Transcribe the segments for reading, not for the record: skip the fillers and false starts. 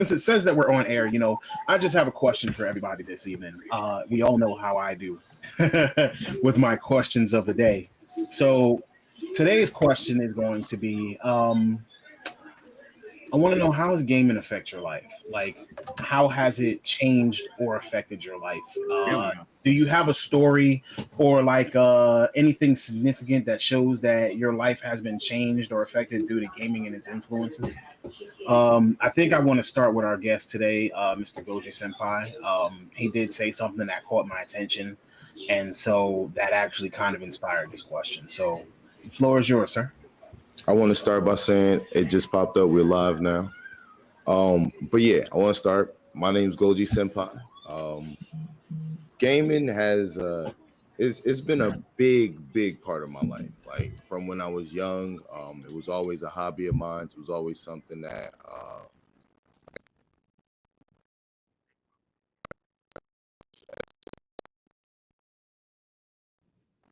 since it says that we're on air, I just have a question for everybody this evening. We all know how I do with my questions of the day. So today's question is going to be I want to know, how has gaming affect your life? Like, how has it changed or affected your life? There we go. Do you have a story or like anything significant that shows that your life has been changed or affected due to gaming and its influences? I think I want to start with our guest today, Mr. Goji Senpai. He did say something that caught my attention, and so that actually kind of inspired this question. So, the floor is yours, sir. I want to start by saying it just popped up. We're live now. But yeah, I want to start. My name's Goji Senpai. Gaming has it's been a big part of my life. Like from when I was young, it was always a hobby of mine. It was always something that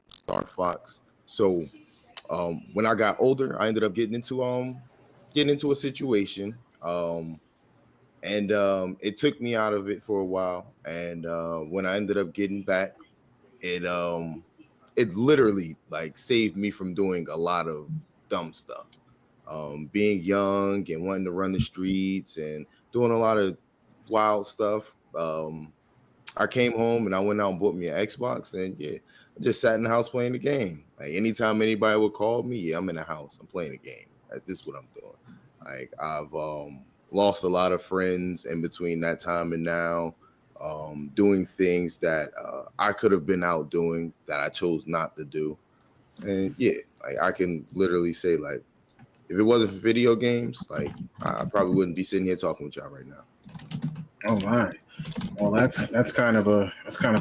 Star Fox. So when I got older, I ended up getting into a situation. And it took me out of it for a while. And when I ended up getting back, it literally like saved me from doing a lot of dumb stuff. Being young and wanting to run the streets and doing a lot of wild stuff. I came home and I went out and bought me an Xbox, and yeah, I just sat in the house playing the game. Like anytime anybody would call me, yeah, I'm in the house, I'm playing the game. Like, this is what I'm doing. Like I've lost a lot of friends in between that time and now, doing things that I could have been out doing that I chose not to do. And yeah, like I can literally say, like, if it wasn't for video games, like I probably wouldn't be sitting here talking with y'all right now. Oh my. Well, that's kind of a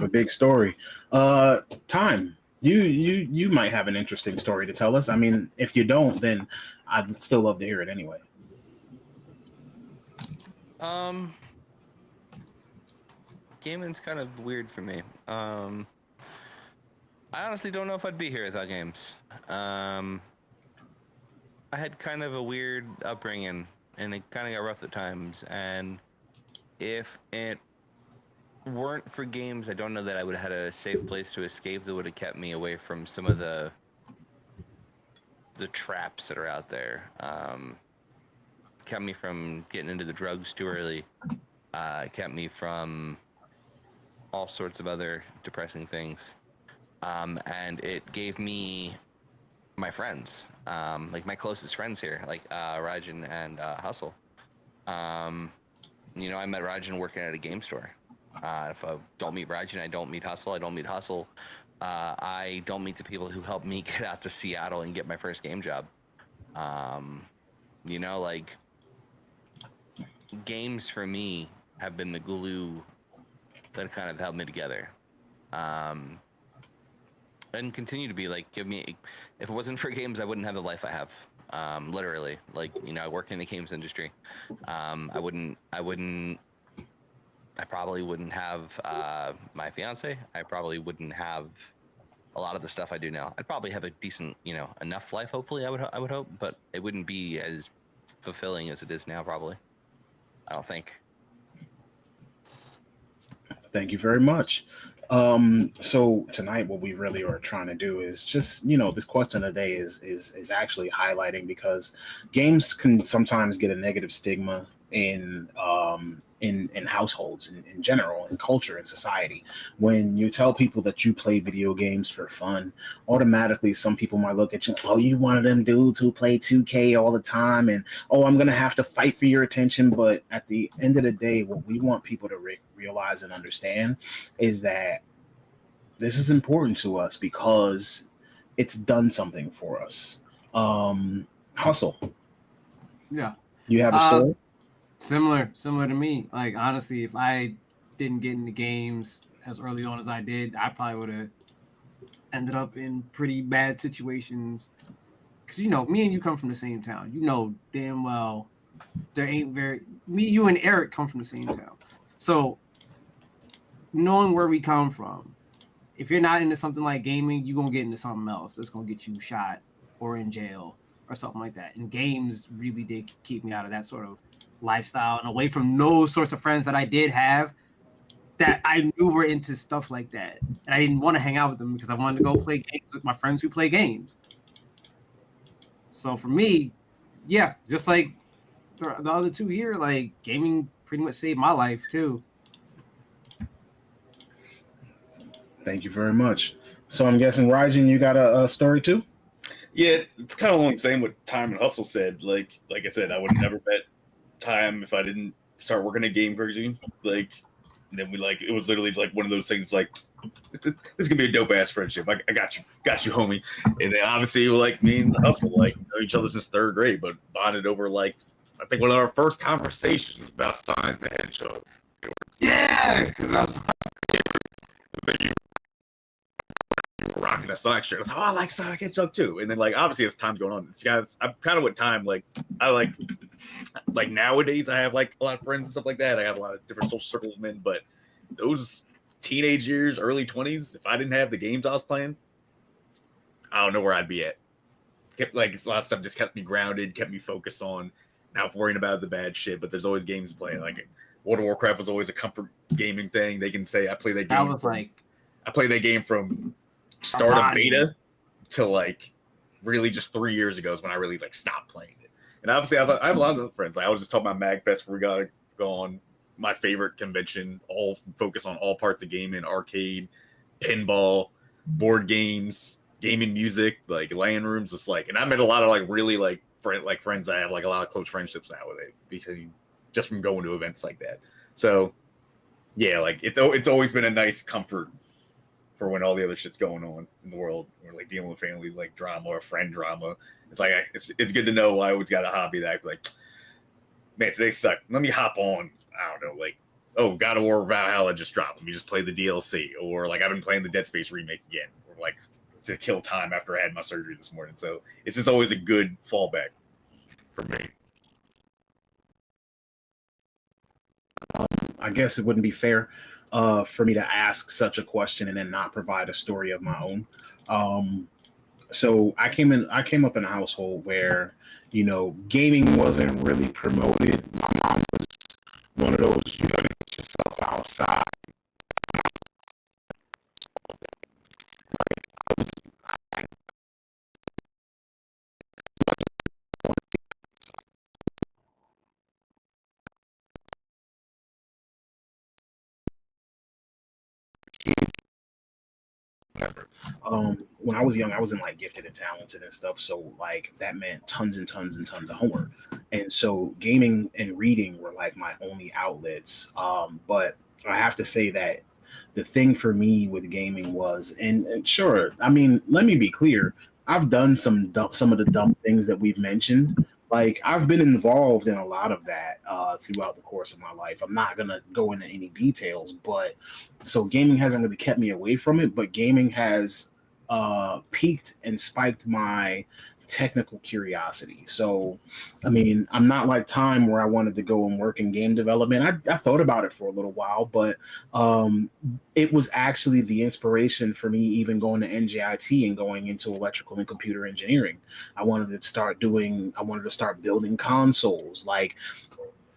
big story. Time. You might have an interesting story to tell us. I mean, if you don't, then I'd still love to hear it anyway. Gaming's kind of weird for me. I honestly don't know if I'd be here without games. I had kind of a weird upbringing, and it kind of got rough at times. And if it weren't for games, I don't know that I would have had a safe place to escape that would have kept me away from some of the traps that are out there. Kept me from getting into the drugs too early. Kept me from all sorts of other depressing things. And it gave me my friends, like my closest friends here, like Rajan and Hustle. I met Rajan working at a game store. If I don't meet Rajan, I don't meet Hustle. I don't meet Hustle. I don't meet the people who helped me get out to Seattle and get my first game job. Like games for me have been the glue that kind of held me together. And continue to be like, if it wasn't for games, I wouldn't have the life I have. Literally, like, I work in the games industry. I probably wouldn't have my fiance. I probably wouldn't have a lot of the stuff I do now. I'd probably have a decent, enough life. Hopefully, I would hope, but it wouldn't be as fulfilling as it is now. Probably, I don't think. Thank you very much. So tonight, what we really are trying to do is just, this question of the day is actually highlighting, because games can sometimes get a negative stigma in households in general, in culture, in society. When you tell people that you play video games for fun, automatically some people might look at you, oh, you one of them dudes who play 2K all the time, and oh, I'm gonna have to fight for your attention. But at the end of the day, what we want people to realize and understand is that this is important to us because it's done something for us. Hustle. Yeah. You have a story? Similar to me. Like, honestly, if I didn't get into games as early on as I did, I probably would have ended up in pretty bad situations. Because, me and you come from the same town. You know damn well there ain't you and Eric come from the same town. So, knowing where we come from, if you're not into something like gaming, you're going to get into something else that's going to get you shot or in jail or something like that. And games really did keep me out of that sort of lifestyle and away from those sorts of friends that I did have that I knew were into stuff like that. And I didn't want to hang out with them because I wanted to go play games with my friends who play games. So for me, yeah, just like the other two here, like gaming pretty much saved my life too. Thank you very much. So I'm guessing, Raijin, you got a story too? Yeah, it's kind of along the same what Time and Hustle said. Like I said, I would never bet time if I didn't start working at Game Crazy. Like, and then it was literally like one of those things. Like, this could be a dope ass friendship. I got you, homie. And then obviously, like me and Hustle, like know each other since 3rd grade, but bonded over like I think one of our first conversations about Sonic the Hedgehog. Yeah, because I was you were rocking a Sonic shirt. I was like, oh, I like Sonic Hedgehog too. And then like obviously as time's going on, I'm kind of with time. Like I like nowadays I have like a lot of friends and stuff like that. I have a lot of different social circles of men, but those teenage years, early 20s, if I didn't have the games I was playing, I don't know where I'd be at. Like a lot of stuff just kept me grounded, kept me focused on not worrying about the bad shit, but there's always games to play. Like World of Warcraft was always a comfort gaming thing. They can say I play that game. I played that game from start of beta to like really just 3 years ago is when I really like stopped playing it. And obviously I have a lot of other friends. I was just talking about MagFest where we got to go on my favorite convention, all focus on all parts of gaming, arcade, pinball, board games, gaming music, like LAN rooms. It's like, and I met a lot of like really like friends. I have like a lot of close friendships now with it because just from going to events like that. So yeah, like it's always been a nice comfort for when all the other shit's going on in the world, or like dealing with family like drama or friend drama. It's like it's good to know I always got a hobby that I like. Man, today sucked. Let me hop on. I don't know, like, oh, God of War Valhalla just dropped. Let me just play the DLC, or like I've been playing the Dead Space remake again, or like to kill time after I had my surgery this morning. So it's just always a good fallback for me. I guess it wouldn't be fair for me to ask such a question and then not provide a story of my own. So I came up in a household where, gaming wasn't really promoted. My mom was one of those, get yourself outside. When I was young, I wasn't like gifted and talented and stuff. So like that meant tons and tons and tons of homework. And so gaming and reading were like my only outlets. But I have to say that the thing for me with gaming was, and sure, I mean, let me be clear. I've done some of the dumb things that we've mentioned. Like I've been involved in a lot of that throughout the course of my life. I'm not gonna go into any details, but so gaming hasn't really kept me away from it, but gaming has piqued and spiked my technical curiosity. So, I mean, I'm not like Time where I wanted to go and work in game development. I thought about it for a little while, but it was actually the inspiration for me even going to NJIT and going into electrical and computer engineering. I wanted to start building consoles. Like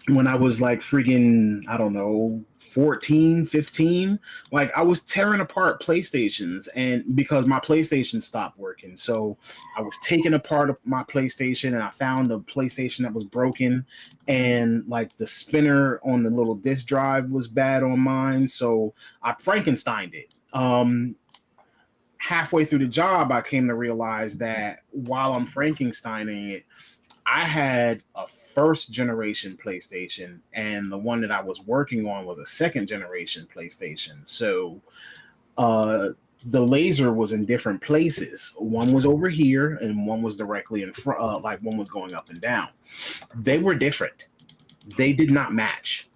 when I was like freaking, I don't know, 14, 15, like I was tearing apart PlayStations, and because my PlayStation stopped working. So I was taking apart my PlayStation and I found a PlayStation that was broken, and like the spinner on the little disk drive was bad on mine. So I Frankensteined it. Halfway through the job, I came to realize that while I'm Frankensteining it, I had a first generation PlayStation, and the one that I was working on was a second generation PlayStation. So the laser was in different places. One was over here, and one was directly in front, like one was going up and down. They were different. They did not match.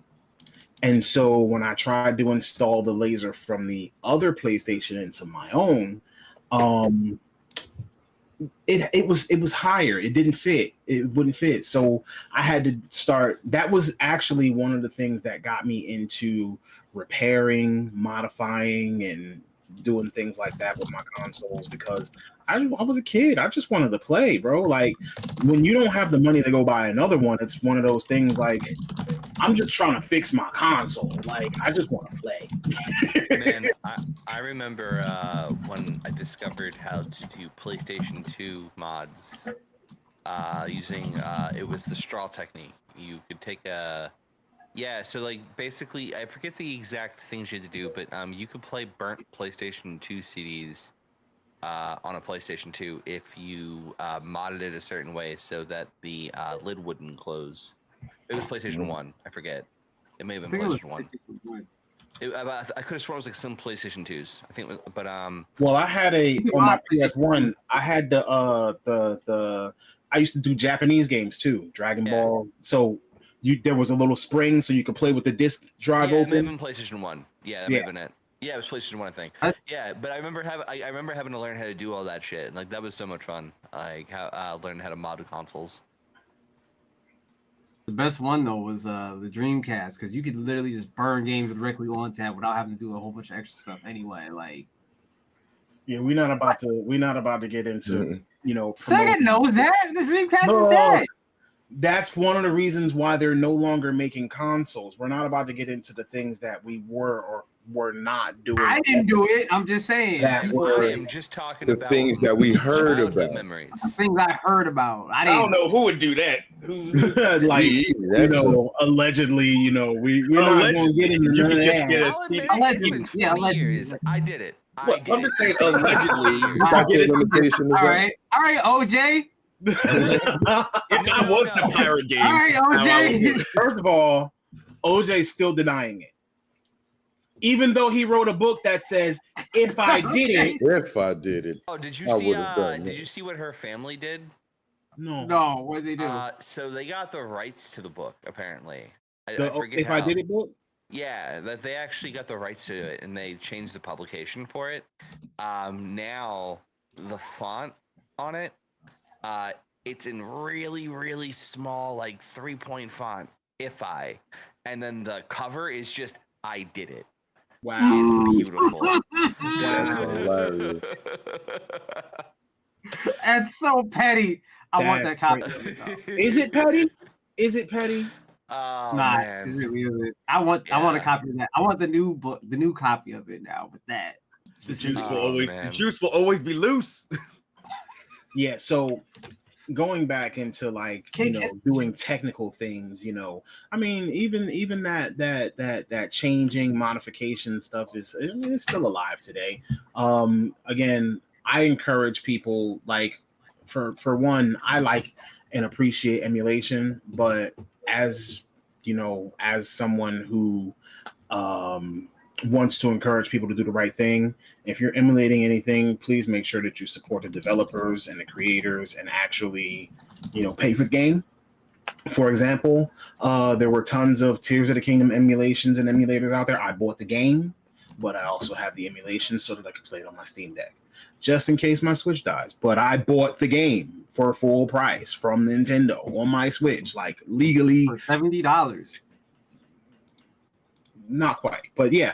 And so when I tried to install the laser from the other PlayStation into my own, it was higher. It didn't fit. It wouldn't fit. So I had to start. That was actually one of the things that got me into repairing, modifying, and doing things like that with my consoles, because I was a kid. I just wanted to play, bro. Like when you don't have the money to go buy another one, it's one of those things like I'm just trying to fix my console. Like I just want to play. Man, I remember when I discovered how to do PlayStation 2 mods using it was the straw technique. You could take a so like basically I forget the exact things you had to do, but you could play burnt PlayStation 2 CDs on a PlayStation 2 if you modded it a certain way so that the lid wouldn't close. It was PlayStation 1. I forget. It may have been PlayStation 1. I could have sworn it was like some PlayStation 2s. I think, but Well, I had on my PS1. I had the I used to do Japanese games too, Dragon Ball. So there was a little spring so you could play with the disc drive open. It may have been PlayStation 1. Yeah, that may have been it. Yeah, it was PlayStation 1, I think. But I remember having to learn how to do all that shit. And like that was so much fun. Like learning how to mod consoles. The best one though was the Dreamcast, because you could literally just burn games directly on tap without having to do a whole bunch of extra stuff anyway. Like, yeah, we're not about to get into Sega knows that the Dreamcast is dead. That's one of the reasons why they're no longer making consoles. We're not about to get into the things that we were or were not doing. I didn't do it. I'm just saying. I am just talking about the things that we heard about. Memories. The things I heard about. I don't know who would do that. Like allegedly, we're not going to get into none of that. Allegedly. I did it. I'm just saying allegedly. All right, OJ. If I was the pirate game, all right, OJ. First of all, OJ's still denying it, even though he wrote a book that says, "If I did it." Oh, did you see? Did you see what her family did? No. What did they do? So they got the rights to the book. Apparently, I did it book. Yeah, that they actually got the rights to it, and they changed the publication for it. Now the font on it. It's in really, really small, like 3-point font, and then the cover is just, I did it. Wow. It's beautiful. Wow. That's so petty. I want that copy. Is it petty? It's not. Man. It really isn't. I want a copy of that. I want the new book, the new copy of it now with that. The juice will always be loose. Yeah, so going back into doing technical things, I mean, even that changing modification stuff it's still alive today. Again, I encourage people, like, for one, I like and appreciate emulation, but as someone who wants to encourage people to do the right thing. If you're emulating anything, please make sure that you support the developers and the creators and actually, pay for the game. For example, there were tons of Tears of the Kingdom emulations and emulators out there. I bought the game, but I also have the emulation so that I could play it on my Steam Deck, just in case my Switch dies. But I bought the game for full price from Nintendo on my Switch, like legally. For $70. Not quite, but yeah.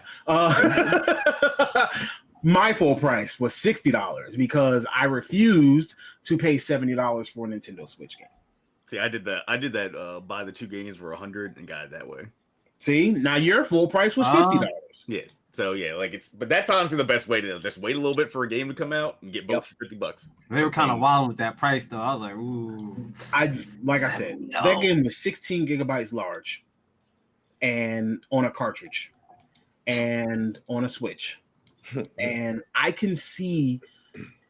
My full price was $60 because I refused to pay $70 for a Nintendo Switch game. See, I did that. Buy the two games for $100 and got it that way. See, now your full price was $50. Yeah. So yeah, but that's honestly the best way to just wait a little bit for a game to come out and get both for $50. They were kind of wild with that price though. I was like, ooh. I said, that game was 16 gigabytes large. And on a cartridge and on a Switch. And I can see,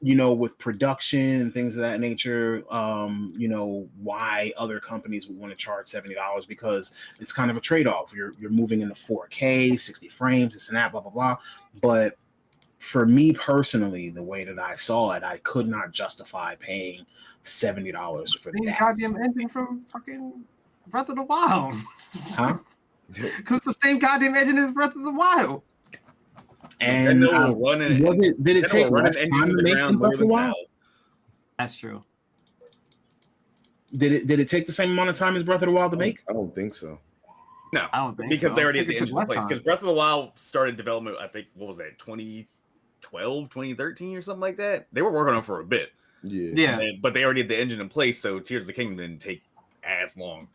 with production and things of that nature, why other companies would want to charge $70 because it's kind of a trade-off. You're moving into 4K, 60 frames, this and that, blah, blah, blah. But for me personally, the way that I saw it, I could not justify paying $70 for that. Goddamn ending from fucking Breath of the Wild. Huh? Because it's the same goddamn engine as Breath of the Wild. And did it take less time to make than Breath of the Wild? That's true. Did it take the same amount of time as Breath of the Wild to make? I don't think so. No, I don't think because they already had the engine in place. Because Breath of the Wild started development, I think, what was that, 2013 or something like that. They were working on it for a bit. Yeah. But they already had the engine in place, so Tears of the Kingdom didn't take as long.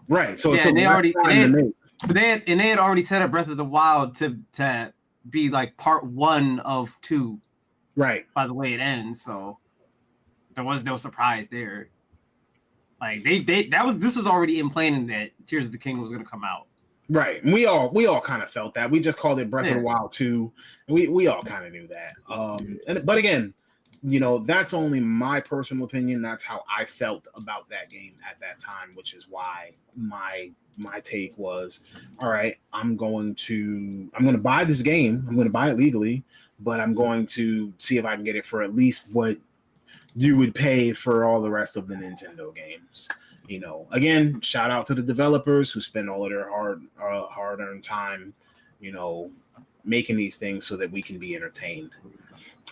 Right. So yeah, they had already set up Breath of the Wild to be like part 1 of 2. Right. By the way it ends, so there was no surprise there. Like this was already in planning that Tears of the Kingdom was going to come out. Right. And we all kind of felt that. We just called it Breath of the Wild 2. And we all kind of knew that. But again, that's only my personal opinion. That's how I felt about that game at that time, which is why my take was, all right, I'm going to buy this game. I'm going to buy it legally, but I'm going to see if I can get it for at least what you would pay for all the rest of the Nintendo games. Again, shout out to the developers who spend all of their hard-earned time, making these things so that we can be entertained.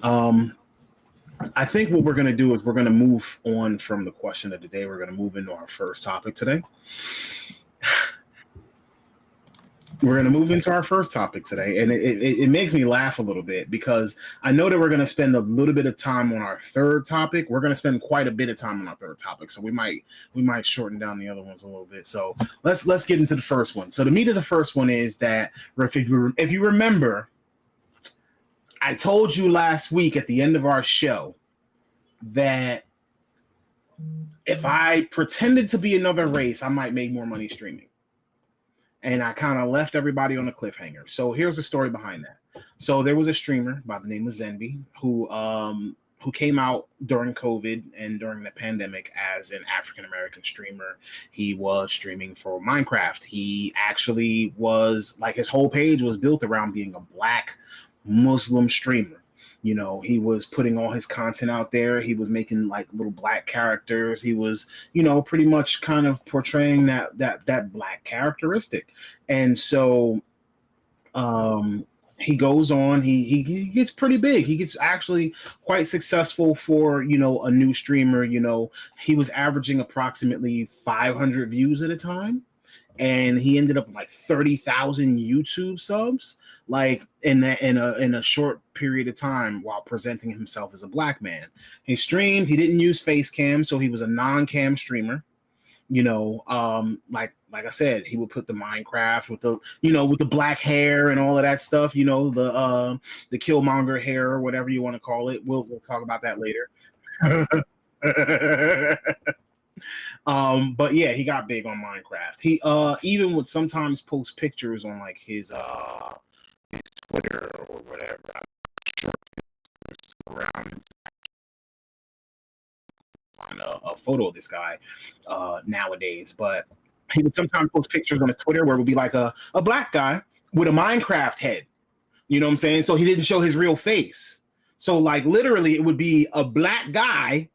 I think what we're going to do is we're going to move on from the question of the day. We're going to move into our first topic today. We're going to move into our first topic today, and it makes me laugh a little bit because I know that we're going to spend a little bit of time on our third topic. We're going to spend quite a bit of time on our third topic, so we might shorten down the other ones a little bit. So let's get into the first one. So the meat of the first one is that if you remember, I told you last week at the end of our show that if I pretended to be another race, I might make more money streaming. And I kind of left everybody on a cliffhanger. So here's the story behind that. So there was a streamer by the name of Zenby who came out during COVID and during the pandemic as an African-American streamer. He was streaming for Minecraft. He actually was like, his whole page was built around being a Black Muslim streamer. He was putting all his content out there. He was making like little Black characters. He was, pretty much kind of portraying that Black characteristic. And so he goes on, he gets pretty big. He gets actually quite successful for, a new streamer. He was averaging approximately 500 views at a time. And he ended up with like 30,000 YouTube subs, like in a short period of time, while presenting himself as a Black man. He streamed. He didn't use face cam, so he was a non-cam streamer. Like I said, he would put the Minecraft with the Black hair and all of that stuff. The Kilmonger hair or whatever you want to call it. We'll talk about that later. But yeah, he got big on Minecraft. He even would sometimes post pictures on like his Twitter or whatever. I'm sure around find a photo of this guy nowadays, but he would sometimes post pictures on his Twitter where it would be like a Black guy with a Minecraft head. You know what I'm saying? So he didn't show his real face. So like literally it would be a Black guy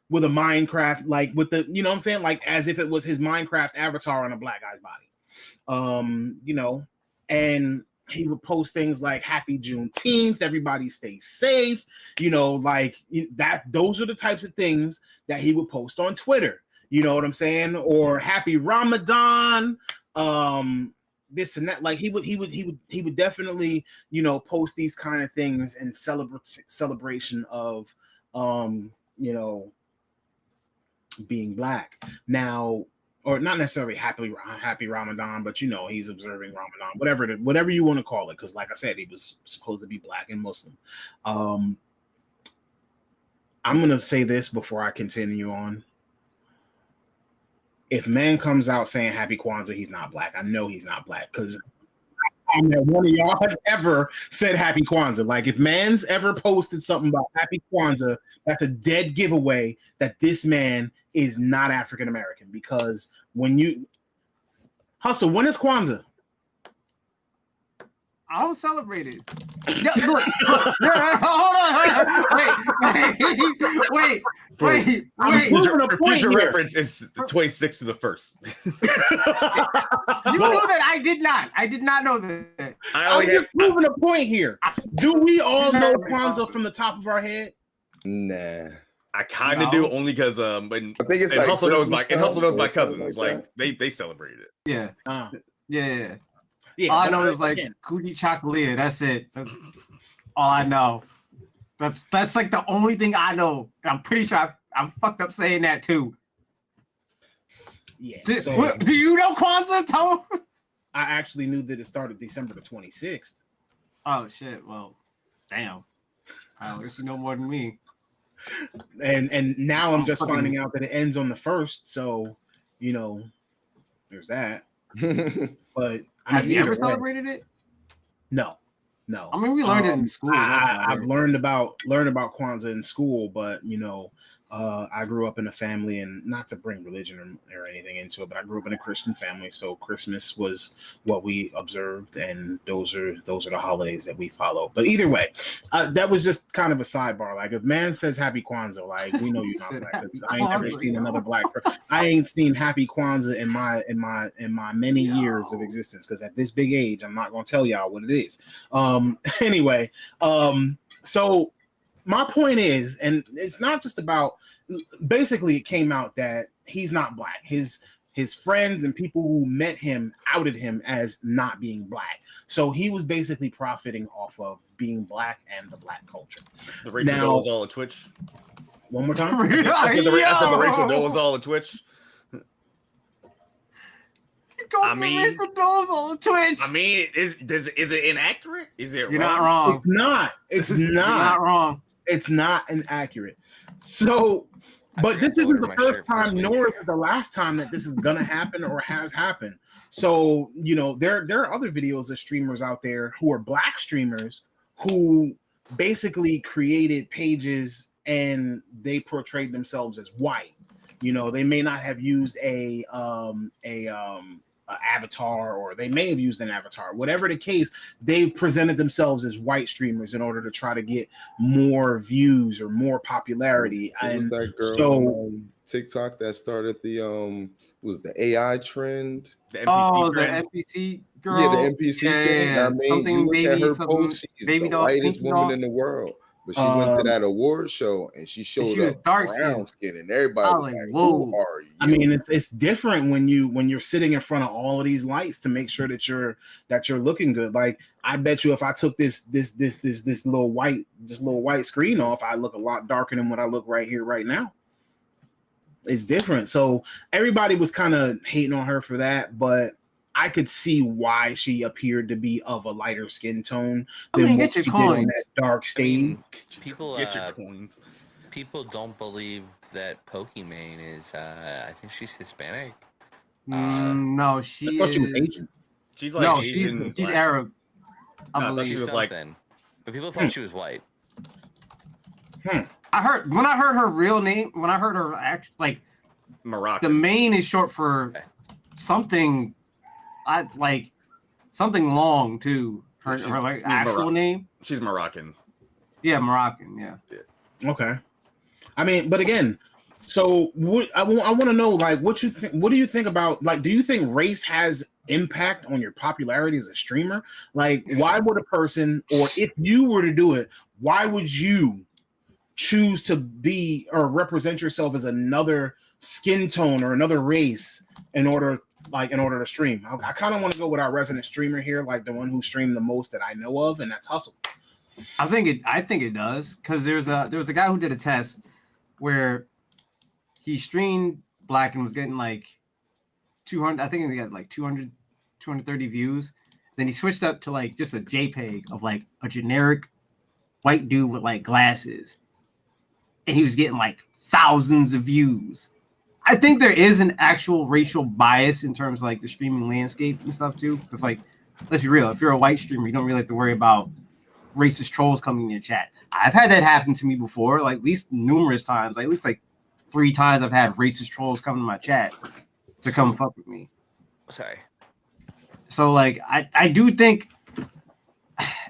with a Minecraft, like with the, you know what I'm saying? Like as if it was his Minecraft avatar on a Black guy's body. And he would post things like Happy Juneteenth, everybody stay safe, like that. Those are the types of things that he would post on Twitter. You know what I'm saying? Or Happy Ramadan, this and that. Like he would definitely, post these kind of things in celebration of, being Black now, or not necessarily happy Ramadan, but he's observing Ramadan, whatever you want to call it, because like I said, he was supposed to be Black and Muslim. I'm gonna say this before I continue on. If man comes out saying Happy Kwanzaa, he's not Black. I know he's not Black, because time that one of y'all has ever said Happy Kwanzaa. Like if man's ever posted something about Happy Kwanzaa, that's a dead giveaway that this man is not African American. Because when you hustle, when is Kwanzaa? I don't celebrate it. No, look, hold on. Wait. Future reference is 26th to the 1st. You know that I did not. I did not know that. I'm just proving a point here. Do we all know Kwanzaa from the top of our head? Nah. I kind of do, only because I think it's like Hustle knows my cousins. Like they celebrated it. Yeah. Yeah. Yeah, all I know is like Coochie Chocolate. That's it. That's all I know. That's like the only thing I know. I'm pretty sure I'm fucked up saying that too. Yeah. Do you know Kwanzaa, Tom? I actually knew that it started December the 26th. Oh shit! Well, damn. I guess you know more than me. And now I'm just fucking- finding out that it ends on the 1st. So, there's that. But Have you ever either way, celebrated it? No. I mean, we learned it in school. That's about I've it. learned about Kwanzaa in school, but I grew up in a family, and not to bring religion or anything into it, but I grew up in a Christian family, so Christmas was what we observed, and those are the holidays that we follow. But either way, that was just kind of a sidebar. Like, if man says Happy Kwanzaa, like, we know you're not Said black, because Happy I ain't never Kwanzaa, seen yo. another black person. I ain't seen Happy Kwanzaa in my many years of existence, because at this big age, I'm not gonna tell y'all what it is. Anyway, so my point is, and it's not just about, basically it came out that he's not black. His friends and people who met him outed him as not being black. So he was basically profiting off of being black and the black culture. The Rachel Now- Dolezal of Twitch. One more time. I said the Rachel Yo! Dolezal of Twitch. I mean- on Twitch. I mean, is it inaccurate? Is it You're wrong? not wrong. It's not. It's You're not not. wrong. It's not inaccurate. So, but forgot this to isn't order the my first shirt for this time, week. nor is it the last time that this is gonna happen or has happened. So, there are other videos of streamers out there who are black streamers who basically created pages and they portrayed themselves as white. They may not have used a avatar, or they may have used an avatar. Whatever the case, they presented themselves as white streamers in order to try to get more views or more popularity. Who was And that girl so- on TikTok that started the was the AI trend? The NPC Oh, the trend? NPC girl. Yeah, the NPC Yeah, thing. yeah, I mean, something you look at baby, her something post, she's baby the doll, whitest pinky woman doll. in the world. But she went to that award show and she showed was up dark brown skin. skin, and everybody I was was like, like, "Who whoa." are you?" I mean, it's different when you're sitting in front of all of these lights to make sure that you're looking good. Like, I bet you if I took this little white screen off, I look a lot darker than what I look right here right now. It's different. So everybody was kind of hating on her for that, but I could see why she appeared to be of a lighter skin tone than what get she your did on coins. that dark I stage. mean, people Get your coins. people don't believe that Pokimane is. I think she's Hispanic. No, I she thought is. she was Asian. She's like No, Asian. she's black. Arab. I No, I thought believe. she She's was like- something, but people thought she was white. I heard her real name. When I heard her the Moroccan. main is short for something. I like something long too. Her She's actual Moroccan. name. She's Moroccan. Yeah, Moroccan. Yeah. Okay. I mean, but again, so I want to know, like, what you think. What do you think about, like, do you think race has impact on your popularity as a streamer? Like, why would a person, or if you were to do it, why would you choose to be or represent yourself as another skin tone or another race in order to stream? I kind of want to go with our resident streamer here, like the one who streamed the most that I know of, and that's Hustle. I think it does, because there was a guy who did a test where he streamed black and was getting like 200. I think he got like 230 views. Then he switched up to like just a JPEG of like a generic white dude with like glasses, and he was getting like thousands of views. I think there is an actual racial bias in terms of like the streaming landscape and stuff too. Because, like, let's be real, if you're a white streamer, you don't really have to worry about racist trolls coming in your chat. I've had that happen to me before, like at least numerous times. Like, at least like 3 times I've had racist trolls come in my chat to come fuck with me. Sorry. So like I do think,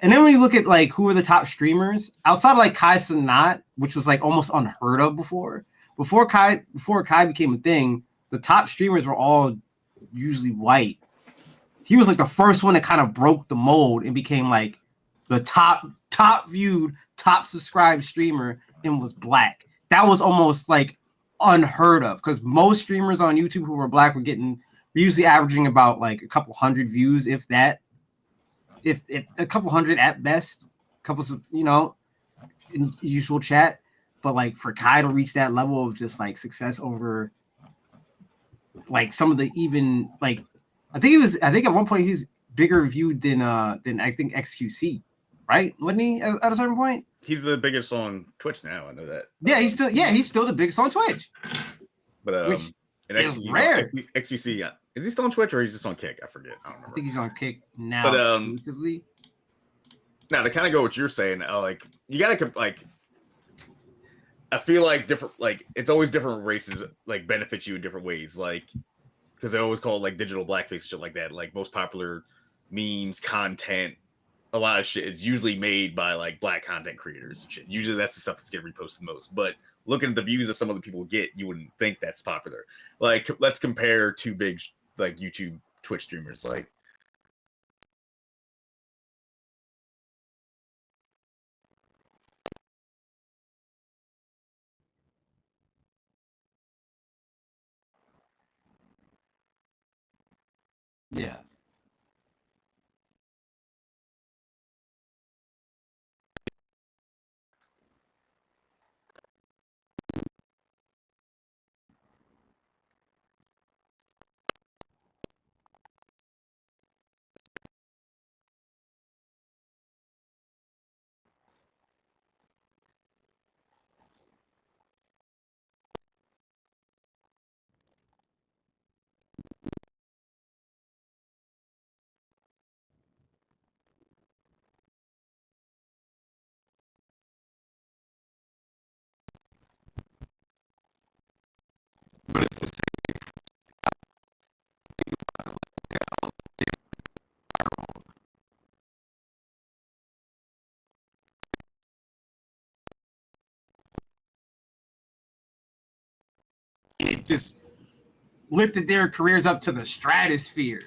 and then when you look at like who are the top streamers outside of like Kai Cenat, which was like almost unheard of before Kai became a thing, the top streamers were all usually white. He was like the first one that kind of broke the mold and became like the top viewed, top subscribed streamer, and was black. That was almost like unheard of, because most streamers on YouTube who were black were usually averaging about like a couple hundred views, if that, if a couple hundred at best, couples of, in usual chat, but like for Kai to reach that level of just like success over like some of the even like I think at one point he's bigger viewed than I think XQC, right? Wasn't he at a certain point? He's the biggest on Twitch now. I know that. Yeah, he's still the biggest on Twitch. But which and is XQC, rare. XQC, is he still on Twitch or he's just on Kick? I forget. I don't I remember. think he's on Kick now But, exclusively. Now to kind of go what you're saying, like you gotta like. I feel like different, like it's always different races like benefit you in different ways, like because they always call it like digital blackface shit like that. Like most popular memes, content, a lot of shit is usually made by like black content creators and shit. Usually that's the stuff that's getting reposted the most. But looking at the views that some other people get, you wouldn't think that's popular. Like let's compare two big like YouTube, Twitch streamers, like. Yeah. It just lifted their careers up to the stratosphere,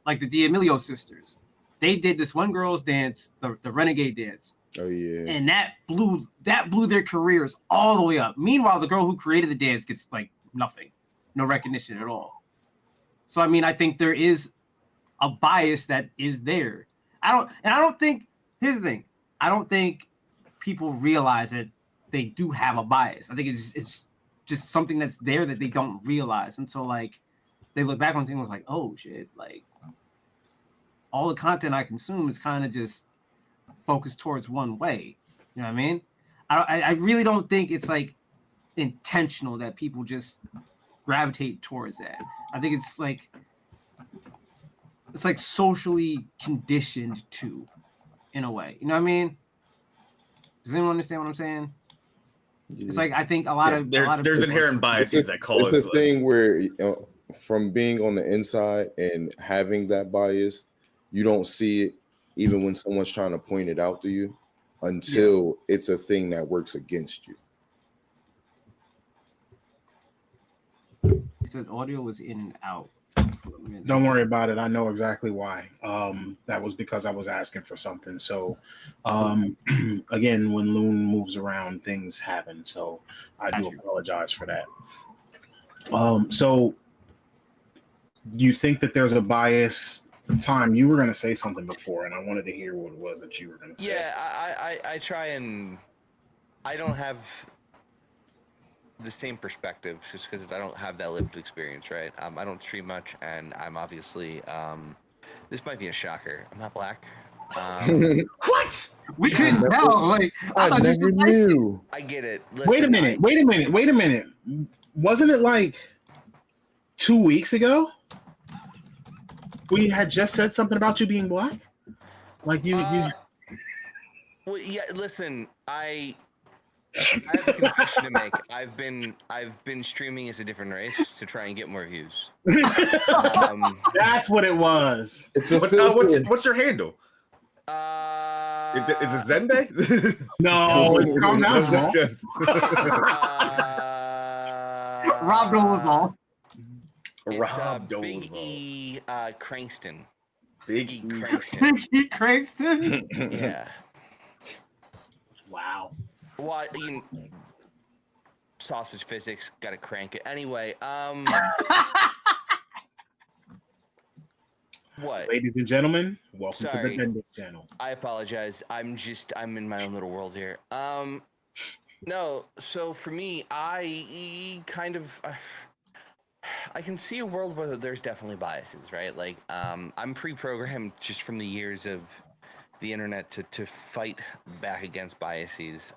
like the D'Amelio sisters. They did this one girl's dance, the Renegade dance. Oh yeah. And that blew their careers all the way up. Meanwhile, the girl who created the dance gets like nothing, no recognition at all. So I mean, I think there is a bias that is there. I don't think. Here's the thing. I don't think people realize that they do have a bias. I think it's just something that's there that they don't realize. And so like they look back on things like, oh shit, like all the content I consume is kind of just focused towards one way. You know what I mean? I really don't think it's like intentional that people just gravitate towards that. I think it's like socially conditioned to, in a way. You know what I mean? Does anyone understand what I'm saying? Yeah. It's like I think a lot of there's inherent biases that cause. It's a thing where from being on the inside and having that bias, you don't see it even when someone's trying to point it out to you until it's a thing that works against you. He said audio was in and out. Don't worry about it. I know exactly why. That was because I was asking for something. So, again, when Loon moves around, things happen. So I do apologize for that. So you think that there's a bias? Time, you were going to say something before, and I wanted to hear what it was that you were going to say. Yeah, I try and I don't have the same perspective just because I don't have that lived experience, right? I don't stream much, and I'm obviously this might be a shocker. I'm not black. What? We couldn't tell. Like I never knew. I get it. Listen, Wait a minute. Wasn't it like 2 weeks ago? We had just said something about you being black. Like you. Well, yeah. Listen, I have a confession to make. I've been streaming as a different race to try and get more views. That's what it was. It's a filter. What's your handle? Is it Zenday? No, calm down, Jamal. Rob Dolezal. Rob Big Dolezal. E Crankston. Big E E. Crankston. Big E Crankston. Yeah. Wow. Well, sausage physics, gotta crank it. Anyway, What? Ladies and gentlemen, welcome to Sorry. the Bending channel. I apologize. I'm in my own little world here. No. So for me, I kind of. I can see a world where there's definitely biases, right? Like, I'm pre-programmed just from the years of the internet to fight back against biases.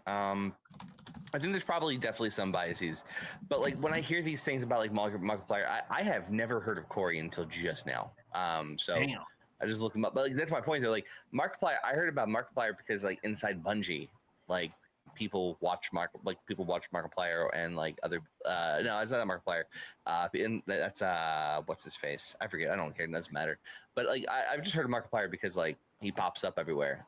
I think there's probably definitely some biases, but like when I hear these things about like Markiplier, I have never heard of Corey until just now. So Damn. I just looked him up. But like that's my point. They're like Markiplier. I heard about Markiplier because like inside Bungie, like people watch Markiplier and like other. No, it's not Markiplier. And that's what's his face? I forget. I don't care. It doesn't matter. But like I've just heard of Markiplier because like he pops up everywhere.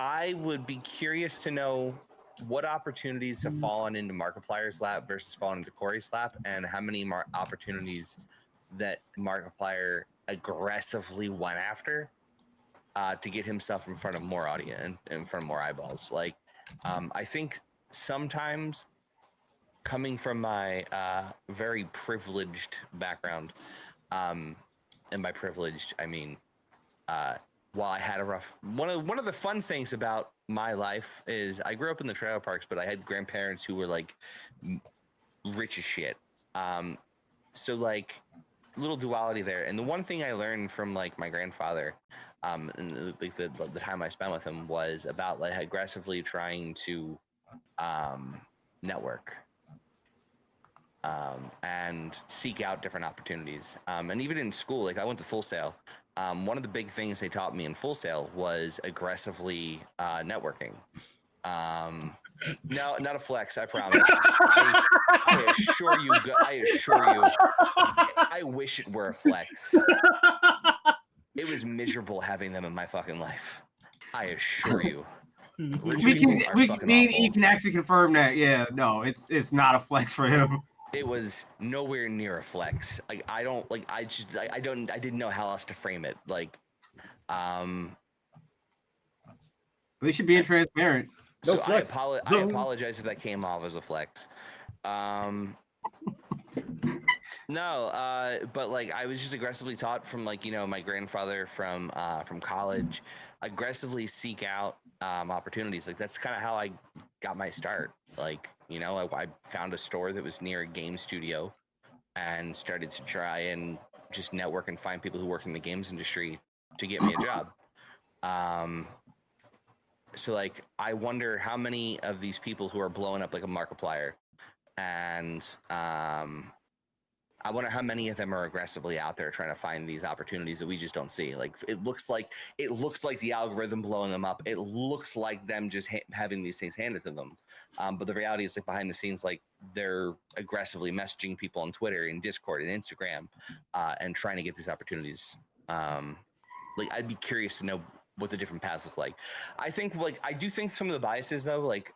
I would be curious to know what opportunities have fallen into Markiplier's lap versus fallen into Corey's lap, and how many opportunities that Markiplier aggressively went after to get himself in front of more audience and in front of more eyeballs. Like, I think sometimes coming from my very privileged background, and by privileged, I mean, while I had a rough one of the fun things about my life is I grew up in the trailer parks, but I had grandparents who were like rich as shit. So like little duality there. And the one thing I learned from like my grandfather, and like the time I spent with him was about like aggressively trying to network and seek out different opportunities. And even in school, like I went to Full Sail. One of the big things they taught me in Full Sail was aggressively networking. No, not a flex, I promise. I assure you. I wish it were a flex. It was miserable having them in my fucking life. I assure you. We can actually confirm that. Yeah, no, it's not a flex for him. It was nowhere near a flex. Like I didn't know how else to frame it. Like, They should be transparent. So I apologize if that came off as a flex. No, but like I was just aggressively taught from like my grandfather from college, aggressively seek out opportunities. Like that's kind of how I got my start. Like I found a store that was near a game studio, and started to try and just network and find people who worked in the games industry to get me a job. So like I wonder how many of these people who are blowing up like a Markiplier, and I wonder how many of them are aggressively out there trying to find these opportunities that we just don't see. Like it looks like the algorithm blowing them up. It looks like them just having these things handed to them. But the reality is like behind the scenes, like they're aggressively messaging people on Twitter and Discord and Instagram, and trying to get these opportunities. Like I'd be curious to know what the different paths look like. I do think some of the biases though, like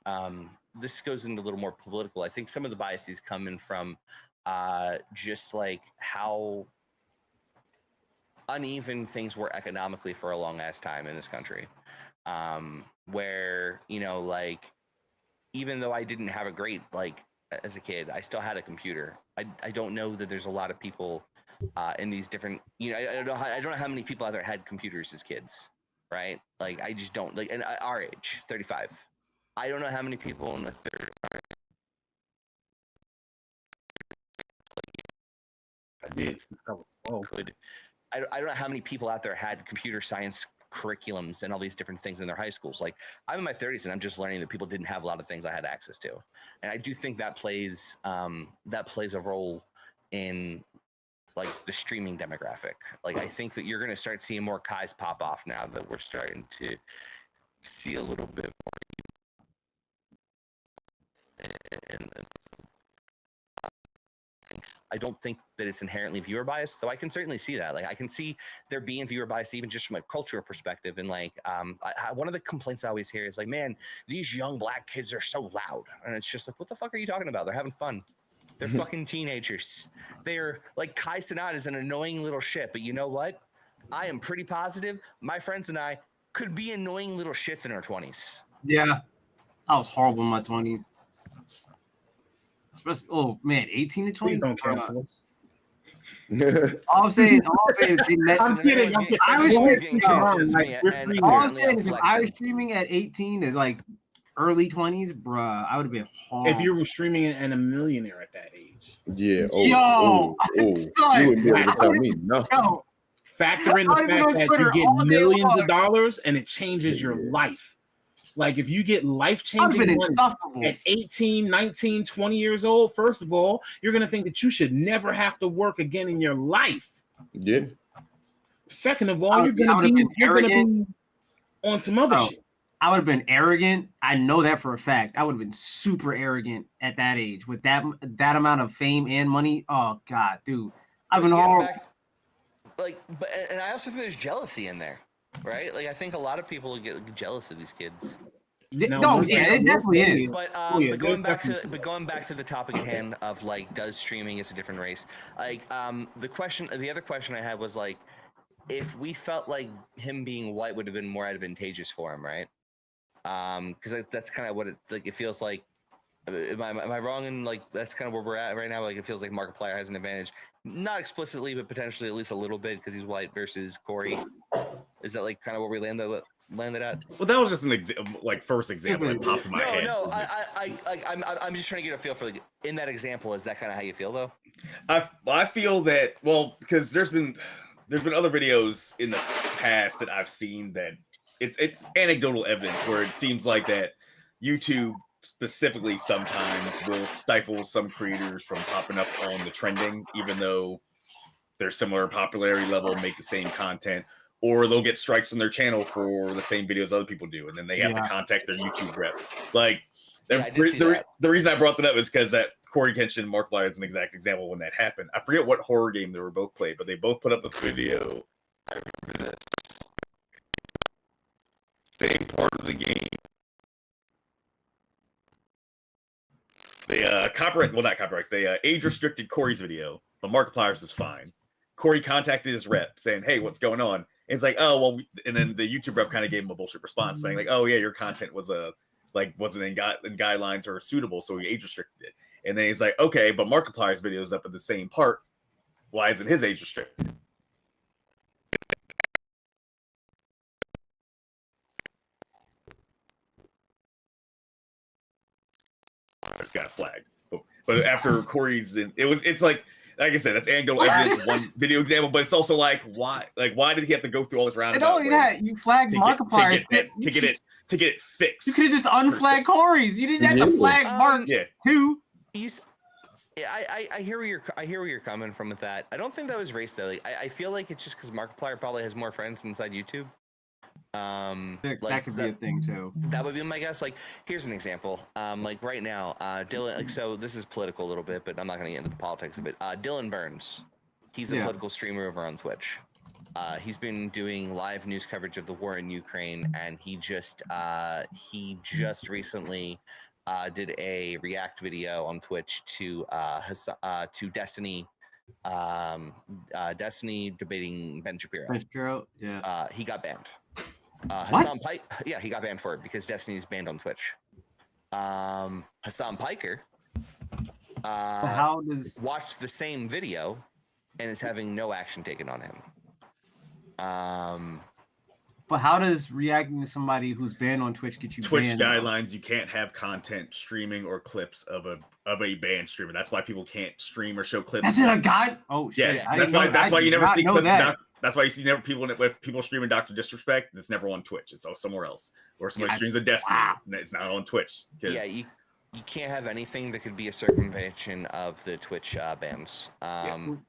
this goes into a little more political. I think some of the biases come in from just like how uneven things were economically for a long ass time in this country, where like even though I didn't have a great like as a kid, I still had a computer. I don't know that there's a lot of people in these different I don't know how many people out there had computers as kids, right? Like I just don't like, and our age 35, I don't know how many people in the third I don't know how many people out there had computer science curriculums and all these different things in their high schools. Like I'm in my 30s and I'm just learning that people didn't have a lot of things I had access to, and I do think that plays a role in like the streaming demographic. Like I think that you're going to start seeing more Kais pop off now that we're starting to see a little bit more. And I don't think that it's inherently viewer bias, though I can certainly see that. Like I can see there being viewer bias even just from a cultural perspective. And like one of the complaints I always hear is like, man, these young black kids are so loud. And it's just like, what the fuck are you talking about? They're having fun. They're fucking teenagers. They're like, Kai Cenat is an annoying little shit, but you know what? I am pretty positive my friends and I could be annoying little shits in our 20s. Yeah, I was horrible in my 20s. Especially, 18 to 20. Please don't cancel us. All I'm saying is they met. I'm kidding. I'm kidding. I was Everyone's streaming. getting No, content like, to me, we're and free all here. I'm apparently saying is if I was flexing. streaming at 18 to like early 20s, bruh, I would have been hard. If you were streaming and a millionaire at that age, Yeah. Oh, Yo, oh, oh. son, You wouldn't be able to tell me nothing. yo, factor in the I don't even fact know that Twitter you get all day millions long. of dollars and it changes your Yeah. life. Like if you get I've been life-changing money insufferable. at 18, 19, 20 years old, first of all, you're going to think that you should never have to work again in your life. Yeah. Second of all, I you're would've going been to be on some other Bro, shit. I would have been arrogant. I know that for a fact. I would have been super arrogant at that age with that amount of fame and money. Oh God, dude, I've been horrible. And I also think there's jealousy in there, right? Like I think a lot of people get jealous of these kids. No, yeah, it definitely is. But yeah, going back definitely- to the topic at hand of like, does streaming is a different race? Like the other question I had was like, if we felt like him being white would have been more advantageous for him, right? Because that's kind of what it feels like. Am I wrong in like that's kind of where we're at right now? Like it feels like Markiplier has an advantage, not explicitly, but potentially at least a little bit because he's white versus Corey. Is that like kind of where we landed at? Well, that was just an first example that popped in my head. No, I'm just trying to get a feel for like in that example. Is that kind of how you feel though? I feel that because there's been other videos in the past that I've seen that it's anecdotal evidence where it seems like that YouTube specifically sometimes will stifle some creators from popping up on the trending, even though they're similar popularity level, make the same content, or they'll get strikes on their channel for the same videos other people do, and then they have to contact their YouTube rep. Like the reason I brought that up is because that Corey Kenshin and Markiplier is an exact example when that happened. I forget what horror game they were both played, but they both put up a video. I remember this. Same part of the game. They they age restricted Corey's video, but Markiplier's is fine. Corey contacted his rep saying, "Hey, what's going on?" And it's like, "Oh, well," and then the YouTube rep kind of gave him a bullshit response saying like, "Oh yeah, your content was wasn't in guidelines or suitable, so we age restricted it." And then he's like, "Okay, but Markiplier's video is up at the same part. Why isn't his age restricted?" I just got flagged. But after Corey's it's like I said, that's anecdotal evidence, one video example, but it's also like why did he have to go through all this roundabout? Not only that, you flagged Markiplier to get it fixed. You could have just unflagged Corey's. You didn't have to flag Mark too. I hear where you're coming from with that. I don't think that was race though. Like, I feel like it's just because Markiplier probably has more friends inside YouTube. That could be a thing too. That would be my guess. Like, here's an example. Like right now, Dylan. Like, so this is political a little bit, but I'm not going to get into the politics of it. Dylan Burns, he's a political streamer over on Twitch. He's been doing live news coverage of the war in Ukraine, and he just recently did a react video on Twitch to Destiny. Destiny debating Ben Shapiro. Ben Shapiro, yeah. He got banned. Hassan Pike, yeah, he got banned for it because Destiny's banned on Twitch. Hassan Piker watched the same video and is having no action taken on him. But how does reacting to somebody who's banned on Twitch get you Twitch banned? guidelines, you can't have content streaming or clips of a banned streamer. That's why people can't stream or show clips. That's in a guide? Oh shit. Yes, that's why you never see clips. That's why you see people streaming Dr. Disrespect. That's never on Twitch. It's somewhere else. Or somebody streams a Destiny. And it's not on Twitch. Yeah, you can't have anything that could be a circumvention of the Twitch bans. But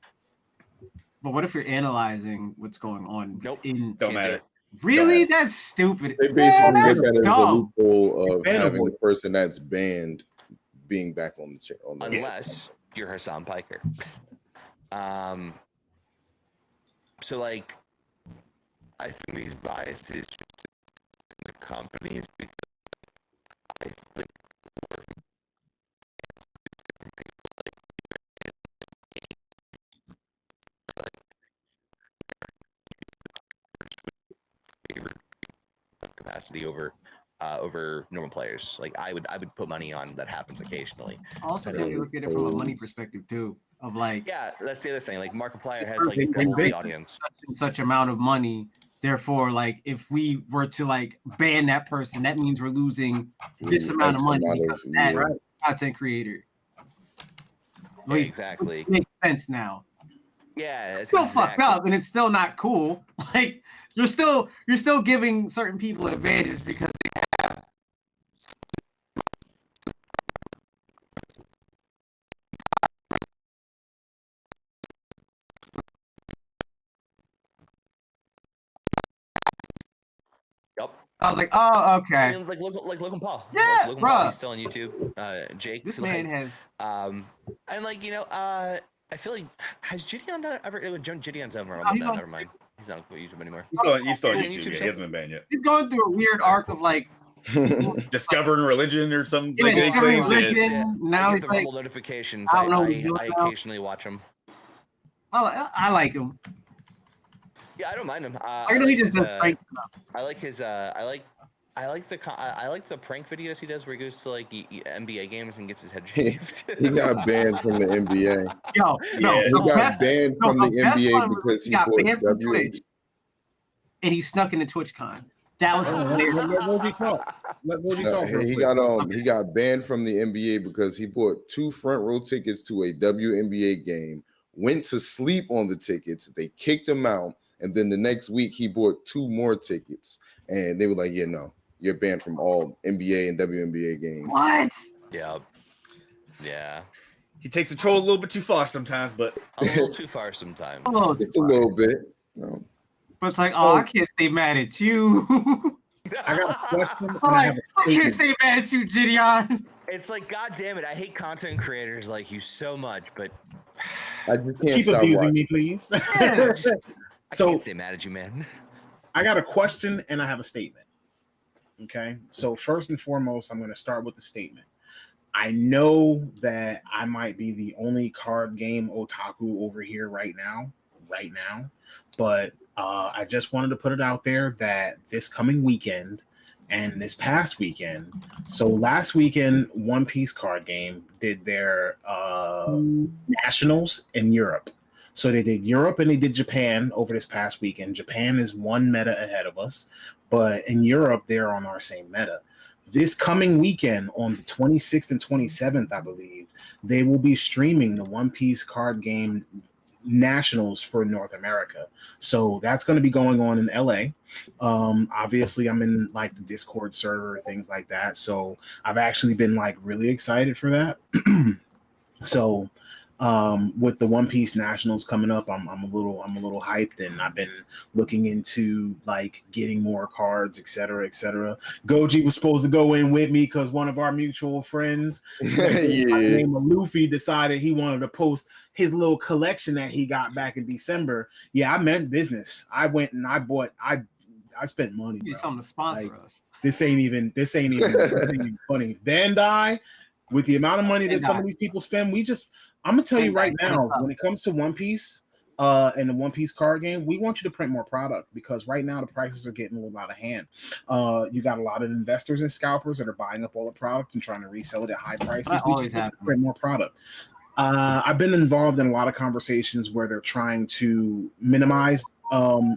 what if you're analyzing what's going on? Nope. Don't matter. Really? That's stupid. They basically look at it as a dumb. loophole of having the person that's banned being back on the channel. Unless you're Hassan Piker. So like, I think these biases just in the companies because I think capacity over normal players. Like I would put money on that happens occasionally. Also, you look at it from a money perspective too. of like, Yeah, that's the other thing. Like Markiplier has They- like they double make the audience. such amount of money. Therefore, like if we were to like ban that person, that means we're losing this amount of X money amount because of- of that yeah. content creator. At Yeah, least exactly. it makes sense now. Yeah, it's Still fucked up, and it's still not cool. Like you're still giving certain people advantages because they have. Yep. I was like, oh, okay. I mean, like Logan Paul. Yeah, Like, Logan Paul, bruh. he's still on YouTube. Jake. This man has. And like I feel like has Gideon ever? Gideon's over No, on he's that. on- Never mind. He's not on YouTube anymore. He's still on He's YouTube. on Yeah, YouTube he still? hasn't been banned yet. He's going through a weird arc of like Discovering religion or something. Yeah, Like they discovering claim religion. that. Now I he's get the like, Rumble notifications. I don't know what he's doing I now. occasionally watch them. I like him. Yeah, I don't mind him. I know he just does prank stuff. I like his. I like the prank videos he does where he goes to like NBA games and gets his head shaved. He got banned from the NBA. Yo, no, Yeah. He the got best, banned no, from the the best NBA one was because he he got bought banned from WNBA. Twitch, and he snuck into TwitchCon. That was hilarious. Let Wojie talk. Let Wojie talk. real He quick. he got banned from the NBA because he bought 2 front row tickets to a WNBA game, went to sleep on the tickets, they kicked him out, and then the next week he bought 2 more tickets, and they were like, "Yeah, no, you're banned from all NBA and WNBA games." What? Yeah. He takes the troll a little bit too far sometimes, but A little too far sometimes. Oh, Just a little bit. No. but it's like, oh, I can't stay mad at you. I got a question and I'm I like, have a I can't statement. stay mad at you, Gideon. It's like, God damn it, I hate content creators like you so much, but I just can't Keep stop abusing watching. me, please. Yeah, I So- can't stay mad at you, man. I got a question and I have a statement. Okay. So first and foremost, I'm going to start with the statement. I know that I might be the only card game otaku over here right now, but I just wanted to put it out there that this coming weekend and this past weekend, so last weekend, One Piece card game did their nationals in Europe. So they did Europe and they did Japan over this past weekend. Japan is 1 meta ahead of us, but in Europe, they're on our same meta. This coming weekend on the 26th and 27th, I believe, they will be streaming the One Piece card game nationals for North America. So that's going to be going on in LA. Obviously, I'm in like the Discord server, things like that. So I've actually been like really excited for that. So with the One Piece Nationals coming up, I'm a little hyped, and I've been looking into like getting more cards, etc., etc. Goji was supposed to go in with me because one of our mutual friends, by the Yeah. name of Luffy, decided he wanted to post his little collection that he got back in December. Yeah, I meant business. I went and I bought. I spent money. You Bro. tell him to sponsor Like, us. This ain't even funny. Bandai, with the amount of money that some of these people spend, I'm gonna tell you right now, when it comes to One Piece and the One Piece card game, we want you to print more product because right now the prices are getting a little out of hand. You got a lot of investors and scalpers that are buying up all the product and trying to resell it at high prices. That We always just want you to happens. print more product. I've been involved in a lot of conversations where they're trying to minimize,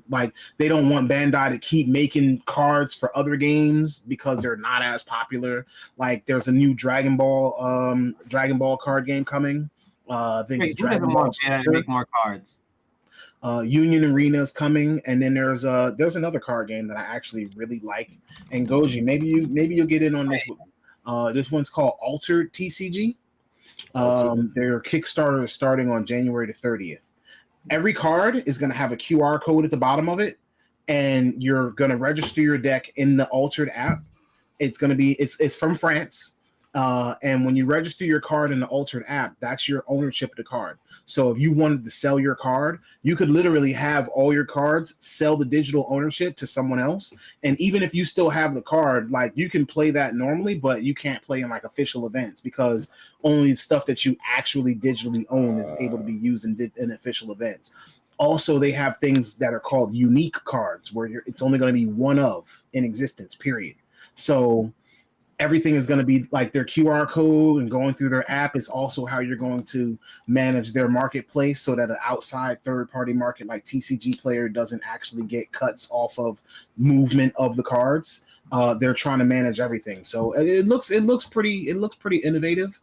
like they don't want Bandai to keep making cards for other games because they're not as popular. Like there's a new Dragon Ball card game coming. I think Wait, it's who doesn't Dragon Ball want Bandai to Super. make more cards? Union Arena is coming, and then there's another card game that I actually really like. And Goji, maybe you'll get in on this one. This one's called Altered TCG. Their Kickstarter is starting on January the 30th. Every card is going to have a QR code at the bottom of it, and you're going to register your deck in the Altered app. It's going to be it's from France. And when you register your card in the Altered app, that's your ownership of the card. So if you wanted to sell your card, you could literally have all your cards, sell the digital ownership to someone else. And even if you still have the card, like you can play that normally, but you can't play in like official events because only stuff that you actually digitally own is able to be used in official events. Also, they have things that are called unique cards where it's only going to be one of in existence, period. So everything is going to be like their QR code, and going through their app is also how you're going to manage their marketplace, so that an outside third-party market like TCG Player doesn't actually get cuts off of movement of the cards. They're trying to manage everything, so it looks pretty innovative.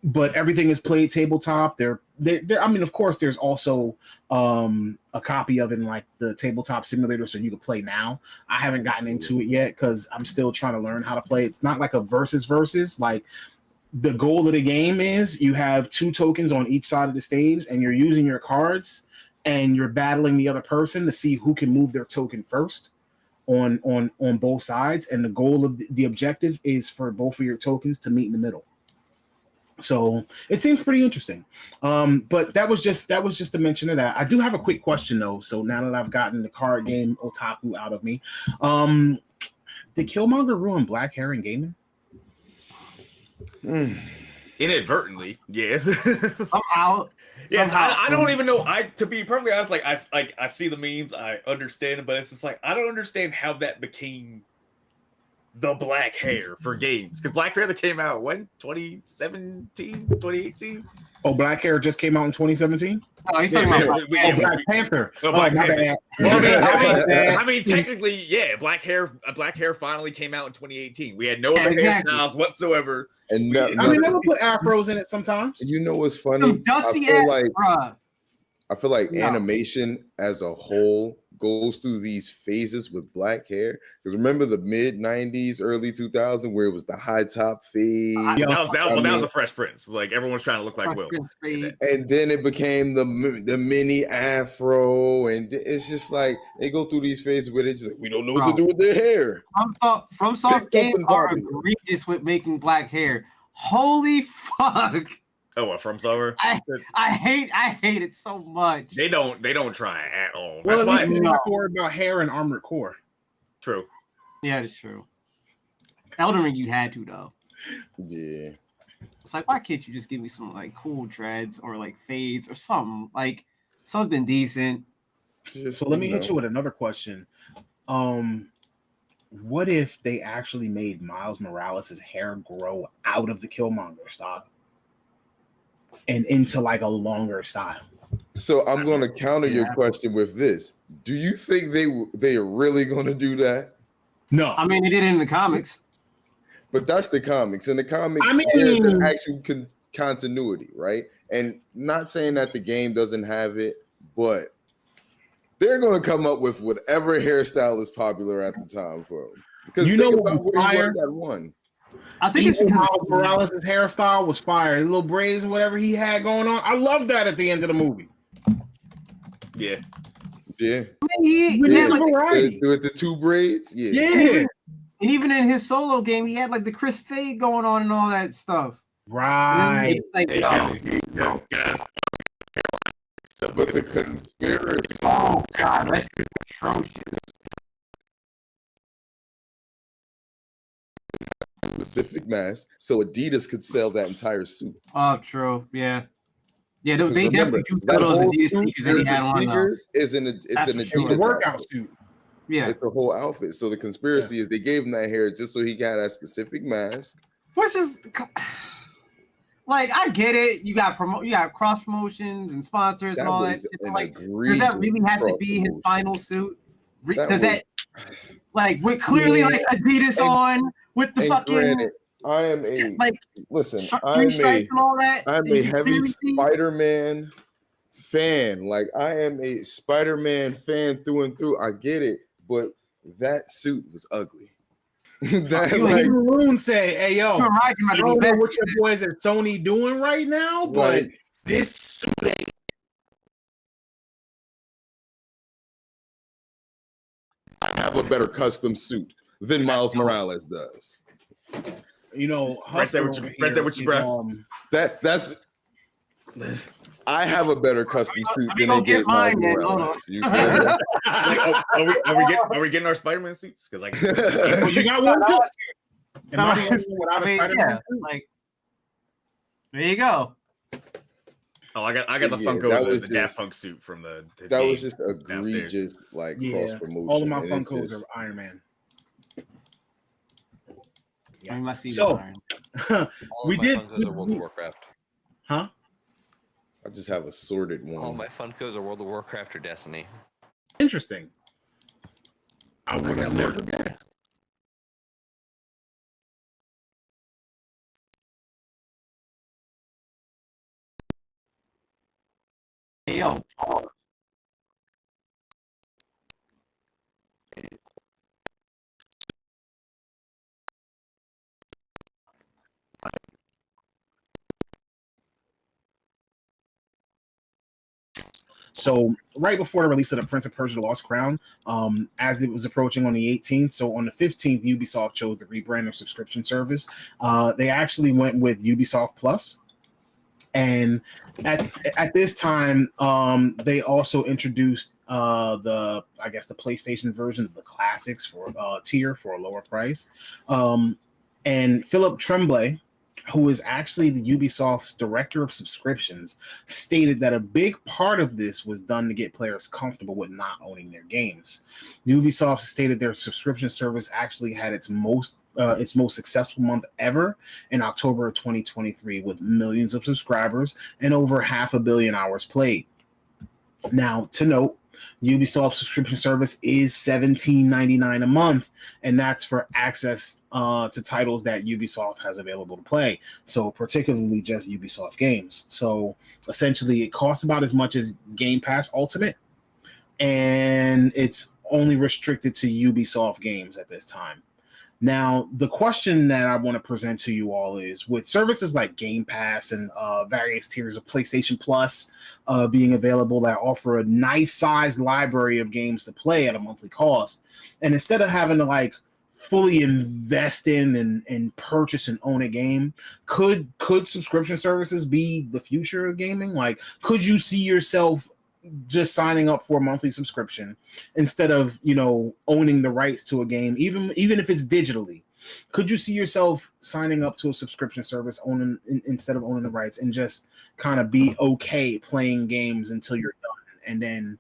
But everything is played tabletop. I mean, of course, there's also a copy of it in like the tabletop simulator, so you can play now. I haven't gotten into it yet because I'm still trying to learn how to play. It's not like a versus. Like, the goal of the game is you have 2 tokens on each side of the stage, and you're using your cards, and you're battling the other person to see who can move their token first on both sides. And the goal of the objective is for both of your tokens to meet in the middle. So it seems pretty interesting. But that was just a mention of that. I do have a quick question though. So now that I've gotten the card game otaku out of me, did Kilmonger ruin black hair in gaming? Inadvertently, yeah. Somehow. Yeah, I don't even know. To be perfectly honest, I see the memes, I understand it, but it's just like I don't understand how that became the black hair for games. Because black hair that came out when 2017, 2018. Oh, black hair just came out in 2017. Oh, he's talking about Black Panther. Black Panther. Well, I mean, technically, yeah, black hair finally came out in 2018 We had no other hairstyles whatsoever. And I mean, they will put afros in it sometimes. You know what's funny? Dusty I feel like animation as a whole goes through these phases with black hair. Because remember the mid 90s, early 2000s, where it was the high top fade. That was a Fresh Prince. Like everyone's trying to look like Will. And then it became the mini afro, and it's just like they go through these phases where they just like, we don't know what to do with their hair. FromSoft games are egregious with making black hair. Holy fuck! Oh, what, From Software? I hate it so much. They don't try at all. Well, at least they're not worried about hair and Armored Core. True. Yeah, it's true. Elden Ring, you had to though. Yeah. It's like, why can't you just give me some like cool dreads or like fades or something, like something decent? So let me hit you with another question. What if they actually made Miles Morales' hair grow out of the Killmonger style and into like a longer style? So I'm going to counter your question with this. Do you think they are really going to do that? No. I mean, they did it in the comics. But that's the comics. In the comics, I mean, there's an actual continuity, right? And not saying that the game doesn't have it, but they're going to come up with whatever hairstyle is popular at the time for them. Because you know about what where he was at one. I think it's because Miles Morales' hairstyle was fire. The little braids and whatever he had going on. I love that at the end of the movie. Yeah. Yeah. I mean, he had, like, with the 2 braids. Yeah. Yeah. And even in his solo game, he had like the Chris fade going on and all that stuff. Right. Like, But the conspiracy. oh god, that's atrocious. Specific mask, so Adidas could sell that entire suit. Oh, true. Yeah. Yeah, they Remember, definitely do sell those Adidas sneakers that he had on. It's an Adidas workout suit. Yeah, it's the whole outfit. So the conspiracy is they gave him that hair just so he got that specific mask. which is like, I get it. You got cross promotions and sponsors and all that. Like, does that really have to be his final suit? Does that like with clearly like Adidas on with the fucking? Granted, I am a like listen. I'm a heavy Spider-Man fan. Like I am a Spider-Man fan through and through. I get it, but that suit was ugly. Maroon say, "Hey yo, I don't know what your boys at Sony doing right now, but this suit ain't." I have a better custom suit than Miles Morales does. You know, right there with your breath. That's. I have a better custom suit than they get mine. Then you feel me? Are we getting our Spider-Man suits? Because like, you got one too. Am I the only one without a Spider-Man suit? Like, there you go. Oh, I got the Funko of the Daft Punk suit from the. That was just egregious, like cross promotion. All of my Funkos are Iron Man. I mean, my CV So All we of my did. Funkos are World of Warcraft. Huh? I just have a sorted one. All my Funkos are World of Warcraft or Destiny. Interesting. I would have never guessed. Hey, yo, pause. So right before the release of the Prince of Persia: The Lost Crown, as it was approaching on the 18th, so on the 15th, Ubisoft chose to rebrand their subscription service. They actually went with Ubisoft Plus. And at this time, they also introduced the PlayStation version of the classics for tier for a lower price. And Philip Tremblay, who is actually the Ubisoft's director of subscriptions, stated that a big part of this was done to get players comfortable with not owning their games. Ubisoft stated their subscription service actually had its most successful month ever in October of 2023, with millions of subscribers and over 500 million hours played. Now, to note, Ubisoft's subscription service is $17.99 a month, and that's for access to titles that Ubisoft has available to play. So particularly just Ubisoft games. So essentially it costs about as much as Game Pass Ultimate, and it's only restricted to Ubisoft games at this time. Now, the question that I want to present to you all is, with services like Game Pass and various tiers of PlayStation Plus being available that offer a nice sized library of games to play at a monthly cost, and instead of having to like fully invest in and purchase and own a game, could subscription services be the future of gaming? Like, could you see yourself just signing up for a monthly subscription instead of, owning the rights to a game, even if it's digitally? Could you see yourself signing up to a subscription service instead of owning the rights, and just kind of be okay playing games until you're done, and then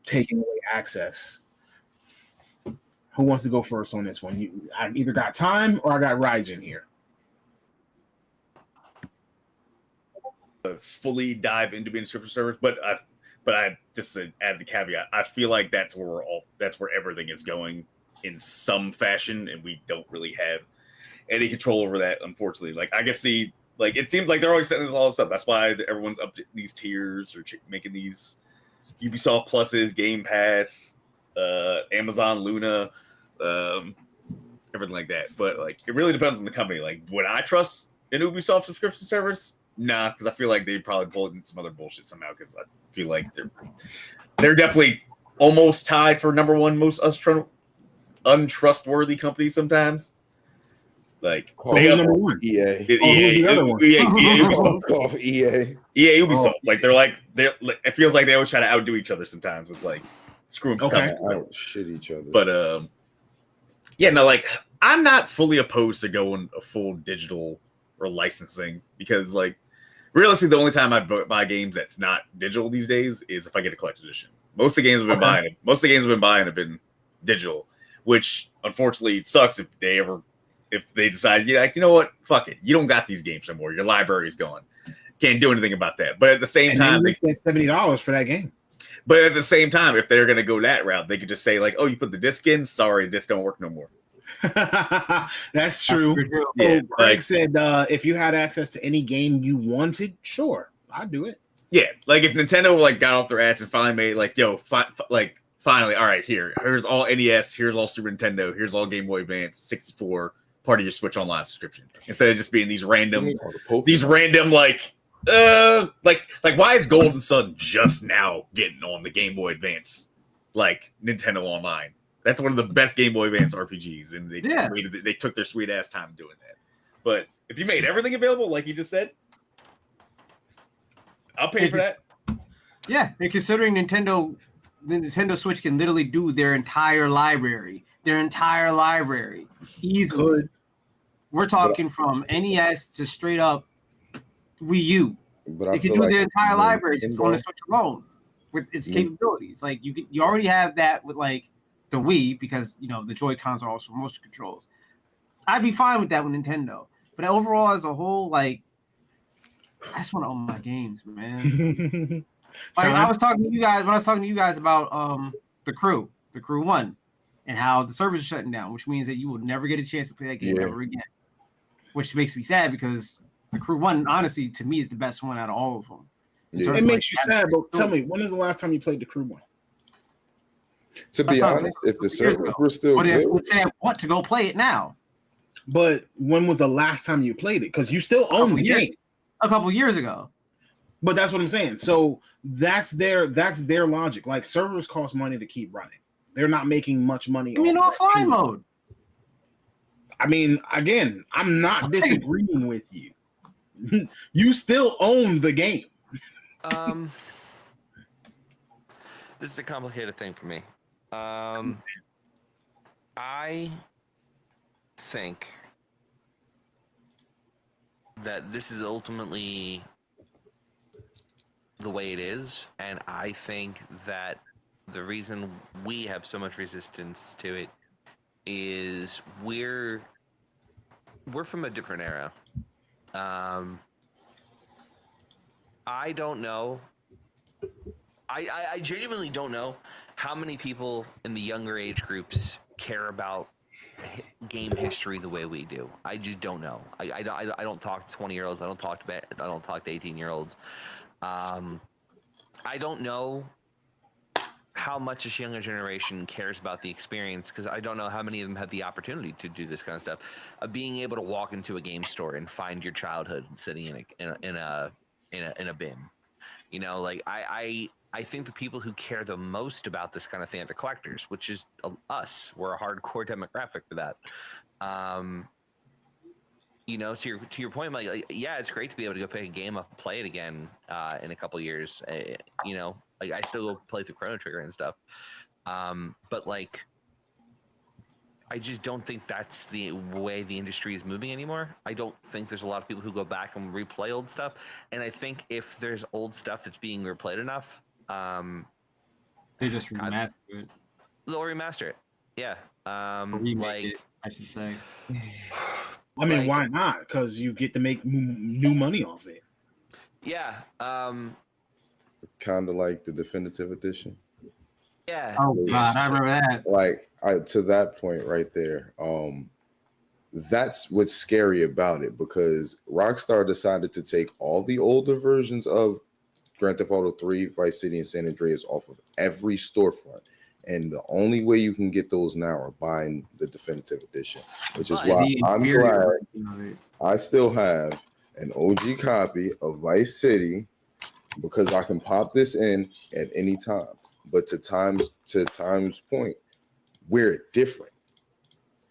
taking away access? Who wants to go first on this one? I either got time or I got Raijin here. Fully dive into being a subscription service, but I just to add the caveat, I feel like that's where everything is going in some fashion, and we don't really have any control over that, unfortunately. Like, I can see, like, it seems like they're always setting all this up. That's why everyone's up to these tiers or making these Ubisoft Pluses, Game Pass, Amazon Luna, everything like that. But like, it really depends on the company. Like, would I trust an Ubisoft subscription service? Nah, because I feel like they'd probably pull in some other bullshit somehow. Because I feel like they're definitely almost tied for number one most untrustworthy company sometimes. Like, number one? EA. Ubisoft. EA. Ubisoft. Like, they're it feels like they always try to outdo each other sometimes with like screwing Out shit each other. But yeah, no, like, I'm not fully opposed to going a full digital or licensing, because like, realistically, the only time I buy games that's not digital these days is if I get a collector's edition. Most of the games I've been buying have been digital, which unfortunately sucks if they decide, you know what, fuck it, you don't got these games anymore. Your library is gone. Can't do anything about that. But at the same time, they spent $70 for that game. But at the same time, if they're gonna go that route, they could just say like, "Oh, you put the disc in. Sorry, disc don't work no more." That's true. So Yeah, Greg said, if you had access to any game you wanted, sure, I'd do it. Yeah, like if Nintendo like got off their ass and finally made like, yo, finally, all right, here's all NES, here's all Super Nintendo, here's all Game Boy Advance, 64, part of your Switch Online subscription, instead of just being these random like why is Golden Sun just now getting on the Game Boy Advance, like Nintendo Online? That's one of the best Game Boy Advance RPGs, and they took their sweet ass time doing that. But if you made everything available, like you just said, I'll pay for that. Yeah, and considering the Nintendo Switch can literally do their entire library easily. We're talking from NES to straight up Wii U. But it can do their entire library just on the Switch alone with its capabilities. Like, you already have that with like the Wii, because the Joy-Cons are also motion controls. I'd be fine with that with Nintendo. But overall, as a whole, like, I just want to own my games, man. Like I was talking to you guys when I was talking to you guys about the Crew 1, and how the servers are shutting down, which means that you will never get a chance to play that game ever again. Which makes me sad because the Crew 1, honestly, to me, is the best one out of all of them. Yeah. It makes you sad, but tell me, when is the last time you played the Crew 1? To be honest, if the servers were still good, I want to go play it now. But when was the last time you played it? Because you still own the game. A couple years ago. But that's what I'm saying. So that's their logic. Like, servers cost money to keep running. They're not making much money. I mean, offline mode. I mean, again, I'm not disagreeing with you. You still own the game. This is a complicated thing for me. I think that this is ultimately the way it is, and I think that the reason we have so much resistance to it is we're from a different era. I don't know. I genuinely don't know how many people in the younger age groups care about game history the way we do. I just don't know. I don't talk to 20-year-olds. I don't talk to 18-year-olds. I don't know how much this younger generation cares about the experience, because I don't know how many of them have the opportunity to do this kind of stuff. Being able to walk into a game store and find your childhood sitting in a bin. You know, like I think the people who care the most about this kind of thing are the collectors, which is us. We're a hardcore demographic for that. You know, to your point, like, yeah, it's great to be able to go pick a game up and play it again in a couple of years. You know, like, I still go play through Chrono Trigger and stuff. But like, I just don't think that's the way the industry is moving anymore. I don't think there's a lot of people who go back and replay old stuff. And I think if there's old stuff that's being replayed enough, they just remaster it. They'll remaster it. Yeah. Remake it, I should say. I mean, why not? Because you get to make new money off it. Yeah. Kind of like the definitive edition. Yeah. Oh God, I remember that. Like, to that point right there, that's what's scary about it, because Rockstar decided to take all the older versions of Grand Theft Auto 3, Vice City, and San Andreas off of every storefront. And the only way you can get those now are buying the definitive edition, which is why I'm glad I still have an OG copy of Vice City, because I can pop this in at any time. But to Time's point, we're different.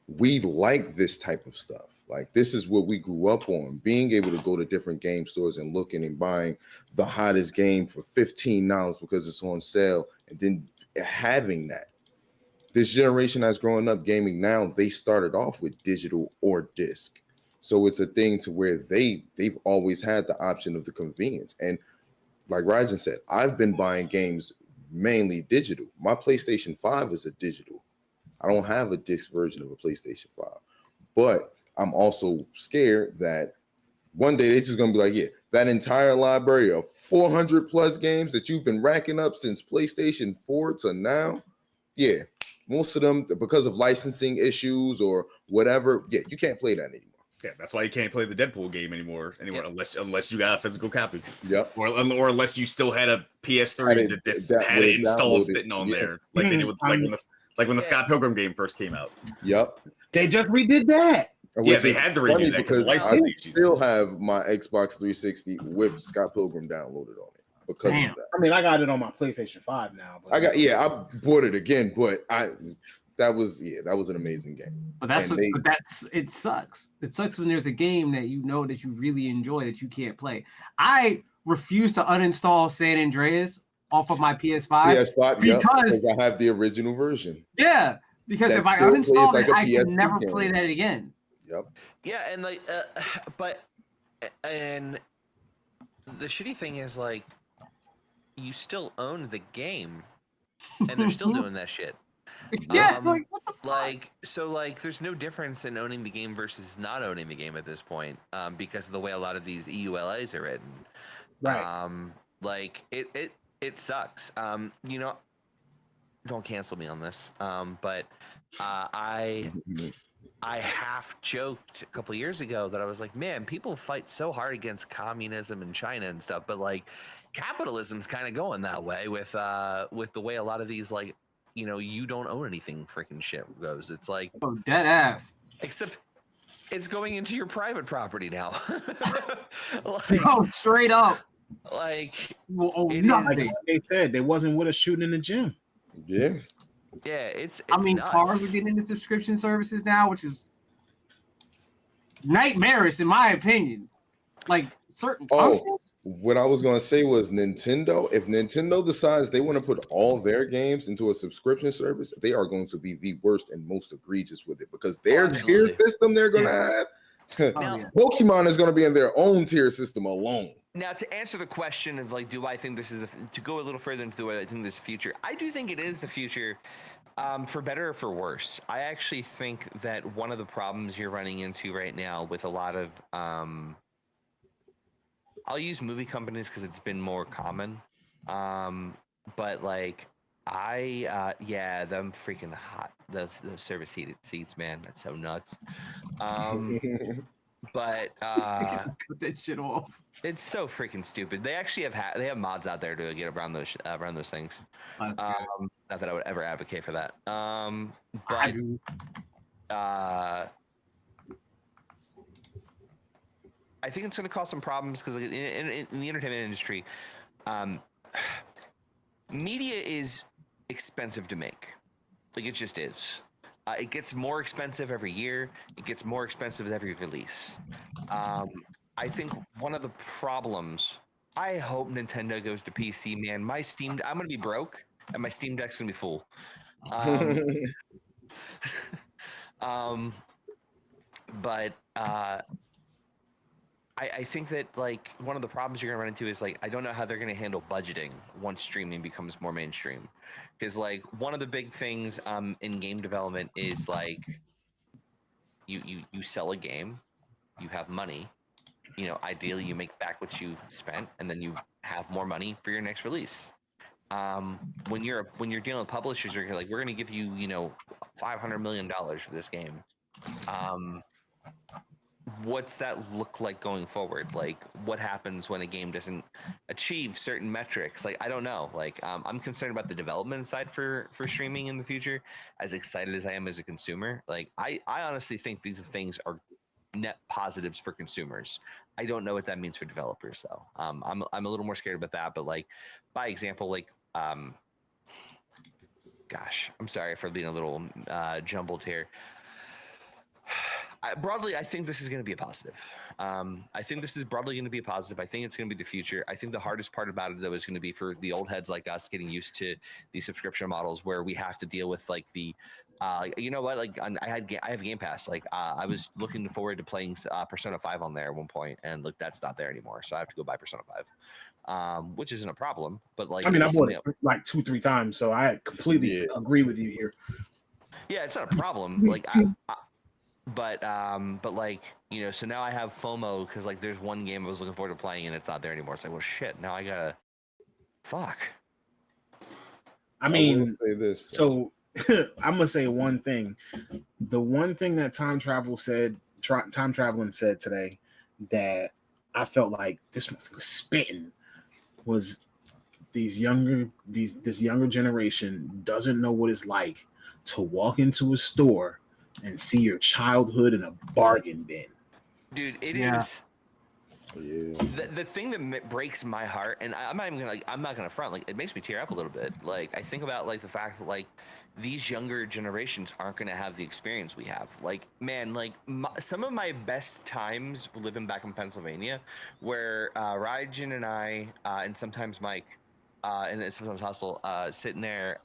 We like this type of stuff. Like, this is what we grew up on, being able to go to different game stores and looking and buying the hottest game for $15 because it's on sale, and then having that. This generation that's growing up gaming now, they started off with digital or disc. So it's a thing to where they've always had the option of the convenience. And like Rajan said, I've been buying games mainly digital. My PlayStation 5 is a digital. I don't have a disc version of a PlayStation 5. But I'm also scared that one day they're just going to be like, yeah, that entire library of 400 plus games that you've been racking up since PlayStation 4 to now, yeah, most of them, because of licensing issues or whatever, yeah, you can't play that anymore. Yeah, that's why you can't play the Deadpool game anymore unless you got a physical copy. Yep. Or unless you still had a PS3 that had it installed sitting on there, like they did with when the Scott Pilgrim game first came out. Yep. They just redid that. Yeah, they had to redo that because I still have my Xbox 360 with Scott Pilgrim downloaded on it because of that. I mean, I got it on my PlayStation 5 now. But I bought it again, but that was an amazing game. But it sucks. It sucks when there's a game that you know that you really enjoy that you can't play. I refuse to uninstall San Andreas off of my PS5. Because I have the original version. Yeah, because if I uninstall it, I can never play that again. Yep. Yeah, and like, and the shitty thing is, like, you still own the game, and they're still doing that shit. Yeah, like what the fuck? Like, so like there's no difference in owning the game versus not owning the game at this point, because of the way a lot of these EULAs are written. Right. Like it sucks. Don't cancel me on this. But I half joked a couple years ago that I was like, man, people fight so hard against communism in China and stuff, but like capitalism's kind of going that way with the way a lot of these, like, you don't own anything freaking shit goes. It's like, Oh, dead ass. except it's going into your private property now. Like, Oh, straight up. like It Like is. they said, they wasn't with us shooting in the gym. Yeah. yeah, it's I mean, nuts. cars are getting into subscription services now, which is nightmarish in my opinion. Like certain functions. What I was going to say was Nintendo. If Nintendo decides they want to put all their games into a subscription service, they are going to be the worst and most egregious with it, because their Absolutely. tier system they're going to have. Now, yeah. Pokemon is going to be in their own tier system alone. Now, to answer the question of like, do I think this is to go a little further into the way I think this is the future? I do think it is the future, for better or for worse. I actually think that one of the problems you're running into right now with a lot of, I'll use movie companies because it's been more common, but like yeah, them freaking hot, those service heated seats, man, that's so nuts. But Cut that shit off. it's so freaking stupid. They actually they have mods out there to get around those things. That's good. Not that I would ever advocate for that. I But do. I think it's going to cause some problems because in the entertainment industry, media is expensive to make. Like, it just is. It gets more expensive every year. It gets more expensive with every release. I think one of the problems, I hope Nintendo goes to PC, man. I'm going to be broke and my Steam Deck's going to be full. But I think that, like, one of the problems you're gonna run into is, like, I don't know how they're gonna handle budgeting once streaming becomes more mainstream. Because, like, one of the big things in game development is, like, you sell a game, you have money, ideally you make back what you spent, and then you have more money for your next release. When you're dealing with publishers, you're like, we're gonna give you, $500 million for this game. What's that look like going forward? Like, what happens when a game doesn't achieve certain metrics? Like, I don't know. Like, I'm concerned about the development side for streaming in the future. As excited as I am as a consumer, like, I honestly think these things are net positives for consumers. I don't know what that means for developers, though. I'm a little more scared about that. But, like, by example, like, gosh, I'm sorry for being a little jumbled here. Broadly, I think this is going to be a positive. I think this is broadly going to be a positive. I think it's going to be the future. I think the hardest part about it, though, is going to be for the old heads like us getting used to these subscription models where we have to deal with, like, the, you know what? Like, I have Game Pass. Like, I was looking forward to playing Persona 5 on there at one point, and look, that's not there anymore. So I have to go buy Persona 5, which isn't a problem. But, like, I mean, I bought it like 2-3 times, so I completely agree with you here. Yeah, it's not a problem. Like, But like, so now I have FOMO because, like, there's one game I was looking forward to playing and it's not there anymore. It's like, well, shit, now I gotta fuck. I mean, say this. So I'm gonna say one thing. The one thing that time traveling said today that I felt like this motherfucker spitting was this younger generation doesn't know what it's like to walk into a store and see your childhood in a bargain bin. Dude, it is. Yeah. The thing that breaks my heart, and I'm not gonna front, like, it makes me tear up a little bit. Like, I think about, like, the fact that, like, these younger generations aren't gonna have the experience we have. Like, man, like, some of my best times living back in Pennsylvania, where Raijin and I, and sometimes Mike, and sometimes Hustle, sitting there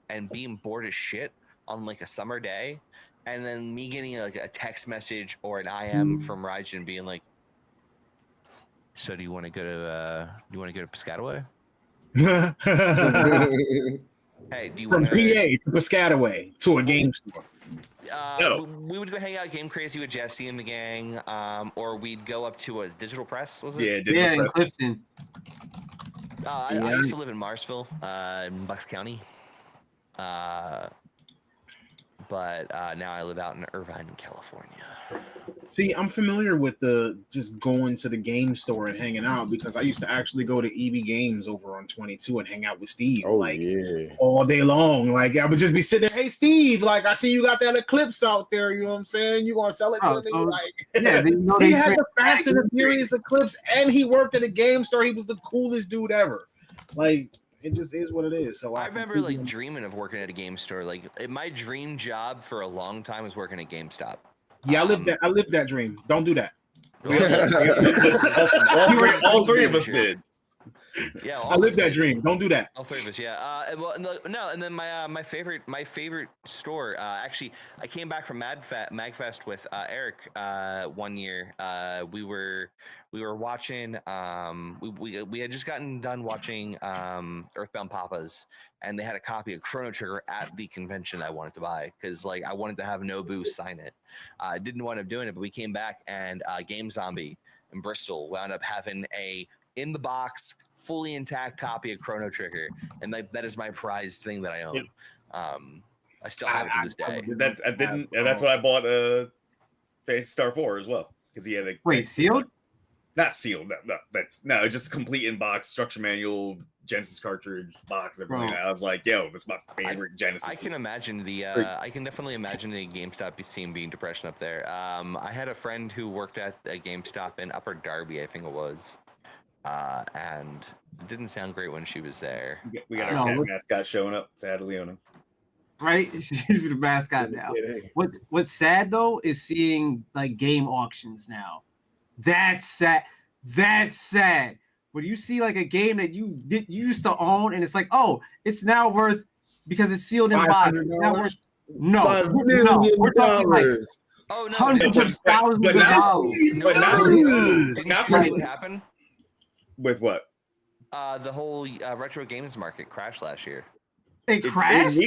and being bored as shit on, like, a summer day. And then me getting, like, a text message or an IM from Raijin being like, "So do you want to go to Piscataway?" Hey, do you From want PA to Piscataway to a game store. No. We would go hang out Game Crazy with Jesse and the gang, or we'd go up to a Digital Press, was it? Yeah, Digital Yeah, in Press. Clifton. I Yeah. used to live in Marsville, in Bucks County. But now I live out in Irvine, California. See, I'm familiar with the just going to the game store and hanging out because I used to actually go to EB Games over on 22 and hang out with Steve Yeah. all day long. Like I would just be sitting there, hey Steve, like I see you got that Eclipse out there, you know what I'm saying? You gonna sell it to me? So, Like yeah, he had the Fast and the Furious Eclipse and he worked at a game store. He was the coolest dude ever. Like it just is what it is. So I remember like dreaming of working at a game store. Like my dream job for a long time was working at GameStop. Yeah, I lived that dream. Don't do that. All three of us did. Yeah, I lived that dream. Don't do that. All three of us, yeah. And then my favorite store. Actually, I came back from Magfest with Eric 1 year. We were watching. We had just gotten done watching Earthbound Papas, and they had a copy of Chrono Trigger at the convention I wanted to buy because like I wanted to have Nobu sign it. I didn't wind up doing it, but we came back and Game Zombie in Bristol wound up having a in the box, fully intact copy of Chrono Trigger, and that is my prized thing that I own. I still have it to this day. That's why I bought Phantasy Star 4 as well because he had a sealed. Not sealed. No, just complete in box structure manual, Genesis cartridge box, everything. Bro. I was like, yo, that's my favorite Genesis. I can imagine I can definitely imagine the GameStop scene being depression up there. I had a friend who worked at a GameStop in Upper Darby, I think it was. And it didn't sound great when she was there. We got our cat mascot showing up. Sad Leona. Right? She's the mascot now. What's sad though is seeing like game auctions now. That's sad. That's sad. When you see like a game that you used to own and it's like, oh, it's now worth because it's sealed in box. It's now worth $5 million. We're talking like hundreds of thousands of dollars. Didn't you see what happened? With what? The whole retro games market crashed last year. It crashed?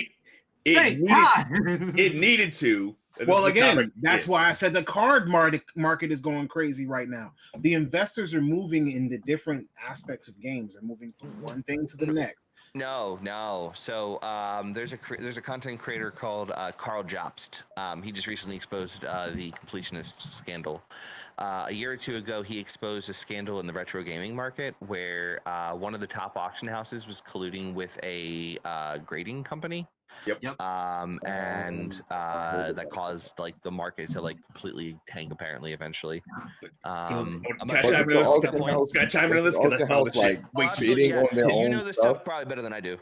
It needed to. Well, again, that's why I said the card market is going crazy right now. The investors are moving in the different aspects of games. They're moving from one thing to the next. No. So there's a content creator called Carl Jobst. He just recently exposed the completionist scandal. A year or two ago, he exposed a scandal in the retro gaming market where one of the top auction houses was colluding with a grading company. Yep. And that caused like the market to like completely tank apparently eventually. Can I chime in on this? You know this stuff probably better than I do.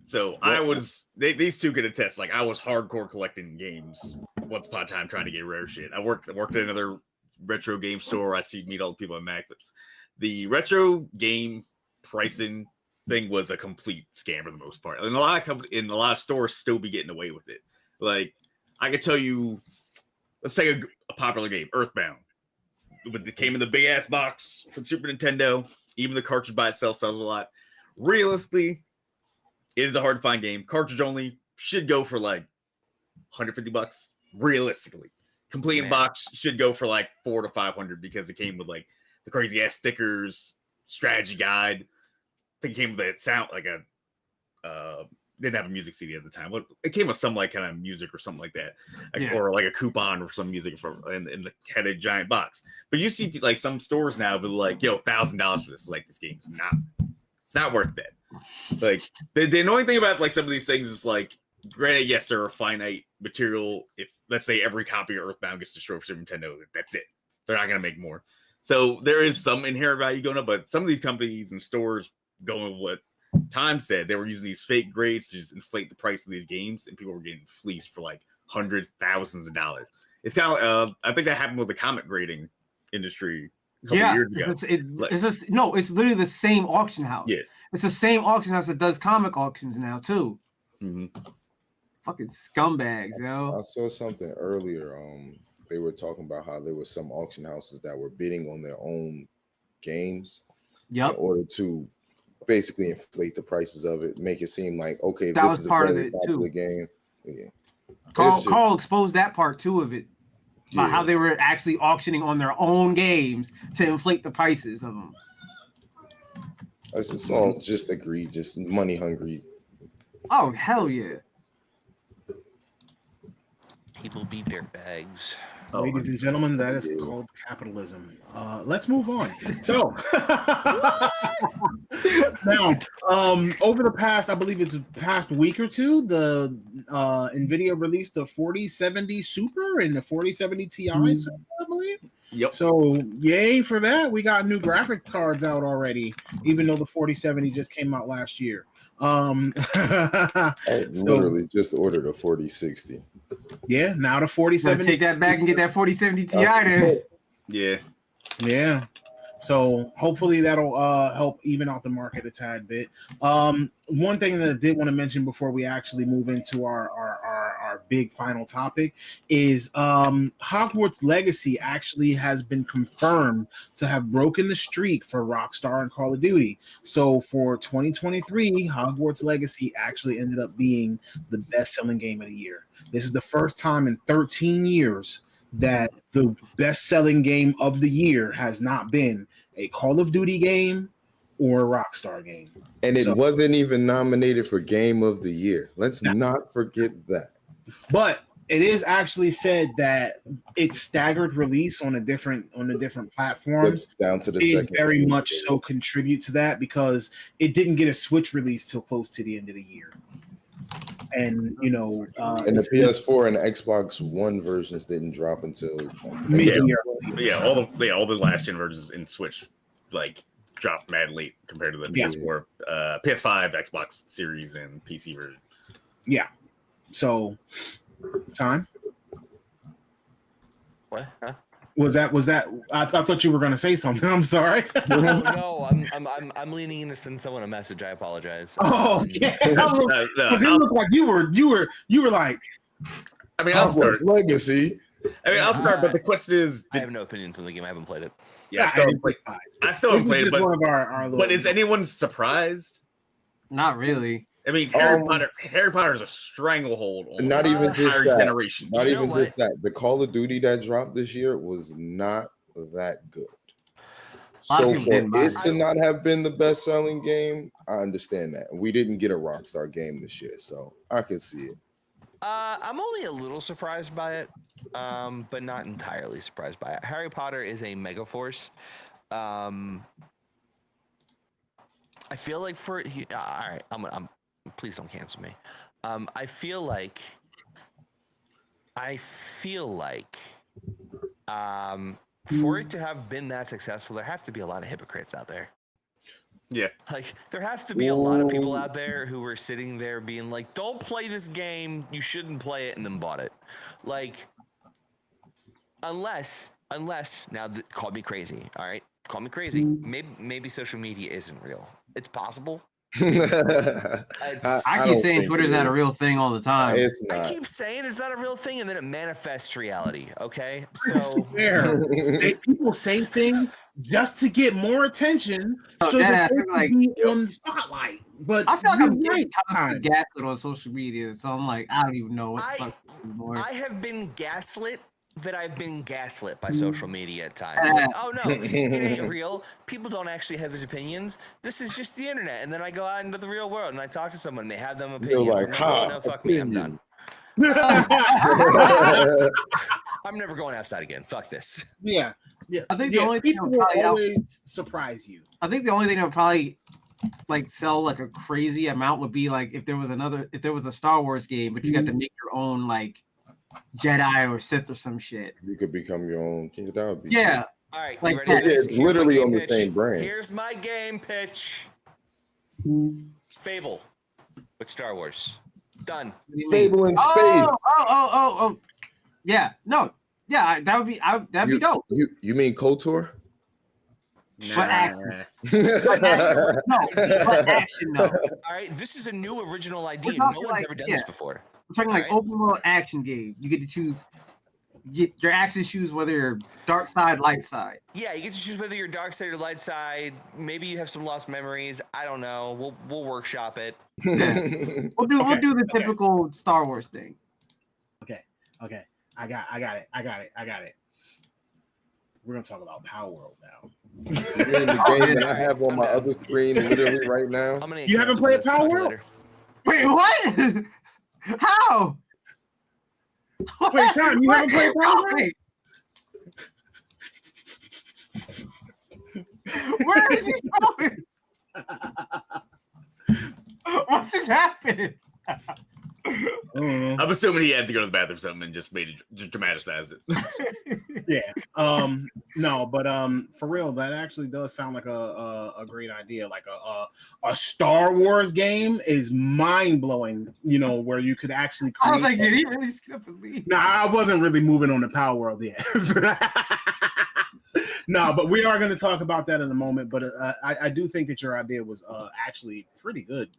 So I was these two could attest. Like I was hardcore collecting games once upon a time, trying to get rare shit. I worked at another retro game store. I meet all the people at Magnets. The retro game pricing thing was a complete scam for the most part, and a lot of stores still be getting away with it. Like I could tell you, let's take a popular game, Earthbound. It came in the big ass box from Super Nintendo. Even the cartridge by itself sells a lot. Realistically, it is a hard to find game. Cartridge only should go for like $150. Realistically, complete in box should go for like $400 to $500 because it came with like the crazy ass stickers, strategy guide. I think it came with a sound like a didn't have a music CD at the time. It came with some like kind of music or something like that, or like a coupon or some music and had a giant box. But you see like some stores now be like, yo, $1,000 for this. Like this game is not worth that. Like the annoying thing about like some of these things is like, granted, yes, there are finite material. If let's say every copy of Earthbound gets destroyed for Super Nintendo, that's it. They're not gonna make more. So there is some inherent value going up, but some of these companies and stores going with what Time said, they were using these fake grades to just inflate the price of these games, and people were getting fleeced for like hundreds, thousands of dollars. It's kind of I think that happened with the comic grading industry a couple years ago. It's literally the same auction house. Yeah, it's the same auction house that does comic auctions now too. Mm-hmm. Fucking scumbags, yo. I saw something earlier. They were talking about how there were some auction houses that were bidding on their own games in order to basically inflate the prices of it, make it seem like okay, That this was is a part of very it, popular too. game. Yeah, Carl exposed that part too of it. About yeah. how they were actually auctioning on their own games to inflate the prices of them. It's all just egregious, money hungry. Oh, hell yeah. People be dirtbags. Ladies and gentlemen, that is called capitalism. Let's move on. So now, over the past, I believe it's past week or two, the NVIDIA released the 4070 Super and the 4070 Ti Super, I believe. Yep. So yay for that. We got new graphics cards out already, even though the 4070 just came out last year. I literally just ordered a 4060. Yeah, now the Gotta 4070. take that back and get that 4070 Ti then. Yeah. Yeah. So hopefully that'll help even out the market a tad bit. One thing that I did want to mention before we actually move into our big final topic is Hogwarts Legacy actually has been confirmed to have broken the streak for Rockstar and Call of Duty. So for 2023, Hogwarts Legacy actually ended up being the best-selling game of the year. This is the first time in 13 years that the best-selling game of the year has not been a Call of Duty game or a Rockstar game. And it wasn't even nominated for Game of the Year. Let's not forget that. But it is actually said that it's staggered release on the different platforms. Down to the it second. Very much so contribute to that because it didn't get a Switch release till close to the end of the year. And and the PS4 and the Xbox One versions didn't drop until mid-year. Yeah, all the last gen versions in Switch like dropped mad late compared to the PS4, PS5, Xbox Series, and PC version. Yeah. So, time. What? Huh? Was that? I thought you were going to say something. I'm sorry. No, I'm leaning in to send someone a message. I apologize. Oh, yeah. Because it looked like you were like. I mean, I'll start. Legacy. I'll start. But the question is, I have no opinions on the game. I haven't played it. Yeah, I still haven't played it. But, one of our but is anyone surprised? Not really. I mean, Harry Potter is a stranglehold on not even the entire just that. generation. Not even just that. The Call of Duty that dropped this year was not that good. So for it to not have been the best-selling game, I understand that. We didn't get a Rockstar game this year, so I can see it. I'm only a little surprised by it, but not entirely surprised by it. Harry Potter is a mega force. I feel like all right, I'm please don't cancel me. I feel like for it to have been that successful, there have to be a lot of hypocrites out there. Yeah. Like, there have to be a lot of people out there who were sitting there being like, don't play this game, you shouldn't play it, and then bought it. Like, unless now call me crazy, all right? Call me crazy. Maybe social media isn't real. It's possible. I keep saying Twitter's not a real thing all the time. It's not. I keep saying it's not a real thing, and then it manifests reality. Okay, so people say things just to get more attention, so that they can be on the spotlight. But I feel like I'm getting gaslit on social media, so I'm like, I don't even know what the fuck anymore. I have been gaslit. That I've been gaslit by social media at times. Like, oh no, it ain't real. People don't actually have these opinions. This is just the internet. And then I go out into the real world and I talk to someone and they have them opinions. Like, I'm like, oh, no, fuck me, I'm done. I'm never going outside again. Fuck this. Yeah. I think the only thing people will always surprise you. I think the only thing that would probably like sell like a crazy amount would be like if there was a Star Wars game, but you got to make your own like Jedi or Sith or some shit. You could become your own. That would be cool. All right, like you ready? It's literally on the same brand. Here's my game pitch. Fable with Star Wars. Done. Fable in space. Oh. Yeah. No. Yeah, that would be that'd be dope. You mean KOTOR? But action. No, but action though. All right, this is a new original idea. No one's ever done this before. We're talking like open world action game. You get to choose your actions choose whether you're dark side, light side. Yeah, you get to choose whether you're dark side or light side. Maybe you have some lost memories. I don't know. We'll workshop it. Yeah. We'll do the typical Star Wars thing. Okay. I got it. We're gonna talk about Palworld now. You're in the game that I have on my other screen literally right now. You haven't played Palworld? Wait, what? How? Wait, Tom, you haven't played Palworld? Where is he going? What's just happening? I'm assuming he had to go to the bathroom or something and just made it, just dramatized it. Yeah. No, but for real, that actually does sound like a great idea. Like a Star Wars game is mind blowing. You know, where you could actually. I was like, did he really skip a lead? Nah, I wasn't really moving on to Palworld yet. No, but we are going to talk about that in a moment. But I do think that your idea was actually pretty good.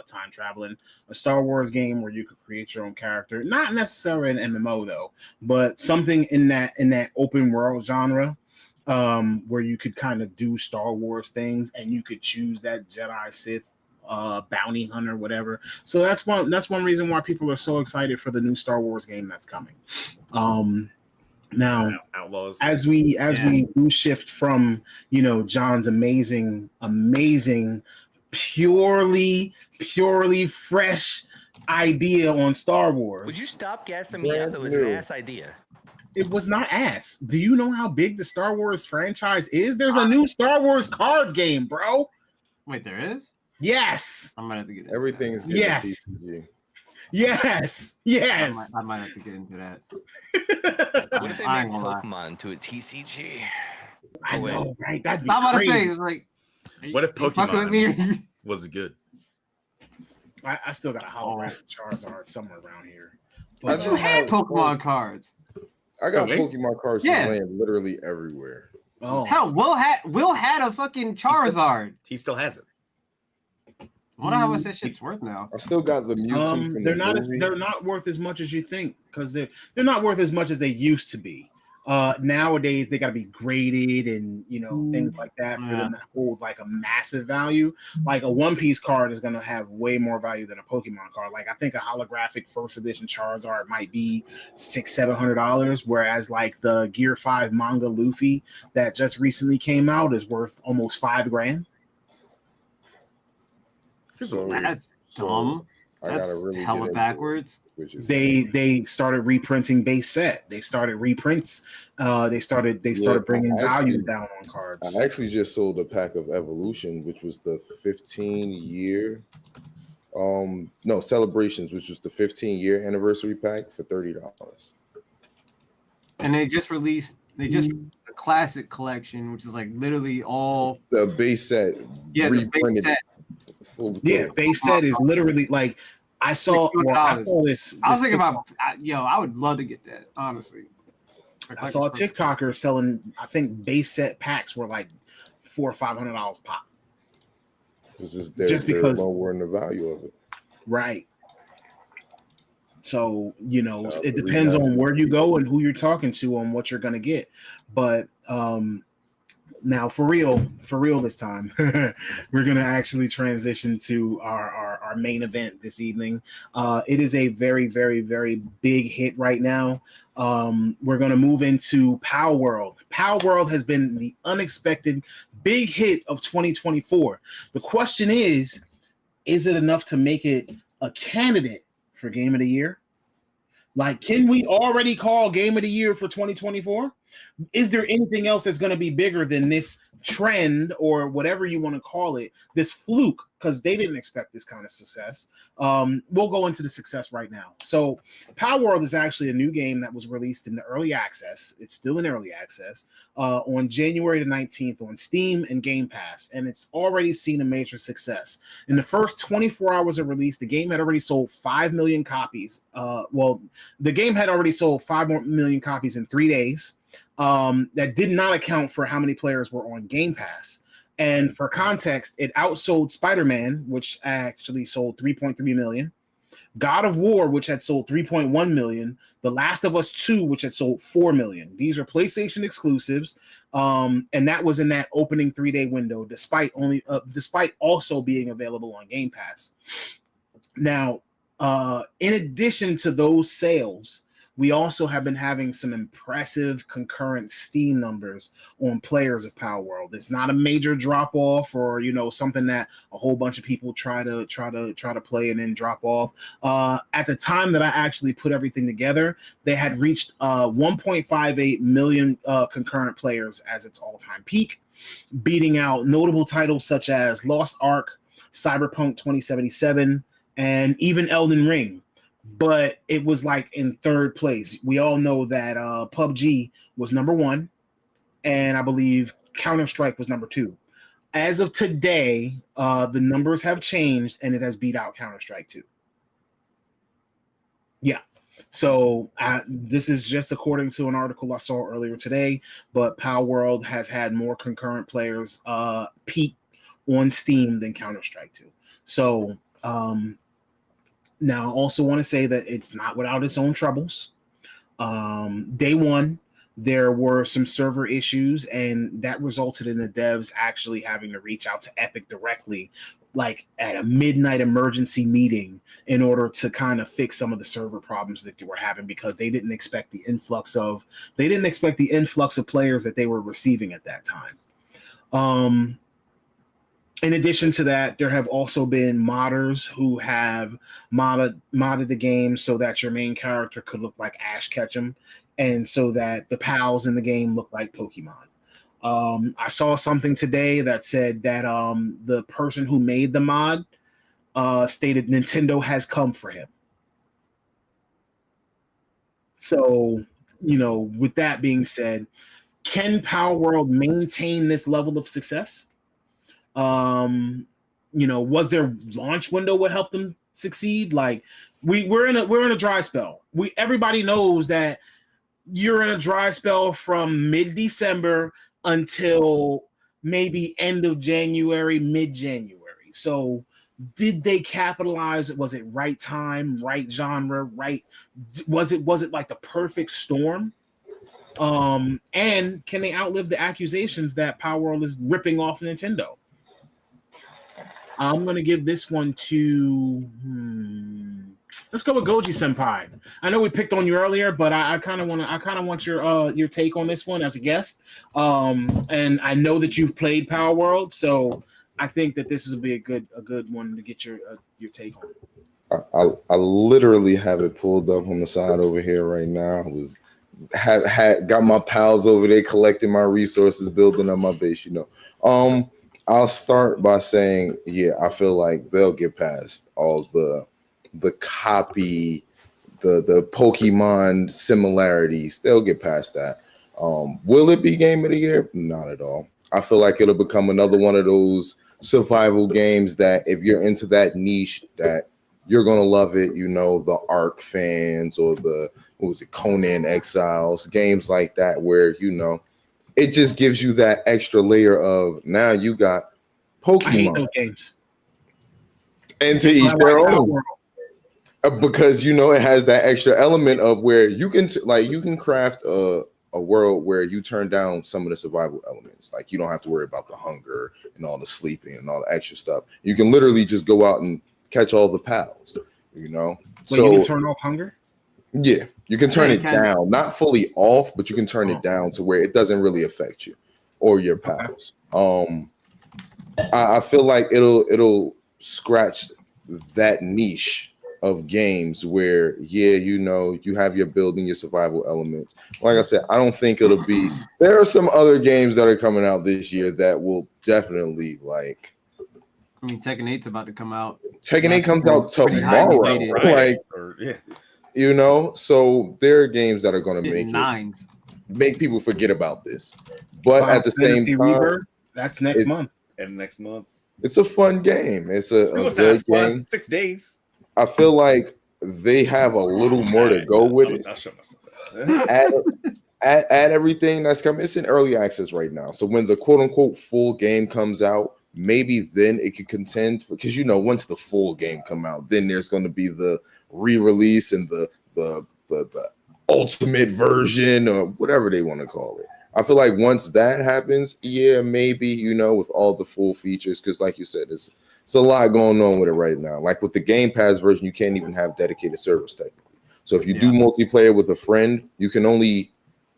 Time traveling, a Star Wars game where you could create your own character, not necessarily an MMO though, but something in that open world genre, where you could kind of do Star Wars things and you could choose that Jedi, Sith, bounty hunter, whatever. So that's one reason why people are so excited for the new Star Wars game that's coming. Now, Outlaws. as we do shift from John's amazing, purely fresh idea on Star Wars. Would you stop gassing me up? It was an ass idea. It was not ass. Do you know how big the Star Wars franchise is? There's a new Star Wars card game, bro. Wait, there is? Yes. I might have to get into Everything's that. getting Yes. TCG. Yes. I might have to get into that. What if they I made ain't gonna lie. Pokemon to a TCG? I know, right? That'd be I'm about to crazy. say, it's like, What if you fucking with Pokemon me? was good? I still got a holographic Charizard somewhere around here. I But, just You had have- Pokemon cards. I got Really? Pokemon cards Yeah. just laying literally everywhere. oh, Hell, Will had a fucking Charizard. He still has it. I wonder how much that shit's worth now. I still got the Mewtwo from they're the not movie. they're not worth as much as you think, because they're not worth as much as they used to be. Nowadays they got to be graded and things like that for them to hold like a massive value. Like a One Piece card is going to have way more value than a Pokemon card. Like I think a holographic first edition Charizard might be $600-700, whereas like the Gear 5 manga Luffy that just recently came out is worth almost $5,000. So, That's dumb. I gotta That's really hella get into backwards. it, which is They started reprinting base set. They started reprints. They started bringing values down on cards. I actually just sold a pack of Evolution, which was the 15-year Celebrations, which was the 15-year anniversary pack for $30. And they just released the classic collection, which is like literally all The base set the base reprinted. set. Full Yeah, base set is literally like I saw this. I was thinking about I would love to get that, honestly. I saw a TikToker selling, I think base set packs were like $400 or $500 pop. This is Just they're because- lowering the value of it. Right. So, So, it depends on where you go and who you're talking to on what you're going to get. But now for real this time, we're going to actually transition to our main event this evening. It is a very, very, very big hit right now. We're going to move into Palworld. Palworld has been the unexpected big hit of 2024. The question is it enough to make it a candidate for Game of the Year? Like, can we already call Game of the Year for 2024? Is there anything else that's going to be bigger than this trend or whatever you want to call it, this fluke? Because they didn't expect this kind of success. We'll go into the success right now. So Palworld is actually a new game that was released in the early access. It's still in early access on January the 19th on Steam and Game Pass, and it's already seen a major success. In the first 24 hours of release, the game had already sold 5 million copies. The game had already sold 5 million copies in 3 days. That did not account for how many players were on Game Pass. And for context, it outsold Spider-Man, which actually sold 3.3 million. God of War, which had sold 3.1 million, The Last of Us 2, which had sold 4 million. These are PlayStation exclusives, and that was in that opening 3-day window, despite also being available on Game Pass. Now, in addition to those sales, we also have been having some impressive concurrent Steam numbers on players of Palworld. It's not a major drop off, or something that a whole bunch of people try to play and then drop off. At the time that I actually put everything together, they had reached 1.58 million concurrent players as its all-time peak, beating out notable titles such as Lost Ark, Cyberpunk 2077, and even Elden Ring. But it was like in third place. We all know that PUBG was number 1, and I believe Counter-Strike was number 2. As of today, the numbers have changed, and it has beat out Counter-Strike 2. Yeah. So this is just according to an article I saw earlier today, but Palworld has had more concurrent players peak on Steam than Counter-Strike 2. So now, I also want to say that it's not without its own troubles. Day one, there were some server issues, and that resulted in the devs actually having to reach out to Epic directly, like at a midnight emergency meeting, in order to kind of fix some of the server problems that they were having, because they didn't expect the influx of players that they were receiving at that time. In addition to that, there have also been modders who have modded the game so that your main character could look like Ash Ketchum, and so that the pals in the game look like Pokemon. I saw something today that said that the person who made the mod stated Nintendo has come for him. So, with that being said, can Palworld maintain this level of success? Was their launch window what helped them succeed? Like we're in a dry spell. Everybody knows that you're in a dry spell from mid-December until maybe end of January, mid-January. So did they capitalize? Was it right time, right genre, right? Was it like the perfect storm? And can they outlive the accusations that Palworld is ripping off Nintendo? I'm gonna give this one to. Let's go with Goji Senpai. I know we picked on you earlier, but I kind of want your take on this one as a guest. And I know that you've played Palworld, so I think that this will be a good one to get your take on. I literally have it pulled up on the side over here right now. Got my pals over there collecting my resources, building up my base. I'll start by saying, yeah, I feel like they'll get past all the copy, the Pokemon similarities. They'll get past that. Will it be Game of the Year? Not at all. I feel like it'll become another one of those survival games that if you're into that niche, that you're gonna love it. The Ark fans or the Conan Exiles, games like that, where it just gives you that extra layer of now you got Pokemon. I hate those games. And to each their own. Because it has that extra element of where you can craft a world where you turn down some of the survival elements. Like you don't have to worry about the hunger and all the sleeping and all the extra stuff. You can literally just go out and catch all the pals. Wait, so you can turn off hunger? Yeah, you can turn it down, not fully off, but you can turn it down to where it doesn't really affect you or your pals. I feel like it'll scratch that niche of games where, you have your building, your survival elements. Like I said, I don't think it'll be. There are some other games that are coming out this year that will definitely like. I mean, Tekken 8's about to come out. Tekken 8 comes out tomorrow, so there are games that are going to make people forget about this. But at the same time, that's next month. And next month, it's a fun game. It's a good game. 6 days. I feel like they have a little more to go with it. I'll show myself. Add everything that's coming. It's in early access right now. So when the quote unquote full game comes out, maybe then it could contend for, because once the full game come out, then there's going to be the re-release and the ultimate version or whatever they want to call it. I feel like once that happens, yeah, maybe, you know, with all the full features, because like you said, it's a lot going on with it right now. Like with the Game Pass version, you can't even have dedicated servers technically. So if you do multiplayer with a friend, you can only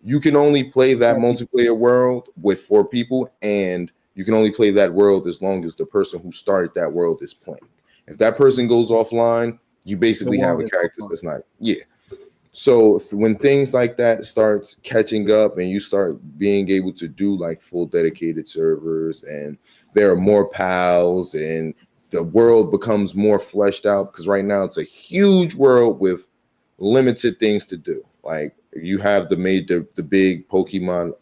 play that multiplayer world with 4 people, and you can only play that world as long as the person who started that world is playing. If that person goes offline, you basically have a character that's not. Yeah. So when things like that starts catching up and you start being able to do like full dedicated servers and there are more pals and the world becomes more fleshed out, because right now it's a huge world with limited things to do. Like you have the big Pokemon,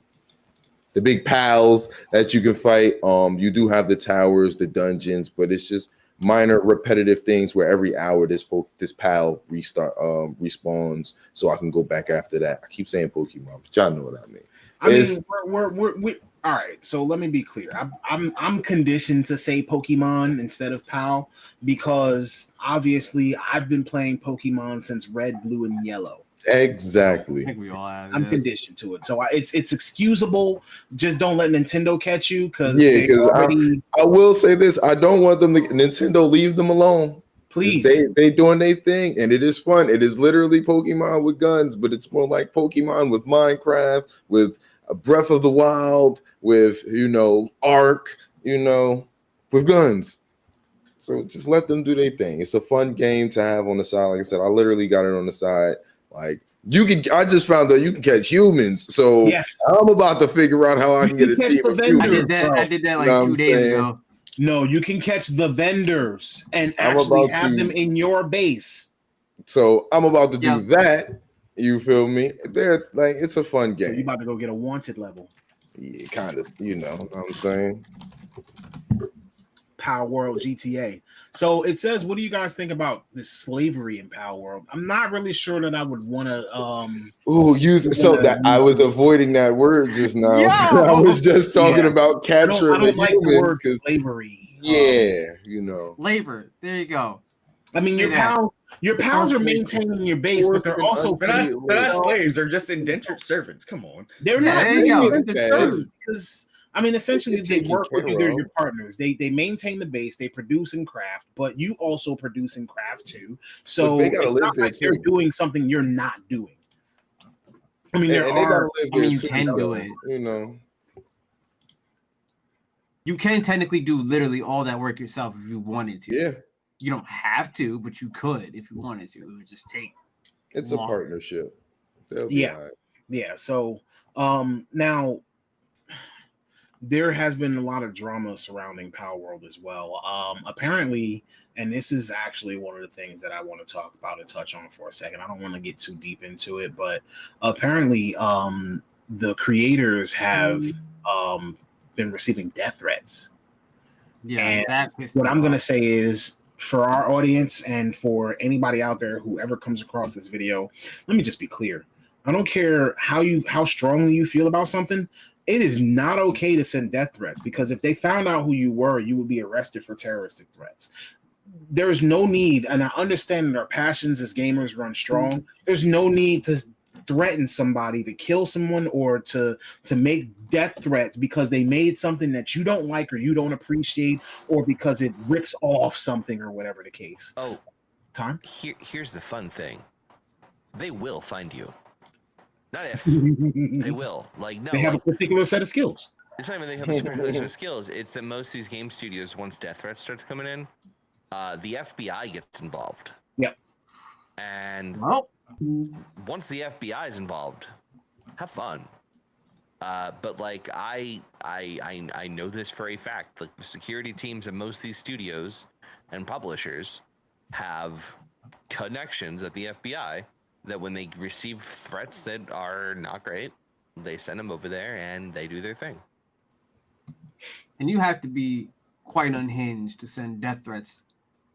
the big pals that you can fight. You do have the towers, the dungeons, but it's just minor repetitive things where every hour this pal respawns, so I can go back after that. I keep saying Pokemon, but y'all know what I mean. I mean, we're all right. So let me be clear. I'm conditioned to say Pokemon instead of PAL because obviously I've been playing Pokemon since Red, Blue, and Yellow. Exactly. I think we all have. I'm conditioned to it, so it's excusable. Just don't let Nintendo catch you, because I will say this: I don't want them to Nintendo leave them alone. Please, they doing their thing, and it is fun. It is literally Pokemon with guns, but it's more like Pokemon with Minecraft, with a Breath of the Wild, with Ark, with guns. So just let them do their thing. It's a fun game to have on the side. Like I said, I literally got it on the side. Like I just found out you can catch humans. So yes. I'm about to figure out how I can get a team of humans. I did that like 2 days ago. No, you can catch the vendors and actually have them in your base. So I'm about to do that. You feel me? They're like, it's a fun game. So you about to go get a wanted level. Yeah, kind of. You know what I'm saying? Palworld GTA. So it says, what do you guys think about this slavery in Palworld? I'm not really sure that I would want to I was avoiding that word just now. I was just talking about capturing I don't like the word slavery. Labor. There you go. I mean, your pals are maintaining your base, but they're also they're not slaves. They're just indentured servants. Come on. They're not because I mean, essentially, they work with you. They're your partners. They maintain the base. They produce and craft, but you also produce and craft too. So they gotta live there too. They're doing something you're not doing. I mean, you can do it. You can technically do literally all that work yourself if you wanted to. Yeah. You don't have to, but you could if you wanted to. It would just take. It's a partnership. Yeah. So, now. There has been a lot of drama surrounding Palworld as well. Apparently, and this is actually one of the things that I want to talk about and touch on for a second. I don't want to get too deep into it, but apparently, the creators have been receiving death threats. Yeah, and what I'm going to say is, for our audience and for anybody out there who ever comes across this video, let me just be clear. I don't care how strongly you feel about something. It is not okay to send death threats, because if they found out who you were, you would be arrested for terroristic threats. There's no need, and I understand that our passions as gamers run strong. There's no need to threaten somebody to kill someone or to make death threats because they made something that you don't like or you don't appreciate, or because it rips off something or whatever the case. Oh, Time. Here's the fun thing. They will find you. Not if they will. Like, no, they have a particular set of skills. It's not even they have a particular set of skills. It's that most of these game studios, once death threats starts coming in, the FBI gets involved. Yep. And once the FBI is involved, have fun. But like I know this for a fact. Like the security teams at most of these studios and publishers have connections at the FBI. That when they receive threats that are not great, they send them over there and they do their thing. And you have to be quite unhinged to send death threats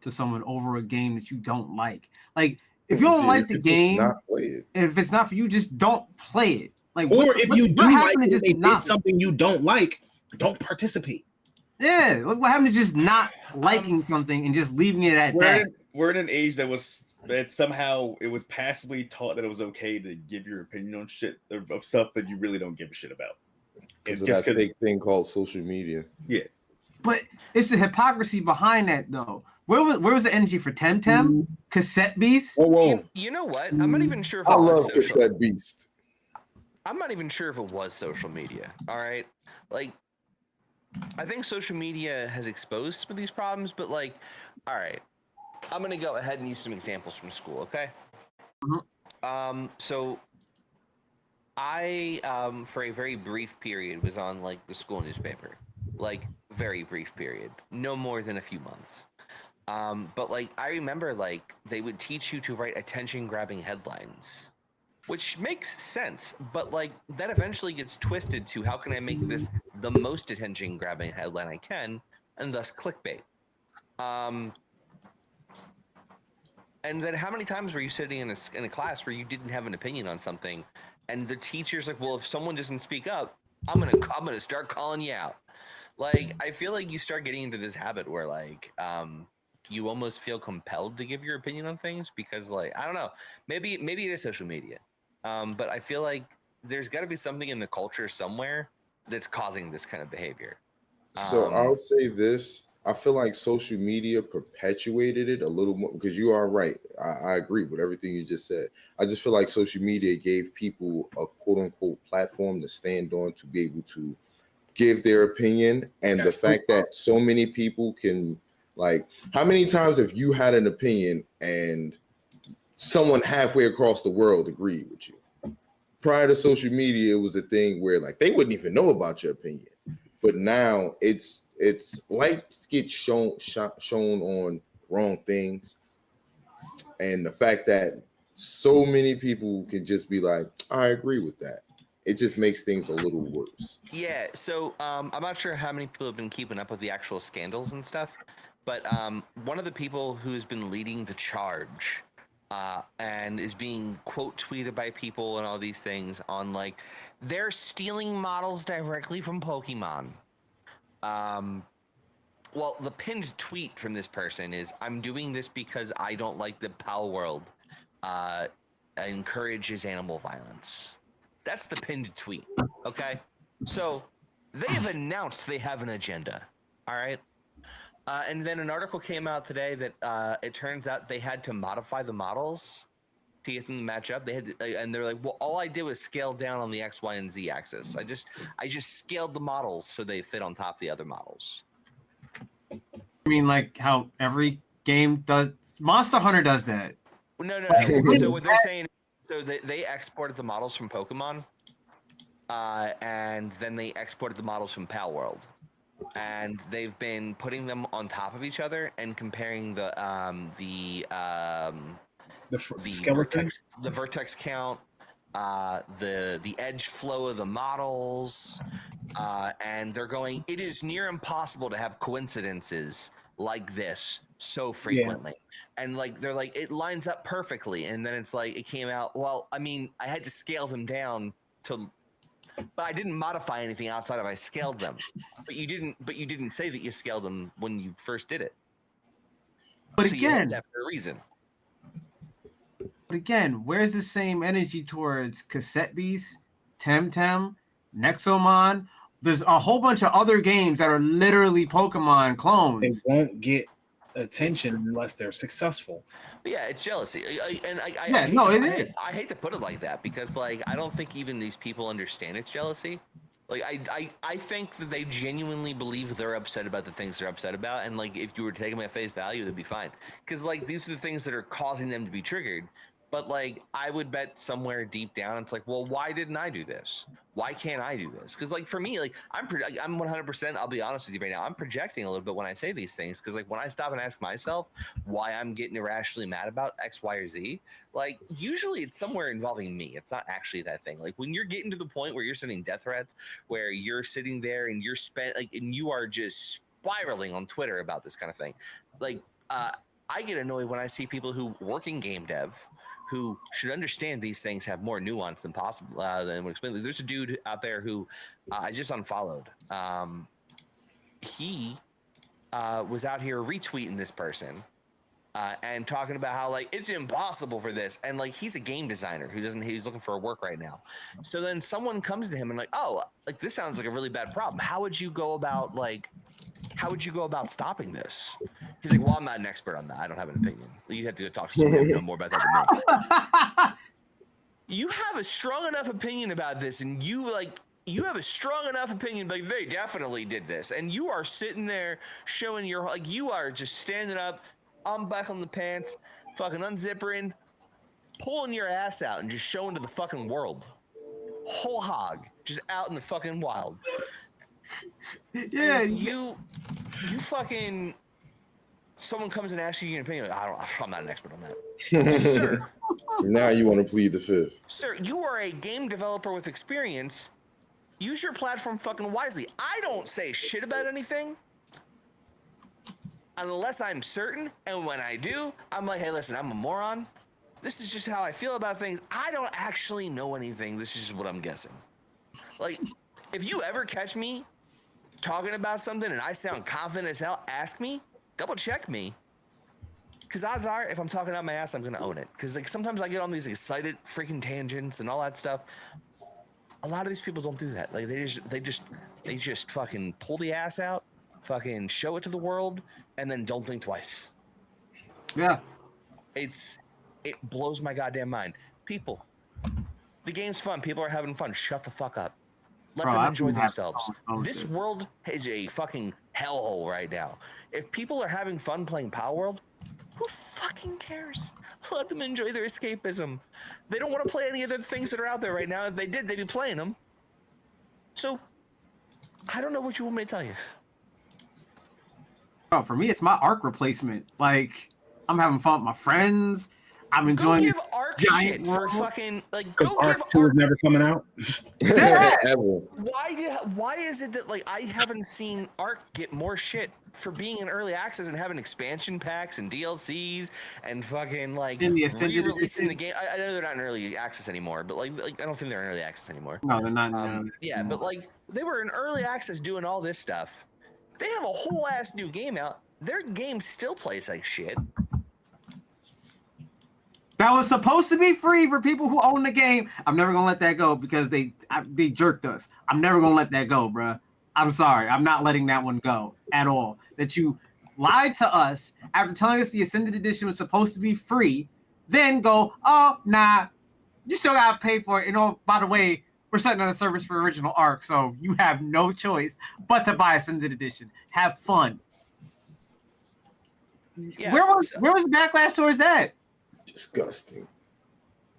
to someone over a game that you don't like. Like, if you don't like the game, if it's not for you, just don't play it. Like, or if you do like it, they did something you don't like, don't participate. Yeah, what happened to just not liking something and just leaving it at that? We're in an age that was that somehow it was passively taught that it was okay to give your opinion on shit of stuff that you really don't give a shit about. Because of that fake thing called social media. Yeah. But it's the hypocrisy behind that, though. Where was the energy for Temtem, Cassette Beast? Whoa. You know what? I'm not even sure if I it was love social. Cassette Beast. I'm not even sure if it was social media. All right, like I think social media has exposed some of these problems, but like, all right, I'm gonna go ahead and use some examples from school. Okay. So I for a very brief period was on like the school newspaper, like very brief period, no more than a few months. But like I remember like they would teach you to write attention grabbing headlines, which makes sense, but like that eventually gets twisted to how can I make this the most attention grabbing headline I can, and thus clickbait. And then how many times were you sitting in a class where you didn't have an opinion on something, and the teacher's like, well, if someone doesn't speak up, I'm gonna start calling you out. Like I feel like you start getting into this habit where like you almost feel compelled to give your opinion on things because like I don't know, maybe it is social media, but I feel like there's got to be something in the culture somewhere that's causing this kind of behavior. So I'll say this. I feel like social media perpetuated it a little more because you are right. I agree with everything you just said. I just feel like social media gave people a quote unquote platform to stand on to be able to give their opinion. And the fact that so many people can, like, how many times have you had an opinion and someone halfway across the world agreed with you? Prior to social media, it was a thing where like they wouldn't even know about your opinion. But now it's lights get shown on wrong things, and the fact that so many people can just be like, I agree with that. It just makes things a little worse. Yeah, so I'm not sure how many people have been keeping up with the actual scandals and stuff, but one of the people who's been leading the charge and is being quote tweeted by people and all these things on like they're stealing models directly from Pokemon. Well, the pinned tweet from this person is, I'm doing this because I don't like the Palworld encourages animal violence. That's the pinned tweet, okay? So they have announced they have an agenda, all right? And then an article came out today that it turns out they had to modify the models to get them to match up. They had to, and they're like, well, all I did was scale down on the X, Y, and Z axis. I just scaled the models so they fit on top of the other models. I mean, like how every game does. Monster Hunter does that. No. So what they're saying, so they exported the models from Pokemon, and then they exported the models from Palworld, and they've been putting them on top of each other and comparing the vertex count, the edge flow of the models, and they're going, it is near impossible to have coincidences like this so frequently. Yeah. And like they're like, it lines up perfectly. And then it's like it came out, well, I mean, I had to scale them down to, but I didn't modify anything outside of I scaled them. But you didn't say that you scaled them when you first did it. But so again, you for a reason. But again, where's the same energy towards Cassette Beast, Temtem, Nexomon? There's a whole bunch of other games that are literally Pokemon clones. They won't get attention unless they're successful. Yeah, it's jealousy. I hate to put it like that because like I don't think even these people understand it's jealousy. Like I think that they genuinely believe they're upset about the things they're upset about, and like if you were to take them at face value, they'd be fine. Because like these are the things that are causing them to be triggered. But like I would bet somewhere deep down, it's like, well, why didn't I do this? Why can't I do this? Because like for me, like I'm 100%. I'll be honest with you right now. I'm projecting a little bit when I say these things because like when I stop and ask myself why I'm getting irrationally mad about X, Y, or Z, like usually it's somewhere involving me. It's not actually that thing. Like when you're getting to the point where you're sending death threats, where you're sitting there and you're and you are just spiraling on Twitter about this kind of thing. Like I get annoyed when I see people who work in game dev, who should understand these things have more nuance than possible than would explain. There's a dude out there who I just unfollowed. He was out here retweeting this person and talking about how like it's impossible for this, and like he's a game designer he's looking for work right now. So then someone comes to him and like, oh, like this sounds like a really bad problem. How would you go about stopping this? He's like, well, I'm not an expert on that. I don't have an opinion. You have to go talk to someone who knows more about that than me. You have a strong enough opinion about this, and you have a strong enough opinion, like they definitely did this, and you are sitting there showing your like you are just standing up, unbuckling the pants, fucking unzipping, pulling your ass out, and just showing to the fucking world, whole hog, just out in the fucking wild. Yeah, and you fucking. Someone comes and asks you your opinion. Like, I'm not an expert on that. Sir, now you want to plead the fifth. Sir, you are a game developer with experience. Use your platform fucking wisely. I don't say shit about anything unless I'm certain. And when I do, I'm like, hey, listen, I'm a moron. This is just how I feel about things. I don't actually know anything. This is just what I'm guessing. Like, if you ever catch me talking about something and I sound confident as hell, ask me. Double check me, because odds are, if I'm talking out my ass, I'm gonna own it. Because like sometimes I get on these excited freaking tangents and all that stuff. A lot of these people don't do that. Like they just fucking pull the ass out, fucking show it to the world, and then don't think twice. Yeah, it blows my goddamn mind. People, the game's fun. People are having fun. Shut the fuck up. Let them enjoy themselves. This world is a fucking hellhole right now. If people are having fun playing Palworld, who fucking cares? Let them enjoy their escapism. They don't want to play any of the things that are out there right now. If they did, they'd be playing them. So, I don't know what you want me to tell you. Oh, for me, it's my arc replacement. Like, I'm having fun with my friends. I'm enjoying. Go give Arc shit for fucking like. Go Arc give 2 Arc. is never coming out. Why is it that like I haven't seen Arc get more shit for being in early access and having expansion packs and DLCs and fucking like re-releasing the game? I know they're not in early access anymore, but like I don't think they're in early access anymore. No, they're not. Yeah, but like they were in early access doing all this stuff. They have a whole ass new game out. Their game still plays like shit. That was supposed to be free for people who own the game. I'm never gonna let that go because they jerked us. I'm never gonna let that go, bruh. I'm sorry. I'm not letting that one go at all. That you lied to us after telling us the Ascended Edition was supposed to be free, then go, oh, nah, you still gotta pay for it. You know, by the way, we're setting on a service for original Arc, so you have no choice but to buy Ascended Edition. Have fun. Yeah, where was the backlash towards that? Disgusting.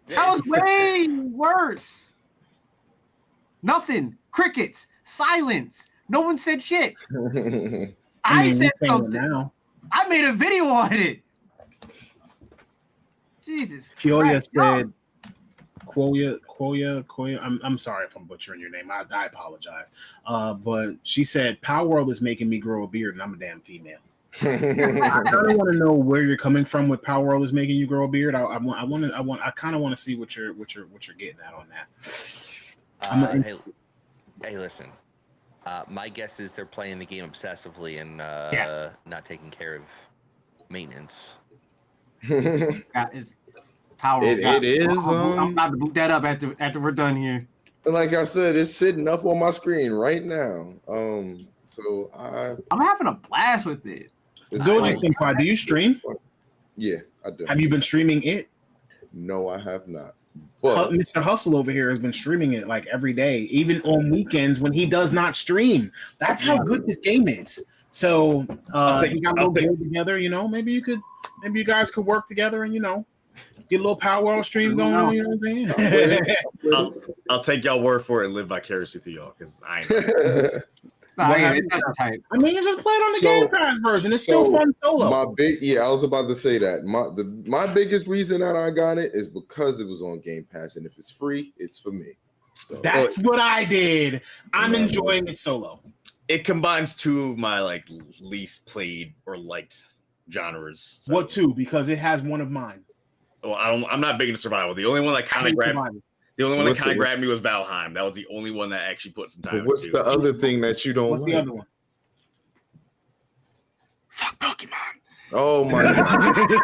That was way worse. Nothing. Crickets. Silence. No one said shit. I said something. Now. I made a video on it. Jesus Christ. Said, Quoya. I'm sorry if I'm butchering your name. I apologize. But she said, Palworld is making me grow a beard, and I'm a damn female. I kind of want to know where you're coming from with Palworld is making you grow a beard. I kind of want to see what you're getting at on that. Hey, listen. My guess is they're playing the game obsessively and not taking care of maintenance. That is Palworld. It is. I'm about to boot that up after we're done here. Like I said, it's sitting up on my screen right now. So I'm having a blast with it. Do you stream? Yeah, I do. Have you been streaming it? No, I have not. But Mr. Hustle over here has been streaming it like every day, even on weekends when he does not stream. That's how good this game is. So you got a little guild together, you know. Maybe you guys could work together and get a little Palworld stream going on. You know what I'm saying? I'll take y'all word for it and live vicariously through y'all because I ain't. It's not type. I mean, you just play it on the Game Pass version. It's still fun solo. I was about to say that. My biggest reason that I got it is because it was on Game Pass, and if it's free, it's for me. So that's what I did. I'm enjoying it solo. It combines two of my like least played or liked genres. So. What two? Because it has one of mine. Well, I'm not big into survival. The only one that kind of grabbed. The only one that kind of grabbed me was Valheim. That was the only one that actually put some time. But what's the other thing that you don't like? The other one? Fuck Pokemon. Oh my God.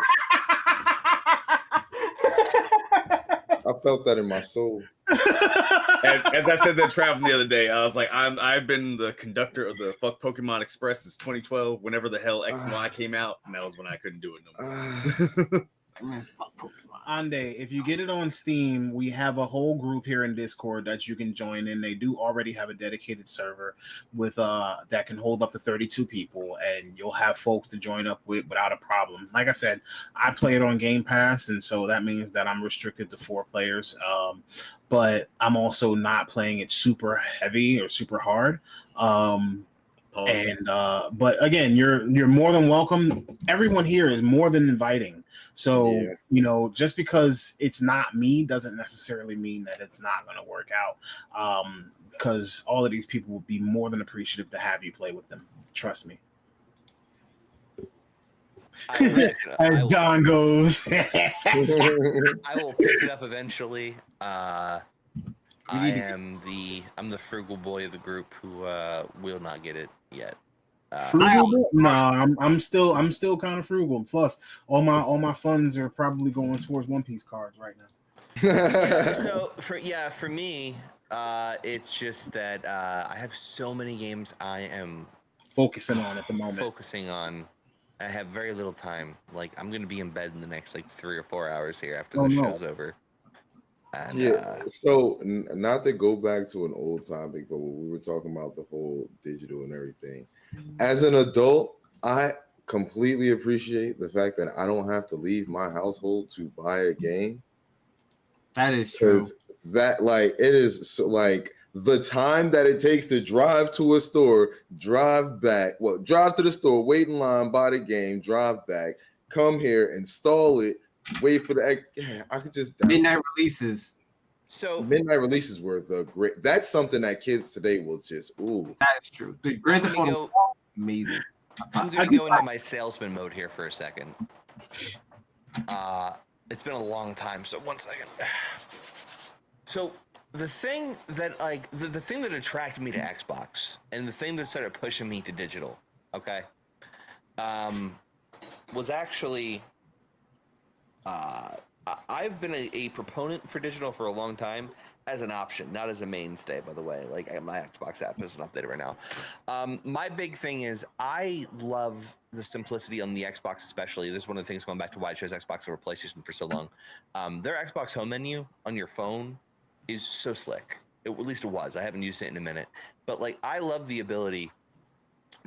I felt that in my soul. As I said to Travel the other day, I was like, I've been the conductor of the Fuck Pokemon Express since 2012. Whenever the hell X and Y came out, and that was when I couldn't do it no more. Man, fuck Pokemon. Ande, if you get it on Steam, we have a whole group here in Discord that you can join in. They do already have a dedicated server with that can hold up to 32 people, and you'll have folks to join up with without a problem. Like I said, I play it on Game Pass, and so that means that I'm restricted to 4 players. But I'm also not playing it super heavy or super hard. But again, you're more than welcome. Everyone here is more than inviting. So just because it's not me doesn't necessarily mean that it's not going to work out. Because all of these people will be more than appreciative to have you play with them. Trust me. As John goes, I will pick it up eventually. I'm the frugal boy of the group who will not get it yet. Frugal? No, I'm still kind of frugal. Plus, all my funds are probably going towards One Piece cards right now. So for me, it's just that I have so many games I am focusing on at the moment. I have very little time. Like I'm gonna be in bed in the next 3 or 4 hours here after the show's over. And, so not to go back to an old topic, but when we were talking about the whole digital and everything, as an adult, I completely appreciate the fact that I don't have to leave my household to buy a game. That is true. That it is so the time that it takes to drive to a store, drive back, drive to the store, wait in line, buy the game, drive back, come here, install it, wait for the. I could just midnight releases. So midnight releases were great. That's something that kids today will just That is true. The Grand Theft Auto is amazing. I'm gonna go into my salesman mode here for a second. It's been a long time, so 1 second. So the thing that the thing that attracted me to Xbox and the thing that started pushing me to digital, okay, was actually I've been a proponent for digital for a long time as an option, not as a mainstay, by the way. My Xbox app isn't updated right now. My big thing is I love the simplicity on the Xbox, especially. This is one of the things going back to why I chose Xbox over PlayStation for so long. Their Xbox home menu on your phone is so slick. At least it was. I haven't used it in a minute. But I love the ability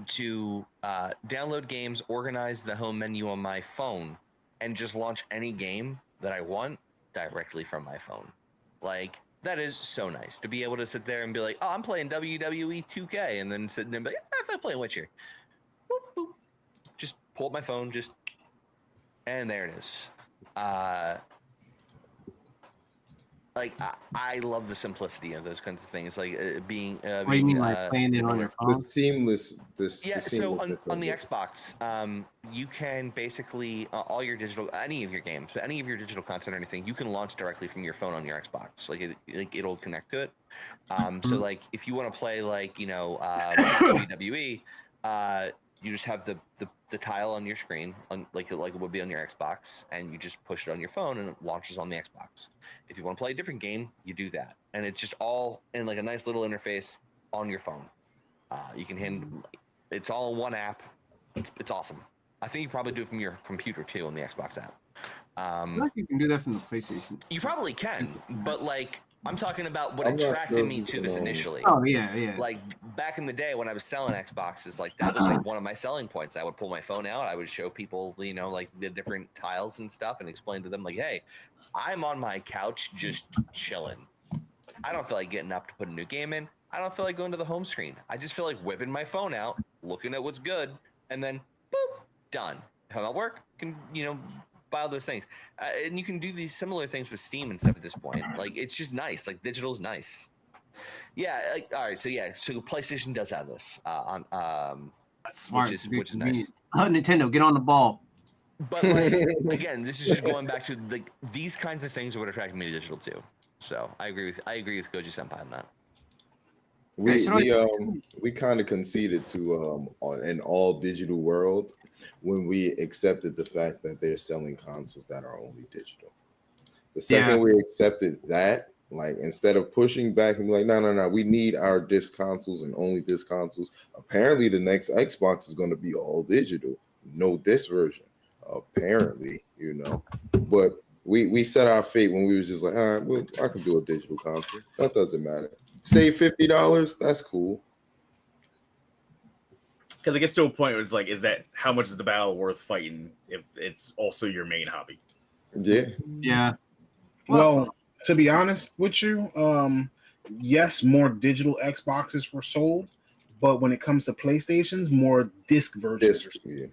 to download games, organize the home menu on my phone, and just launch any game that I want directly from my phone. That is so nice to be able to sit there and be like, oh, I'm playing WWE 2K, and then sit there and be like, I thought playing Witcher. Boop, boop. Just pull up my phone, and there it is. I love the simplicity of those kinds of things, being. What do you mean, playing it on your phone? The seamless. So on the Xbox, you can basically all your digital, any of your games, any of your digital content or anything, you can launch directly from your phone on your Xbox. It'll connect to it. So if you want to play WWE, you just have the tile on your screen, like it would be on your Xbox, and you just push it on your phone, and it launches on the Xbox. If you want to play a different game, you do that, and it's just all in a nice little interface on your phone. You can it's all in one app. It's awesome. I think you probably do it from your computer too on the Xbox app. I feel like you can do that from the PlayStation. You probably can, but I'm talking about what attracted me to this initially. Oh yeah. Back in the day when I was selling Xboxes, that was one of my selling points. I would pull my phone out, I would show people, the different tiles and stuff, and explain to them hey, I'm on my couch just chilling. I don't feel like getting up to put a new game in. I don't feel like going to the home screen. I just feel like whipping my phone out, looking at what's good, and then boop, done. How that work? Can buy all those things, and you can do these similar things with Steam and stuff at this point. It's just nice. Digital's nice. Yeah. All right. So PlayStation does have this on That's smart, which is nice. Nintendo, get on the ball. But again, this is just going back to these kinds of things are what attracted me to digital too. So I agree with Goji Senpai on that. We kind of conceded to an all digital world when we accepted the fact that they're selling consoles that are only digital. The second we accepted that, like instead of pushing back and be like, no, we need our disc consoles and only disc consoles. Apparently, the next Xbox is going to be all digital, no disc version. Apparently, but we set our fate when we was just like, all right, well, I can do a digital console. That doesn't matter. Save $50. That's cool. Because it gets to a point where it's like, how much is the battle worth fighting if it's also your main hobby? Yeah. Yeah. Well, to be honest with you, yes, more digital Xboxes were sold, but when it comes to PlayStations, more disc versions are sold.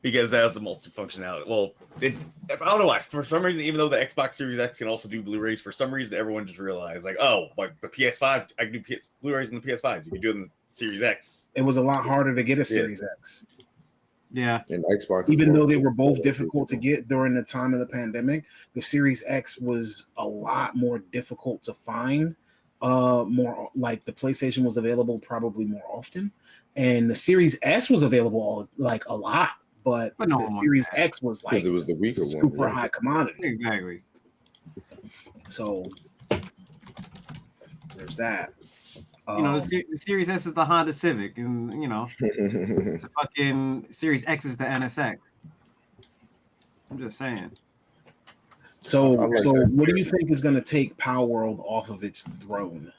Because that has a multifunctionality. Well, I don't know why. For some reason, even though the Xbox Series X can also do Blu-rays, for some reason everyone just realized, like, oh, like the PS5, I can do Blu-rays in the PS5. You can do it in the Series X. It was a lot harder to get a Series X. Yeah. And Xbox, even though they were both difficult to get during the time of the pandemic, the Series X was a lot more difficult to find. More like the PlayStation was available probably more often, and the Series S was available like a lot, but no the Series X was like it was the weaker super high commodity. Exactly. So there's that. The Series S is the Honda Civic, and the fucking Series X is the NSX. I'm just saying. So what do you think is going to take Palworld off of its throne?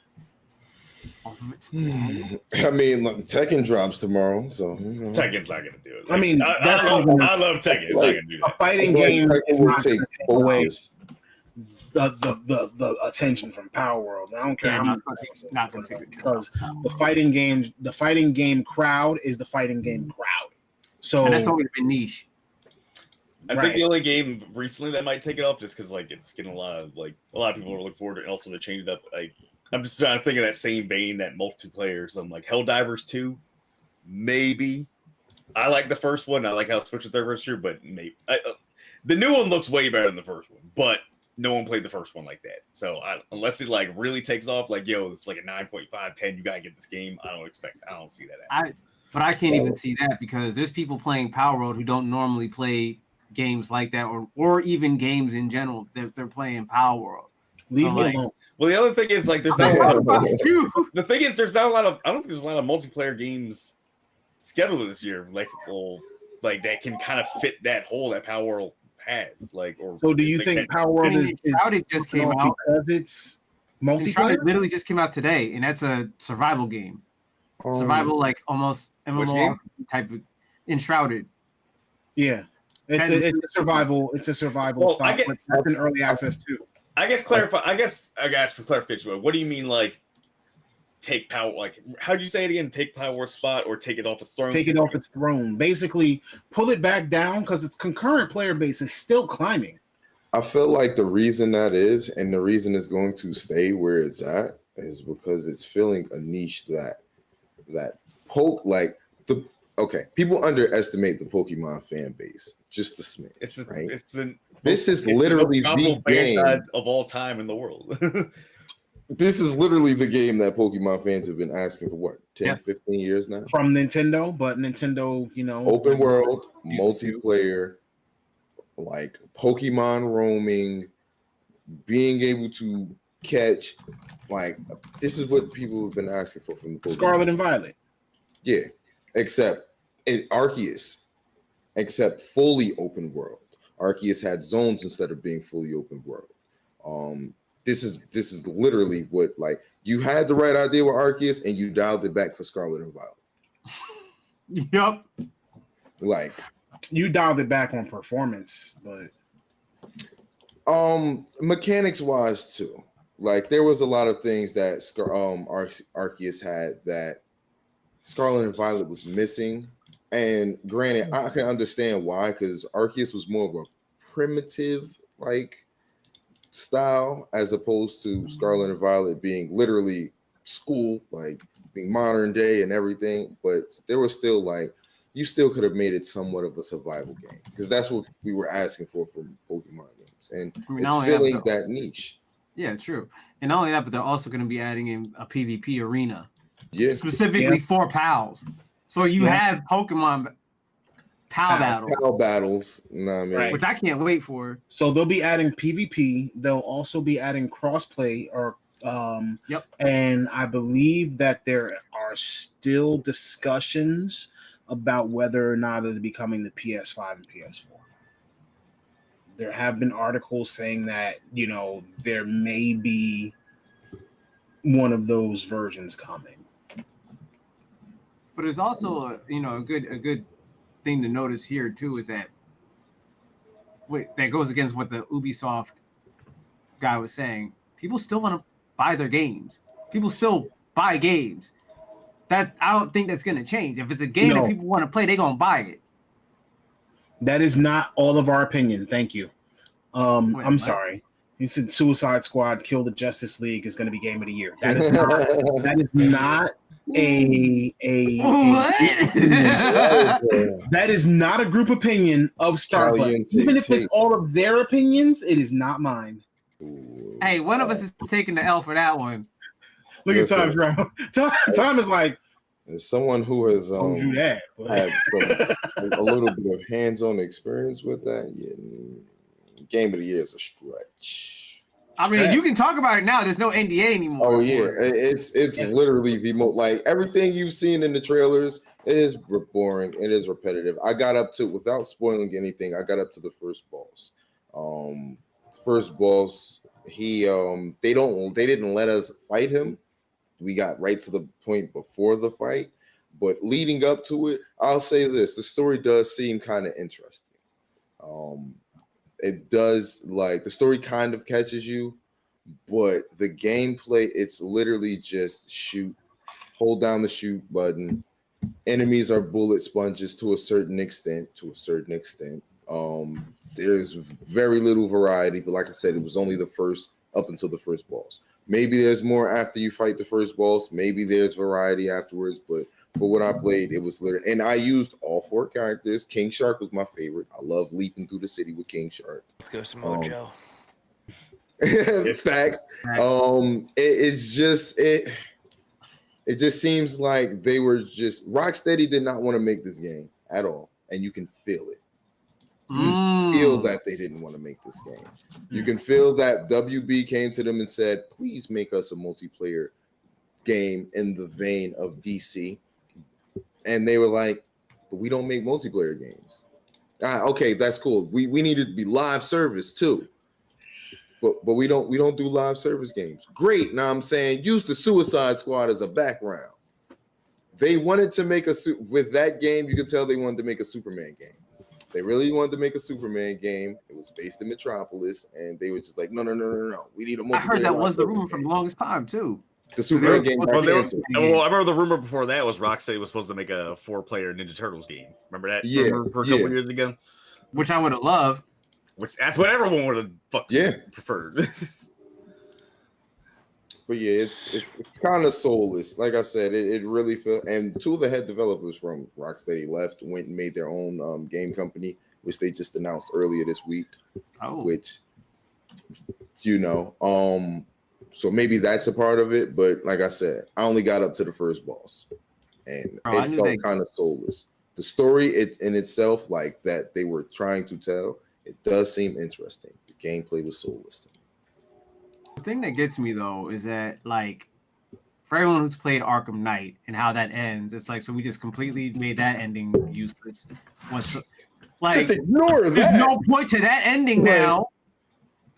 I mean, look, Tekken drops tomorrow, so Tekken's not going to do it. I mean, I love Tekken. It's not going to do that. A fighting game is not going to take away the attention from Palworld. I don't care how much not going to take it because the fighting game crowd is the fighting game crowd. So and that's always been niche. I think the only game recently that might take it off just because like it's getting a lot of people are looking forward to it, and also to change it up. Like I'm just trying to think of that same vein, that multiplayer. So I'm like Helldivers 2, maybe. I like the first one. I like how it switched to third person shooter, but maybe the new one looks way better than the first one. But no one played the first one like that. So unless it like really takes off, like it's like a 9.5, 10, you gotta get this game. I don't see that. But I can't even see that because there's people playing Palworld who don't normally play games like that, or even games in general. They're playing Palworld. Leave me alone. Well, the other thing is like there's not a lot of the thing is there's not a lot of I don't think there's a lot of multiplayer games scheduled this year, like that can kind of fit that hole that Palworld has. So do you think Palworld is Shrouded just came out because it's multiplayer? Shrouded literally just came out today, and that's a survival game. Survival, like almost MMO type of Enshrouded. Yeah. It's a survival. It's a survival style. That's an early access too. I guess for clarification, what do you mean like take power? Like how do you say it again? Take Palworld's spot or take it off its throne? Take it off its throne. Basically, pull it back down because its concurrent player base is still climbing. I feel like the reason that is, and the reason it's going to stay where it's at, is because it's filling a niche that people underestimate the Pokemon fan base just a smidge. Right? This is literally the game of all time in the world. This is literally the game that Pokemon fans have been asking for 10, 15 years now? From Nintendo, but Nintendo, open world, multiplayer, like Pokemon roaming, being able to catch, like this is what people have been asking for from the Pokemon. Scarlet and Violet. Yeah. Except Arceus, except fully open world. Arceus had zones instead of being fully open world. This is literally what, like, you had the right idea with Arceus and you dialed it back for Scarlet and Violet. Yep. Like you dialed it back on performance, but mechanics wise too. Like there was a lot of things that Arceus had that Scarlet and Violet was missing. And granted, I can understand why, because Arceus was more of a primitive like style as opposed to Scarlet and Violet being literally school, like being modern day and everything. But there was still like, you still could have made it somewhat of a survival game because that's what we were asking for from Pokemon games. And it's filling that niche. Yeah, true. And not only that, but they're also going to be adding in a PvP arena. specifically for pals. So you have Pokemon pal battles. Pal battles. Nah, man. Right. Which I can't wait for. So they'll be adding PvP. They'll also be adding crossplay or and I believe that there are still discussions about whether or not it'll be coming to PS5 and PS4. There have been articles saying that, there may be one of those versions coming. But there's also a good thing to notice here too is that that goes against what the Ubisoft guy was saying. People still want to buy their games. People still buy games. That I don't think that's going to change. If it's a game that people want to play, they're going to buy it. That is not all of our opinion. Thank you. I'm sorry. He said Suicide Squad Kill the Justice League is going to be game of the year. That is not that is not a group opinion of Starbucks. Even if it's all of their opinions, it is not mine. Hey, one of us is taking the L for that one. Look at Tom. Tom is like, as someone who has told you that, had a little bit of hands-on experience with that. Game of the year is a stretch. I mean, you can talk about it now. There's no NDA anymore. Oh yeah, it's literally the most, like, everything you've seen in the trailers. It is boring. It is repetitive. I got up to, without spoiling anything, I got up to the first boss. First boss, they didn't let us fight him. We got right to the point before the fight, but leading up to it, I'll say this: the story does seem kind of interesting. It does, like, the story kind of catches you, but the gameplay, it's literally just hold down the shoot button. Enemies are bullet sponges to a certain extent. There's very little variety, but like I said, it was only up until the first boss. Maybe there's more after you fight the first boss. Maybe there's variety afterwards, but for what I played, it was literally, and I used all 4 characters. King Shark was my favorite. I love leaping through the city with King Shark. Let's go some Mojo. Facts. It just seems like they were just, Rocksteady did not want to make this game at all, and you can feel it. You feel that they didn't want to make this game. You can feel that WB came to them and said, please make us a multiplayer game in the vein of DC. And they were like, but we don't make multiplayer games. Okay, that's cool. We need it to be live service too. But we don't do live service games. Great. Now I'm saying use the Suicide Squad as a background. They wanted to make with that game, you could tell they wanted to make a Superman game. They really wanted to make a Superman game. It was based in Metropolis, and they were just like, no. We need a multiplayer. I heard that was the rumor for the longest time too. The Superman game. I remember the rumor before that was Rocksteady was supposed to make a 4-player Ninja Turtles game. Remember that? Yeah, for a couple years ago. Which I would have loved. That's what everyone would have preferred. But yeah, it's kind of soulless. Like I said, it really feels. And 2 of the head developers from Rocksteady went and made their own game company, which they just announced earlier this week. Oh. Which, so maybe that's a part of it. But like I said, I only got up to the first boss, and it felt kind of soulless. The story in itself, like that they were trying to tell, it does seem interesting. The gameplay was soulless. The thing that gets me though is that, like, for everyone who's played Arkham Knight and how that ends, it's like, so we just completely made that ending useless. Just ignore that. There's no point to that ending now.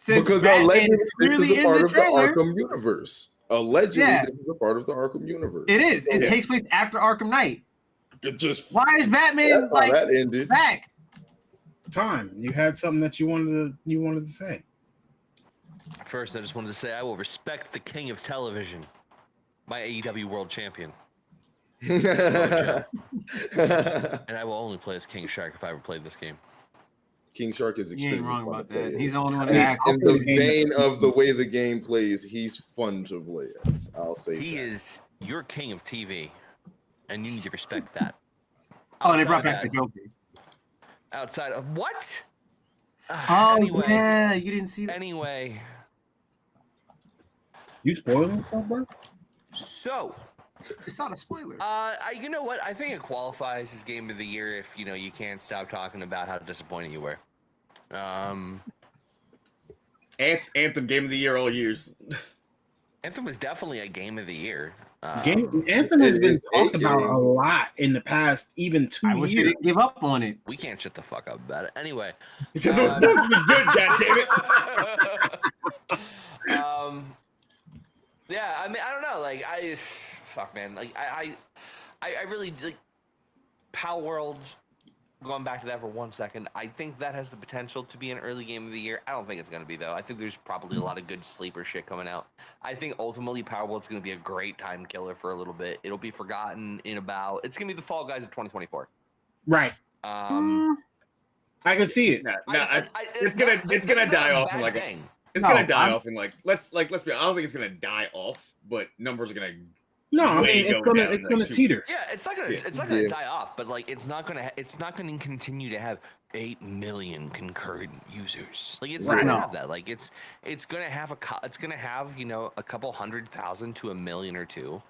Because allegedly this is a part of the Arkham universe. Allegedly, this is a part of the Arkham universe. It is. It takes place after Arkham Knight. Why is Batman that ended back? Time. You had something that you wanted to say. First, I just wanted to say I will respect the king of television, my AEW world champion. And I will only play as King Shark if I ever played this game. King Shark is extremely wrong about that. Play. He's the only one that acts. In the vein of the way the game plays, he's fun to play as. I'll say he is your king of TV, and you need to respect that. They brought back the Joker. Outside of what? Anyway, yeah, you didn't see that. Anyway. You spoiling stuff, bro? So, It's not a spoiler. You know what? I think it qualifies as game of the year if you can't stop talking about how disappointed you were. Anthem game of the year all years. Anthem was definitely a game of the year. Anthem has been talked about a lot in the past, even 2 I years. wish they didn't give up on it. We can't shut the fuck up about it. Anyway. Because it was supposed to be good, goddammit. Yeah, I mean, I don't know. Like, fuck, man. Like, I really, like, Palworld, going back to that for 1 second, I think that has the potential to be an early game of the year. I don't think it's going to be, though. I think there's probably a lot of good sleeper shit coming out. I think ultimately Palworld's going to be a great time killer for a little bit. It'll be forgotten in about, it's going to be the Fall Guys of 2024. Right. I can see it. It's gonna die off in like it's gonna die off in like let's be. I don't think it's gonna die off, but numbers are gonna. No, I mean it's gonna teeter. Yeah, it's not gonna die off, but like it's not gonna continue to have 8 million concurrent users. Like it's not gonna have that. Like it's gonna have a couple 100,000 to 1 million or two.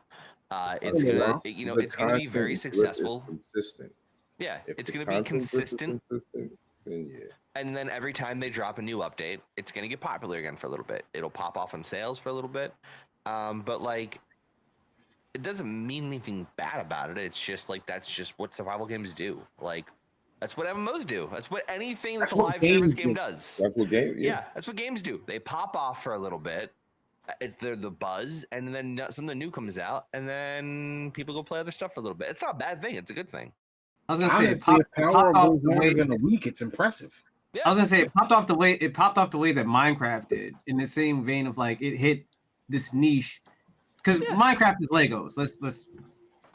It's gonna it's gonna be very successful. Consistent. Yeah, If it's the going to be consistent. Then yeah. And then every time they drop a new update, it's going to get popular again for a little bit. It'll pop off on sales for a little bit. But like, it doesn't mean anything bad about it. It's just like, that's just what survival games do. Like, that's what MMOs do. That's what anything that's a live service game does. That's what games, yeah, that's what games do. They pop off for a little bit. They're the buzz, and then something new comes out, and then people go play other stuff for a little bit. It's not a bad thing. It's a good thing. I was gonna say, honestly, if Palworld goes longer than a week, it's impressive. Yeah. I was gonna say it popped off the way that Minecraft did, in the same vein of like it hit this niche, because Minecraft is Legos.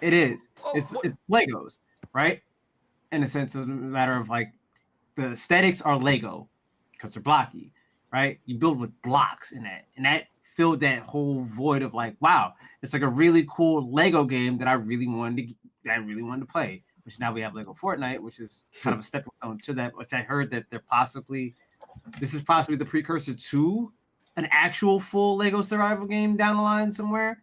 It is. It's Legos, right? In a sense of the matter of like the aesthetics are Lego because they're blocky, right? You build with blocks in that, and that filled that whole void of like, wow, it's like a really cool Lego game that I really wanted to play. Which now we have Lego Fortnite, which is kind of a stepping stone to that. Which I heard that this is possibly the precursor to an actual full Lego survival game down the line somewhere,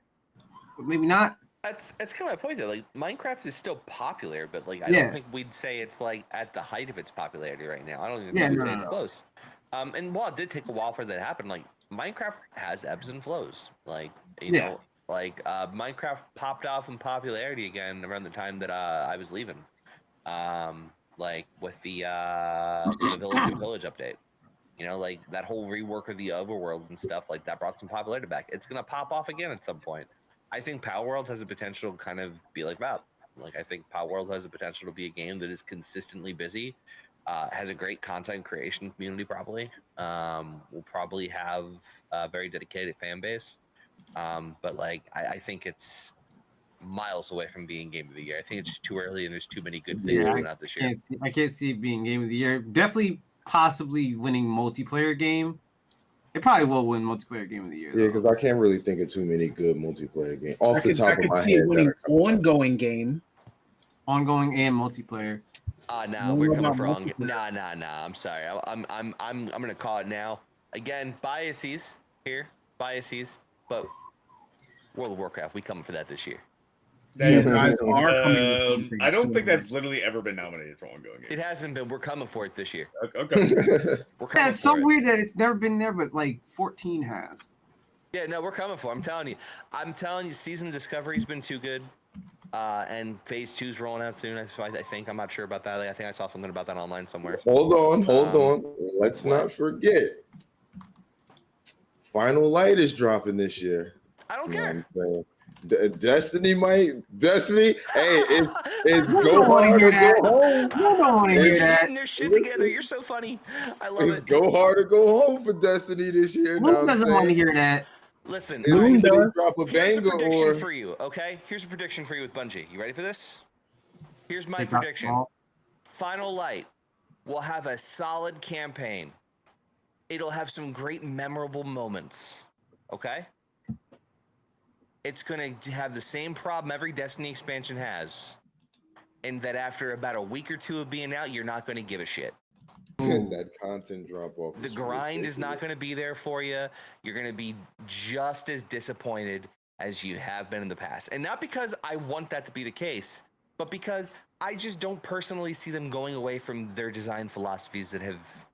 but maybe not. That's kind of my point though. Like Minecraft is still popular, but like I don't think we'd say it's like at the height of its popularity right now. I don't even think we'd say it's close. And while it did take a while for that to happen, like Minecraft has ebbs and flows. Like you know. Like Minecraft popped off in popularity again around the time that I was leaving, like with the village update. You know, like that whole rework of the overworld and stuff like that brought some popularity back. It's gonna pop off again at some point. I think Palworld has the potential to kind of be like that. Like I think Palworld has the potential to be a game that is consistently busy, has a great content creation community. Probably will probably have a very dedicated fan base. But like I think it's miles away from being game of the year. I think it's just too early and there's too many good things coming out this year. I can't see it being game of the year. Definitely possibly winning multiplayer game. It probably will win multiplayer game of the year. Yeah, because I can't really think of too many good multiplayer games off the top of my head. Ongoing game. Ongoing and multiplayer. No, we're coming for on. Nah. I'm sorry. I'm gonna call it now. Again, biases here. But World of Warcraft, we coming for that this year. You guys are coming. I don't think that's literally ever been nominated for ongoing game. It hasn't been. We're coming for it this year. Okay. It's so weird that it's never been there, but like 14 has. Yeah, no, we're coming for it. I'm telling you, Season of Discovery's been too good. And Phase 2's rolling out soon. I think. I'm not sure about that. I think I saw something about that online somewhere. Hold on. Let's not forget. Final Light is dropping this year. I don't care. Destiny. Hey, it's go hard or go home. I don't want to hear that. Getting their shit together. You're so funny. I love it. Go hard or go home for Destiny this year. Who doesn't want to hear that? Listen, drop a here's a banger prediction for you. Okay, here's a prediction for you with Bungie. You ready for this? Here's my prediction. Final Light will have a solid campaign. It'll have some great memorable moments. Okay? It's going to have the same problem every Destiny expansion has. And that after about a week or two of being out, you're not going to give a shit. That content drop off. The grind is not going to be there for you. You're going to be just as disappointed. as you have been in the past. And not because I want that to be the case, but because I just don't personally see them going away from their design philosophies that have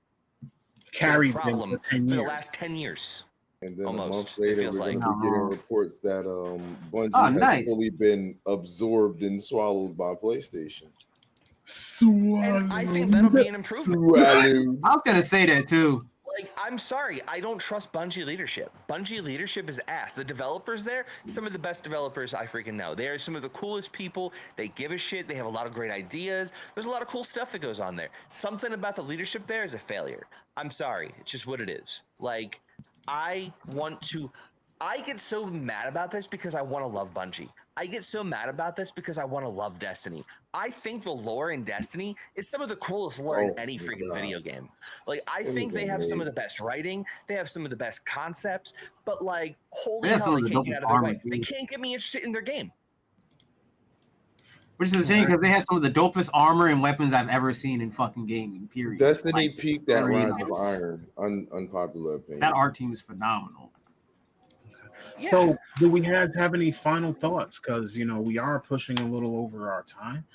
Carried been a them problem for 10 for the years. last 10 years. And then Almost, a month it later, feels we're like. going to be getting reports that Bungie Oh, has nice. fully been absorbed and swallowed by PlayStation. And I think that'll be an improvement. Swallowed. I was gonna say that too. Like, I'm sorry, I don't trust Bungie leadership. Bungie leadership is ass. The developers there, some of the best developers I freaking know. They are some of the coolest people. They give a shit. They have a lot of great ideas. There's a lot of cool stuff that goes on there. Something about the leadership there is a failure. I'm sorry. It's just what it is. Like, I get so mad about this because I want to love Bungie. I get so mad about this because I want to love Destiny. I think the lore in Destiny is some of the coolest lore in any freaking video game. Like, I think they have some of the best writing. They have some of the best concepts. But, like, holy hell, they can't get out of their way. They can't get me interested in their game. Which is a shame because they have some of the dopest armor and weapons I've ever seen in fucking gaming, period. Destiny Like, peaked at Rise of Iron, unpopular opinion. that art team is phenomenal. Yeah. So, do we guys have any final thoughts? Because we are pushing a little over our time.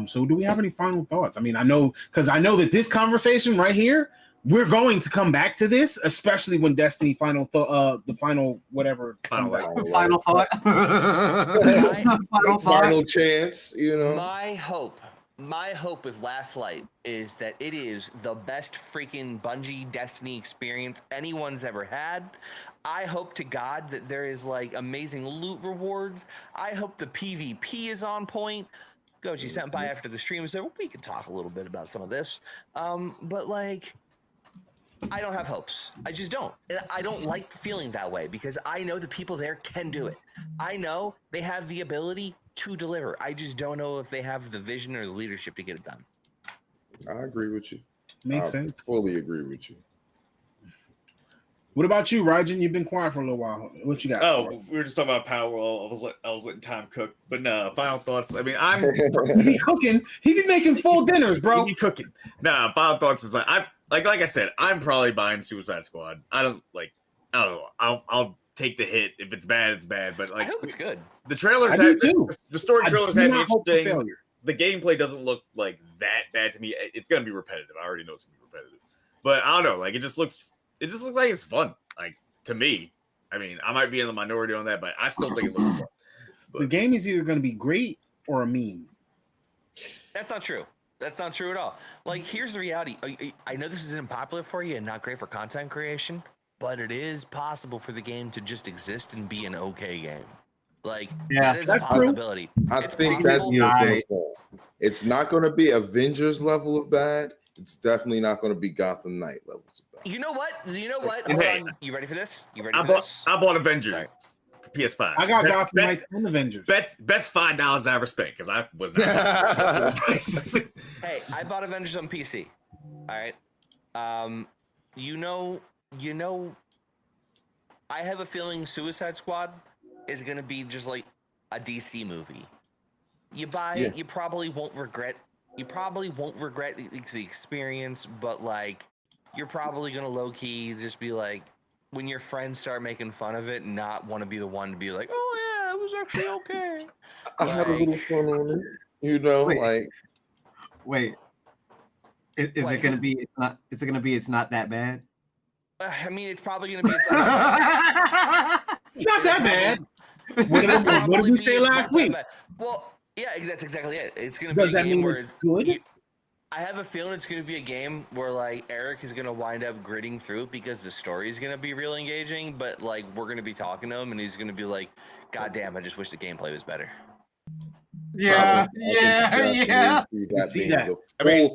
So, do we have any final thoughts? I mean, I know that this conversation right here, we're going to come back to this, especially when Destiny final thought, the final whatever comes out. Final thought. Final chance. My hope with Last Light is that it is the best freaking Bungie Destiny experience anyone's ever had. I hope to God that there is like amazing loot rewards. I hope the PvP is on point. Goji sent by after the stream and said, well, we could talk a little bit about some of this. But like, I don't have hopes. I just don't. And I don't like feeling that way because I know the people there can do it. I know they have the ability to deliver. I just don't know if they have the vision or the leadership to get it done. I agree with you. Makes sense. Fully agree with you. What about you, Rajan? You've been quiet for a little while. What you got? Oh, we were just talking about Palworld. I was letting time cook. But no, final thoughts. I mean, He be cooking. He be making full dinners, bro. He be cooking. Nah, final thoughts is like I said, I'm probably buying Suicide Squad. I don't know. I'll take the hit. If it's bad, it's bad. But like, I hope it's good. The trailers the story trailers had me interesting. The gameplay doesn't look like that bad to me. It's gonna be repetitive. I already know it's gonna be repetitive. But I don't know. Like, it just looks like it's fun. Like, to me. I mean, I might be in the minority on that, but I still think it looks fun. But the game is either going to be great or a meme. That's not true. That's not true at all. Like, here's the reality. I know this is unpopular for you and not great for content creation, but it is possible for the game to just exist and be an okay game. Like, that is a possibility. I think that's it's not going to be Avengers level of bad. It's definitely not going to be Gotham Knight levels of bad. You know what? Hey, you ready for this? I bought Avengers. Right. PS5. I got Gotham Knights and Avengers. Best $5 I ever spent because I was not. Hey, I bought Avengers on PC. All right. I have a feeling Suicide Squad is gonna be just like a DC movie. You buy it, you probably won't regret. You probably won't regret the experience, but like, you're probably gonna low key just be like, when your friends start making fun of it, not want to be the one to be like, oh yeah, it was actually okay. I had a little fun on it, Wait. Is it gonna be? It's not. Is it gonna be? It's not that bad. I mean, it's probably gonna be. It's not that bad. What did we say last week? Well, yeah, that's exactly it. It's gonna Does be a that game mean where it's good? I have a feeling it's gonna be a game where like Eric is gonna wind up gritting through because the story is gonna be real engaging, but like we're gonna be talking to him and he's gonna be like, "God damn, I just wish the gameplay was better." Yeah. See that. I mean,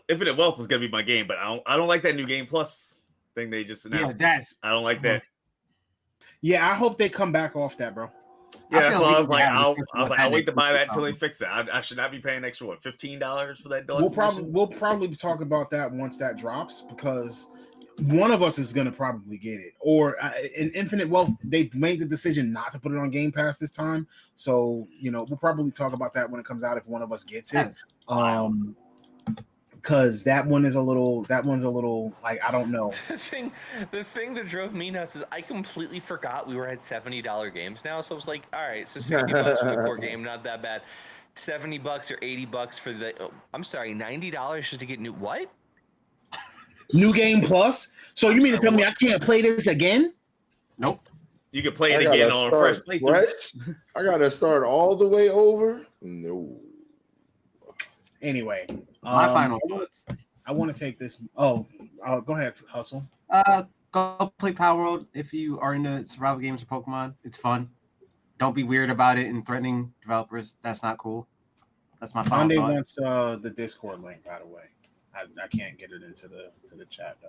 Infinite Wealth is gonna be my game, but I don't like that new Game Plus thing they just announced. Yeah, I don't like that. Yeah, I hope they come back off that, bro. Yeah, I was like, I'll wait to buy that until they fix it. I should not be paying extra $15 for that deluxe edition? We'll probably talk about that once that drops because one of us is gonna probably get it. Or in Infinite Wealth, they made the decision not to put it on Game Pass this time, so we'll probably talk about that when it comes out if one of us gets it. because that one's a little like I don't know. The thing that drove me nuts is I completely forgot we were at $70 games now. So I was like, all right, so $60 for the core game, not that bad. $70 or $80 for the. Oh, I'm sorry, $90 just to get new. What? New Game Plus. So you mean to tell me I can't play this again? Nope. You can play it again on a fresh playthrough. I gotta start all the way over. No. Anyway, My final thoughts. I want to take this. Oh, go ahead, Hustle. Go play Palworld if you are into survival games or Pokemon. It's fun. Don't be weird about it and threatening developers. That's not cool. That's my final thought. wants the Discord link, by the way. I can't get it into the chat though.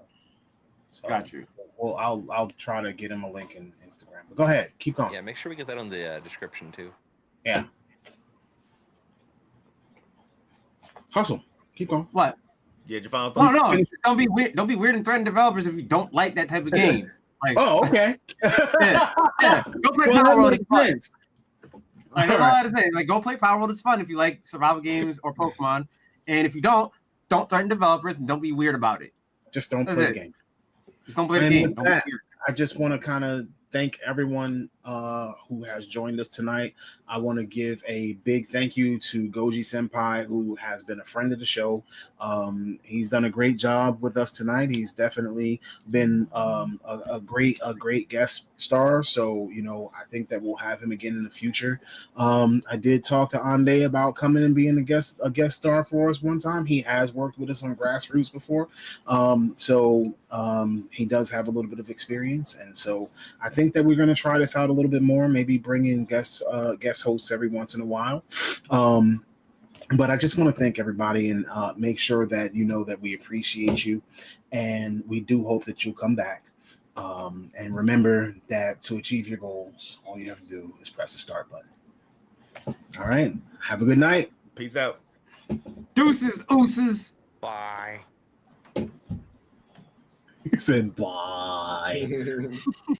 So Got you. Well, I'll try to get him a link in Instagram. But go ahead, keep going. Yeah, make sure we get that on the description too. Yeah. Hustle, keep going. What? Yeah, your final thought. No. Don't be weird. Don't be weird and threaten developers if you don't like that type of game. Like, Oh, okay. yeah. Go play Well, that Palworld. makes It's fun. sense. Like, that's all I had to say. Like, go play Palworld. It's fun if you like survival games or Pokemon. And if you don't threaten developers and don't be weird about it. Just don't That's play the it. game. Just don't play the And game. with Don't be that, weird. I just want to kind of thank everyone who has joined us tonight. I want to give a big thank you to Goji Senpai, who has been a friend of the show. He's done a great job with us tonight. He's definitely been a great guest star. So, I think that we'll have him again in the future. I did talk to Ande about coming and being a guest star for us one time. He has worked with us on Grassroots before. So he does have a little bit of experience. And so I think that we're going to try this out a little bit more, maybe bring in guest hosts every once in a while. But I just want to thank everybody and make sure that you know that we appreciate you, and we do hope that you'll come back. And remember that to achieve your goals, all you have to do is press the start button. All right. Have a good night. Peace out. Deuces, ooses. Bye. He said bye.